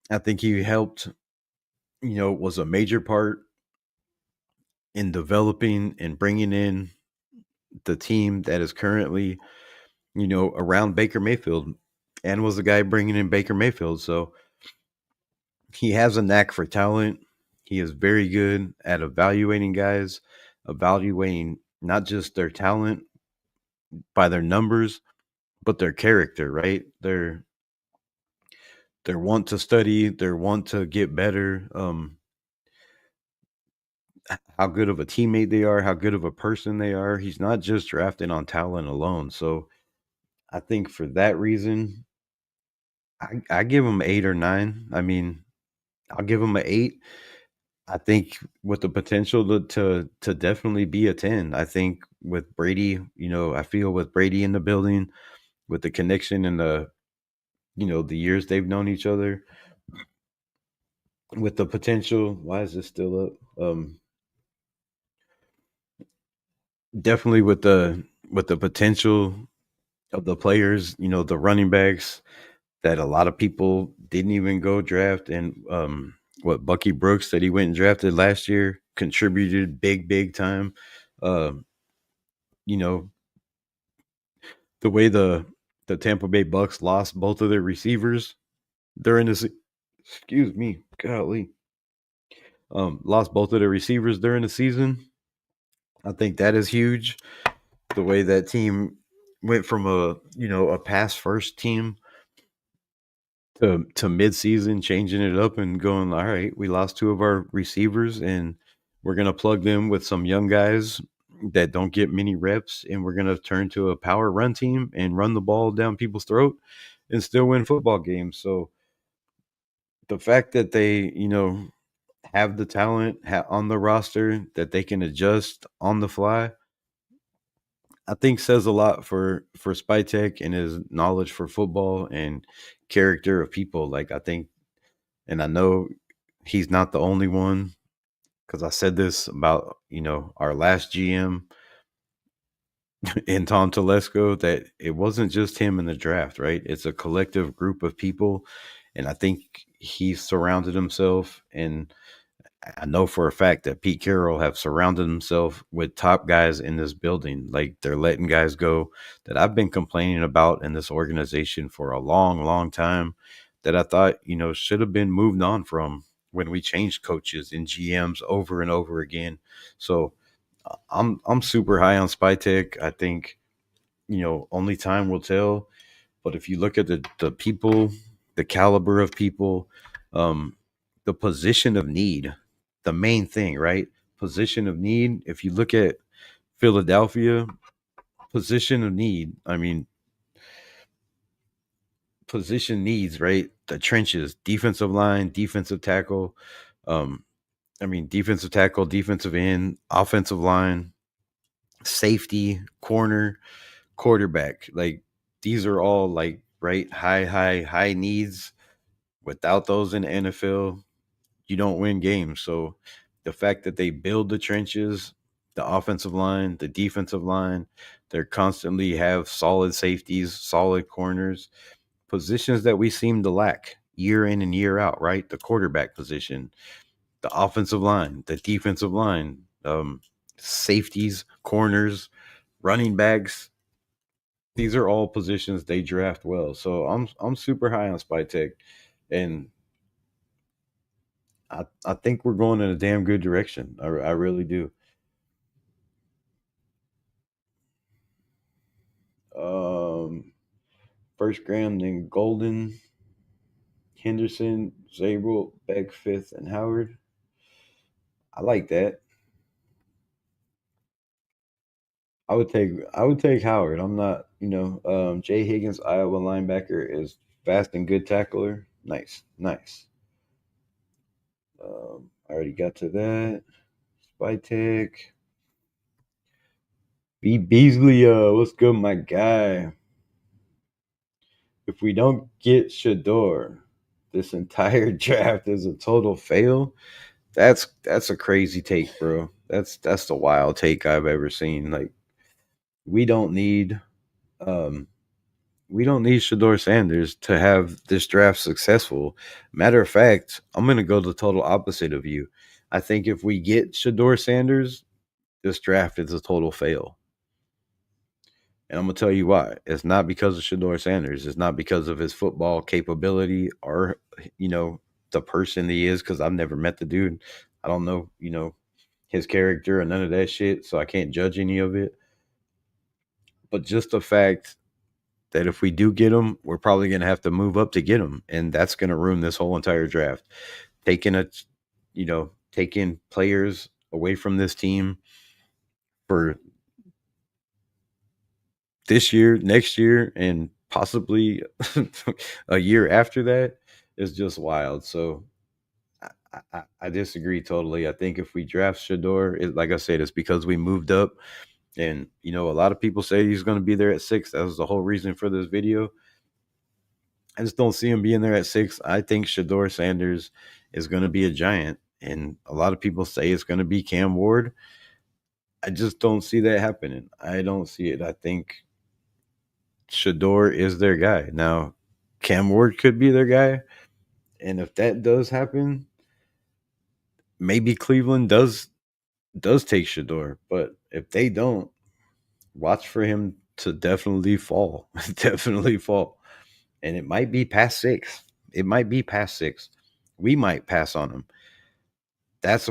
I think he helped, was a major part in developing and bringing in the team that is currently, around Baker Mayfield, and was the guy bringing in Baker Mayfield. So he has a knack for talent. He is very good at evaluating guys, evaluating not just their talent by their numbers, but their character, right? Their want to study, their want to get better, how good of a teammate they are, how good of a person they are. He's not just drafted on talent alone. So I think for that reason, I give him 8 or 9. I mean, I'll give him an 8. I think with the potential to definitely be a 10. I think with Brady, I feel with Brady in the building, with the connection and the years they've known each other, with the potential. Why is this still up? Definitely with the potential of the players, the running backs that a lot of people didn't even go draft, and what Bucky Brooks that he went and drafted last year contributed big time. Um, you know, the way the Tampa Bay Bucks lost both of their receivers during this, excuse me, golly, lost both of their receivers during the season. I think that is huge. The way that team went from a pass first team to mid season, changing it up and going, all right, we lost two of our receivers and we're gonna plug them with some young guys that don't get many reps, and we're gonna turn to a power run team and run the ball down people's throat and still win football games. So the fact that they, have the talent on the roster that they can adjust on the fly, I think says a lot for Spytek and his knowledge for football and character of people. Like I think, and I know he's not the only one, because I said this about our last GM in Tom Telesco, that it wasn't just him in the draft, right? It's a collective group of people, and I think he surrounded himself, and I know for a fact that Pete Carroll have surrounded himself with top guys in this building. Like they're letting guys go that I've been complaining about in this organization for a long time, that I thought, should have been moved on from when we changed coaches and GMs over and over again. So I'm super high on Spytek. I think, only time will tell. But if you look at the people, the caliber of people, um, the position of need, the main thing, right? Position of need. If you look at Philadelphia, position of need, I mean, position needs, right? The trenches, defensive line, defensive tackle, um, defensive tackle, defensive end, offensive line, safety, corner, quarterback. Like these are all like right high needs. Without those in the NFL, you don't win games. So the fact that they build the trenches, the offensive line, the defensive line, they constantly have solid safeties, solid corners, positions that we seem to lack year in and year out, right? The quarterback position, the offensive line, the defensive line, safeties, corners, running backs. These are all positions they draft well. So I'm super high on Spytek, and I think we're going in a damn good direction. I really do. Um, First Graham, then Golden, Henderson, Zabel, Beck, Fifth, and Howard. I like that. I would take Howard. I'm not, Jay Higgins, Iowa linebacker, is fast and good tackler. Nice. I already got to that. Spytek. B Beasley, what's good, my guy? If we don't get Shedeur, this entire draft is a total fail. That's a crazy take, bro. That's the wild take I've ever seen. Like we don't need um we don't need Shedeur Sanders to have this draft successful. Matter of fact, I'm going to go the total opposite of you. I think if we get Shedeur Sanders, this draft is a total fail. And I'm going to tell you why. It's not because of Shedeur Sanders. It's not because of his football capability or, you know, the person he is, because I've never met the dude. I don't know, his character or none of that shit. So I can't judge any of it. But just the fact that if we do get him, we're probably going to have to move up to get him. And that's going to ruin this whole entire draft. Taking players away from this team for this year, next year, and possibly a year after that is just wild. So I disagree totally. I think if we draft Shedeur, like I said, it's because we moved up. And, a lot of people say he's going to be there at 6. That was the whole reason for this video. I just don't see him being there at 6. I think Shedeur Sanders is going to be a giant. And a lot of people say it's going to be Cam Ward. I just don't see that happening. I don't see it. I think Shedeur is their guy. Now, Cam Ward could be their guy. And if that does happen, maybe Cleveland does take Shedeur. But if they don't, watch for him to definitely fall. Definitely fall. And it might be past 6. It might be past 6. We might pass on him. That's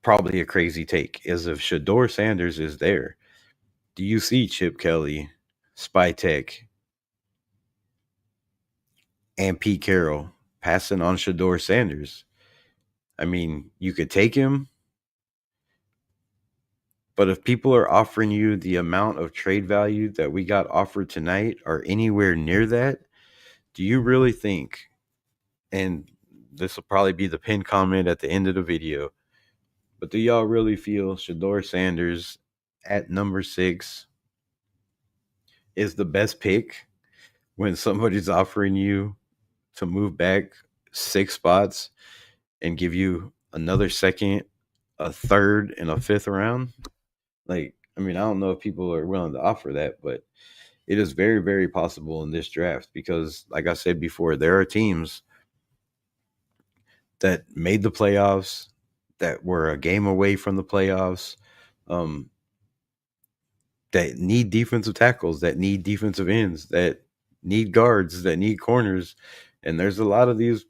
probably a crazy take. Is if Shedeur Sanders is there, do you see Chip Kelly, Spytek, and Pete Carroll passing on Shedeur Sanders? I mean, you could take him, but if people are offering you the amount of trade value that we got offered tonight or anywhere near that, do you really think, and this will probably be the pinned comment at the end of the video, but do y'all really feel Shedeur Sanders at number 6 is the best pick when somebody's offering you to move back 6 spots and give you another second, a third, and a fifth round? Like, I mean, I don't know if people are willing to offer that, but it is very, very possible in this draft because, like I said before, there are teams that made the playoffs, that were a game away from the playoffs, um, that need defensive tackles, that need defensive ends, that need guards, that need corners. And there's a lot of these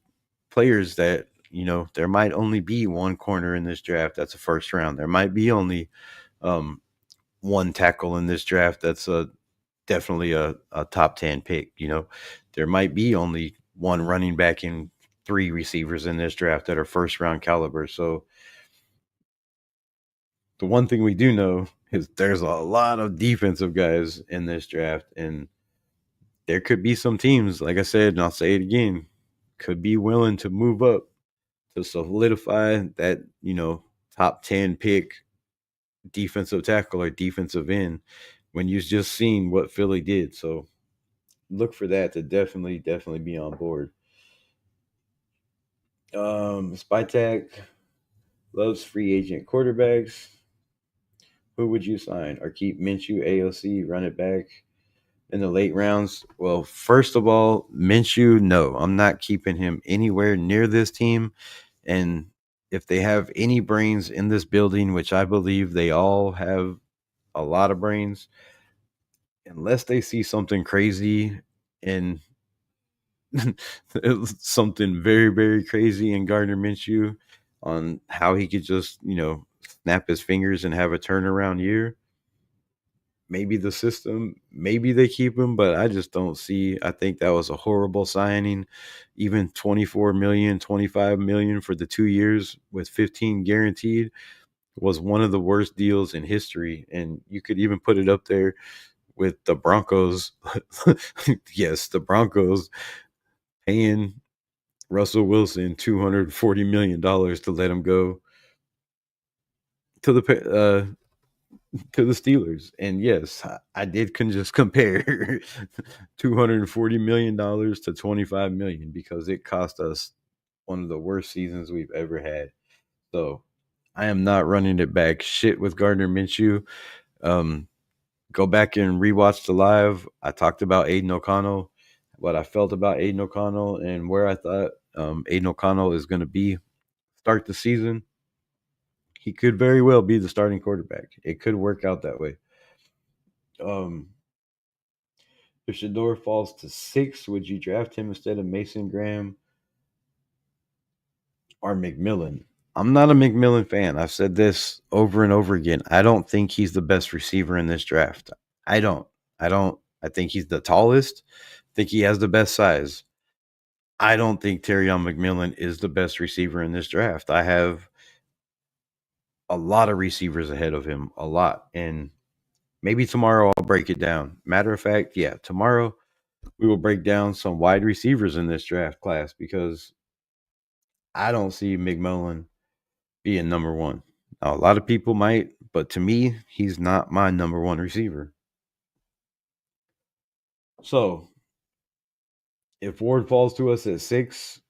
players that, there might only be one corner in this draft that's a first round. There might be only one tackle in this draft that's definitely a top 10 pick. There might be only one running back and 3 receivers in this draft that are first round caliber. So the one thing we do know is there's a lot of defensive guys in this draft, and there could be some teams, like I said, and I'll say it again, could be willing to move up to solidify that, top 10 pick defensive tackle or defensive end when you've just seen what Philly did. So look for that to definitely be on board. Spytek loves free agent quarterbacks. Who would you sign or keep? Minshew, AOC, run it back in the late rounds? Well, first of all, Minshew, no, I'm not keeping him anywhere near this team. And if they have any brains in this building, which I believe they all have a lot of brains, unless they see something crazy and something very, very crazy in Gardner Minshew on how he could just, snap his fingers and have a turnaround year, maybe the system, maybe they keep him, but I just don't see. I think that was a horrible signing. Even 24 million, 25 million for the 2 years with 15 guaranteed was one of the worst deals in history. And you could even put it up there with the Broncos. Yes, the Broncos paying Russell Wilson $240 million to let him go to the Steelers. And yes, I did just compare $240 million to $25 million because it cost us one of the worst seasons we've ever had. So I am not running it back. Shit with Gardner Minshew. go back and rewatch the live. I talked about Aiden O'Connell, what I felt about Aiden O'Connell, and where I thought Aiden O'Connell is going to be start the season. He could very well be the starting quarterback. It could work out that way. Um, if Shedeur falls to 6, would you draft him instead of Mason Graham or McMillan? I'm not a McMillan fan. I've said this over and over again. I don't think he's the best receiver in this draft. I don't. I don't. I think he's the tallest. I think he has the best size. I don't think Terrion McMillan is the best receiver in this draft. I have a lot of receivers ahead of him, a lot. And maybe tomorrow I'll break it down. Matter of fact, yeah, tomorrow we will break down some wide receivers in this draft class because I don't see McMillan being number one. Now, a lot of people might, but to me, he's not my number one receiver. So if Ward falls to us at 6,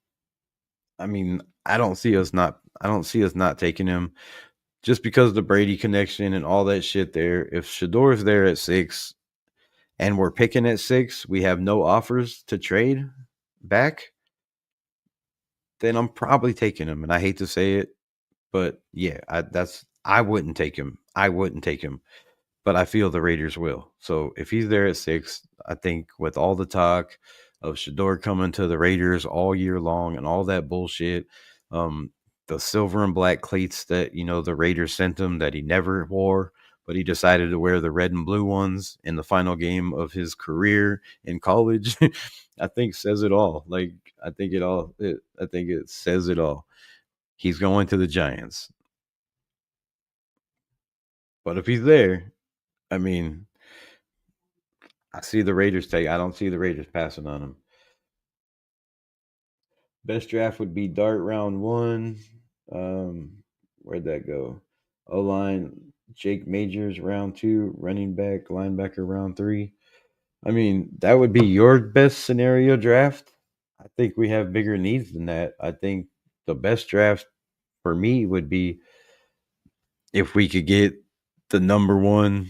I mean, I don't see us not taking him just because of the Brady connection and all that shit there. If Shador's there at 6 and we're picking at 6, we have no offers to trade back, then I'm probably taking him. And I hate to say it, but yeah, I wouldn't take him. I wouldn't take him. But I feel the Raiders will. So if he's there at 6, I think with all the talk of Shedeur coming to the Raiders all year long and all that bullshit, um, the silver and black cleats that the Raiders sent him that he never wore, but he decided to wear the red and blue ones in the final game of his career in college, I think says it all. Like I think it says it all. He's going to the Giants. But if he's there, I mean, I see the Raiders take. I don't see the Raiders passing on him. Best draft would be Dart round 1. Where'd that go? O line Jake Majors round 2. Running back linebacker round 3. I mean, that would be your best scenario draft. I think we have bigger needs than that. I think the best draft for me would be if we could get the number 1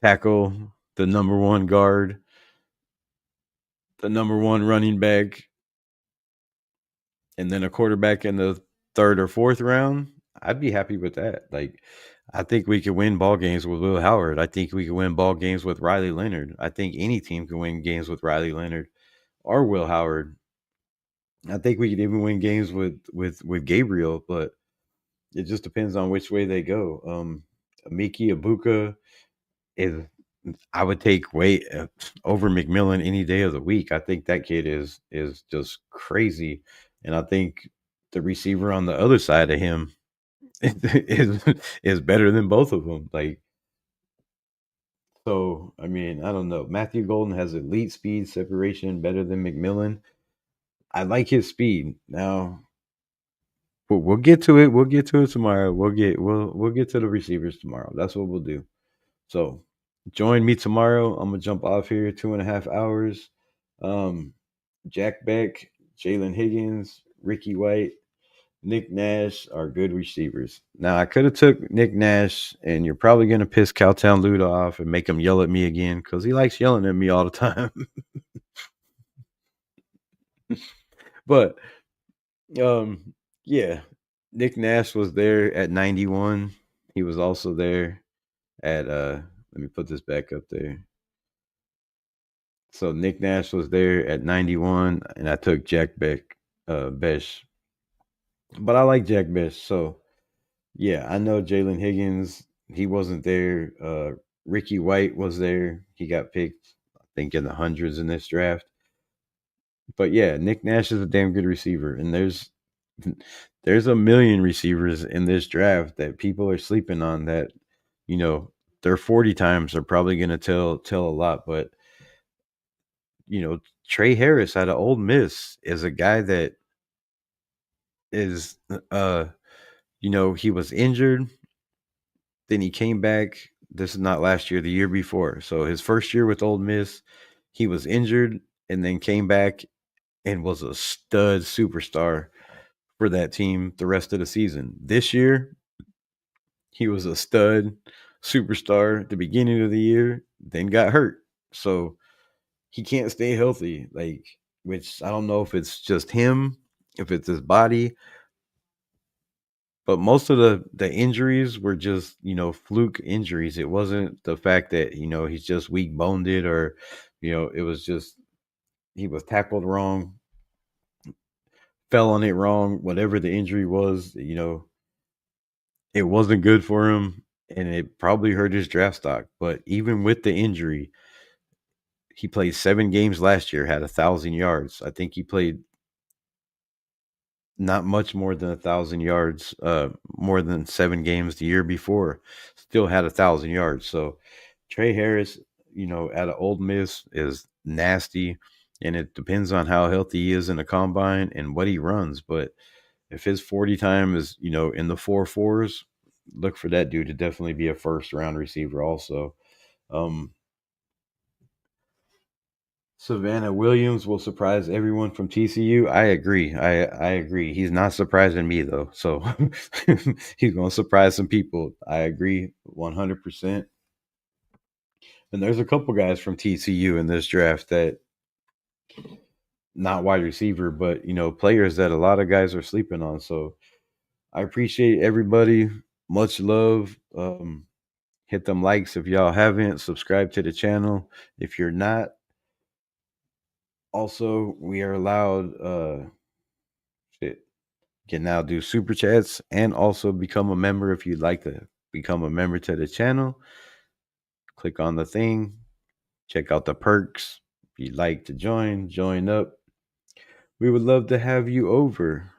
tackle, the number 1 guard, the number 1 running back, and then a quarterback in the 3rd or 4th round, I'd be happy with that. Like, I think we could win ball games with Will Howard. I think we could win ball games with Riley Leonard. I think any team can win games with Riley Leonard or Will Howard. I think we could even win games with Gabriel, but it just depends on which way they go. Miki Ibuka is I would take way over McMillan any day of the week. I think that kid is just crazy, and I think the receiver on the other side of him is is better than both of them. Like, so, I mean, I don't know. Matthew Golden has elite speed separation, better than McMillan. I like his speed. Now, we'll get to it. We'll get to it tomorrow. We'll get to the receivers tomorrow. That's what we'll do. So join me tomorrow. I'm gonna jump off here 2.5 hours. Jack Beck, Jalen Higgins, Ricky White, Nick Nash are good receivers. Now I could have took Nick Nash, and you're probably gonna piss Cowtown Luda off and make him yell at me again because he likes yelling at me all the time. But yeah, Nick Nash was there at 91. He was also there at let me put this back up there. So Nick Nash was there at 91, and I took Jack Besh. But I like Jack Besh. So, yeah, I know Jalen Higgins. He wasn't there. Ricky White was there. He got picked, I think, in the hundreds in this draft. But yeah, Nick Nash is a damn good receiver, and there's a million receivers in this draft that people are sleeping on. That you know their 40 times are probably going to tell a lot. But Trey Harris out of Ole Miss is a guy that is he was injured, then he came back. This is not last year, the year before. So his first year with Ole Miss, he was injured and then came back and was a stud superstar for that team the rest of the season. This year, he was a stud superstar at the beginning of the year, then got hurt. So he can't stay healthy. Like, which I don't know if it's just him, if it's his body, but most of the injuries were just, fluke injuries. It wasn't the fact that, he's just weak boned or, it was just he was tackled wrong, fell on it wrong, whatever the injury was, it wasn't good for him and it probably hurt his draft stock. But even with the injury, he played 7 games last year, had 1,000 yards. I think he played not much more than 1,000 yards, more than 7 games the year before. Still had 1,000 yards. So Trey Harris, at an Old Miss is nasty, and it depends on how healthy he is in the combine and what he runs. But if his 40 time is, in the 4.4s, look for that dude to definitely be a first round receiver also. Um, Savannah Williams will surprise everyone from TCU. I agree. I agree. He's not surprising me though. So he's going to surprise some people. I agree 100%. And there's a couple guys from TCU in this draft that not wide receiver, but players that a lot of guys are sleeping on. So I appreciate everybody. Much love. Hit them likes if y'all haven't. Subscribe to the channel if you're not. Also, we are allowed shit. Can now do super chats and also become a member if you'd like to become a member to the channel. Click on the thing, check out the perks. If you'd like to join up. We would love to have you over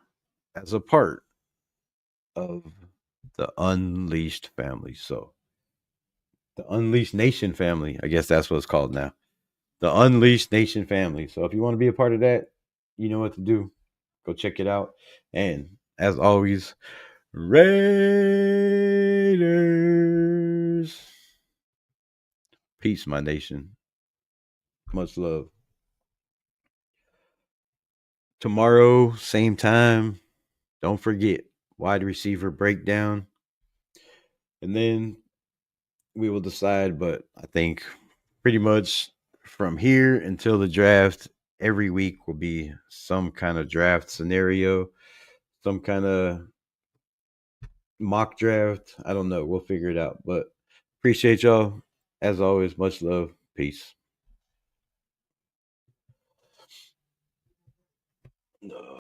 as a part of the Unleashed family. So, the Unleashed Nation family, I guess that's what it's called now. The Unleashed Nation family. So, if you want to be a part of that, you know what to do. Go check it out. And as always, Raiders. Peace, my nation. Much love. Tomorrow, same time. Don't forget wide receiver breakdown. And then we will decide. But I think pretty much from here until the draft, every week will be some kind of draft scenario, some kind of mock draft. I don't know. We'll figure it out. But appreciate y'all. As always, much love. Peace.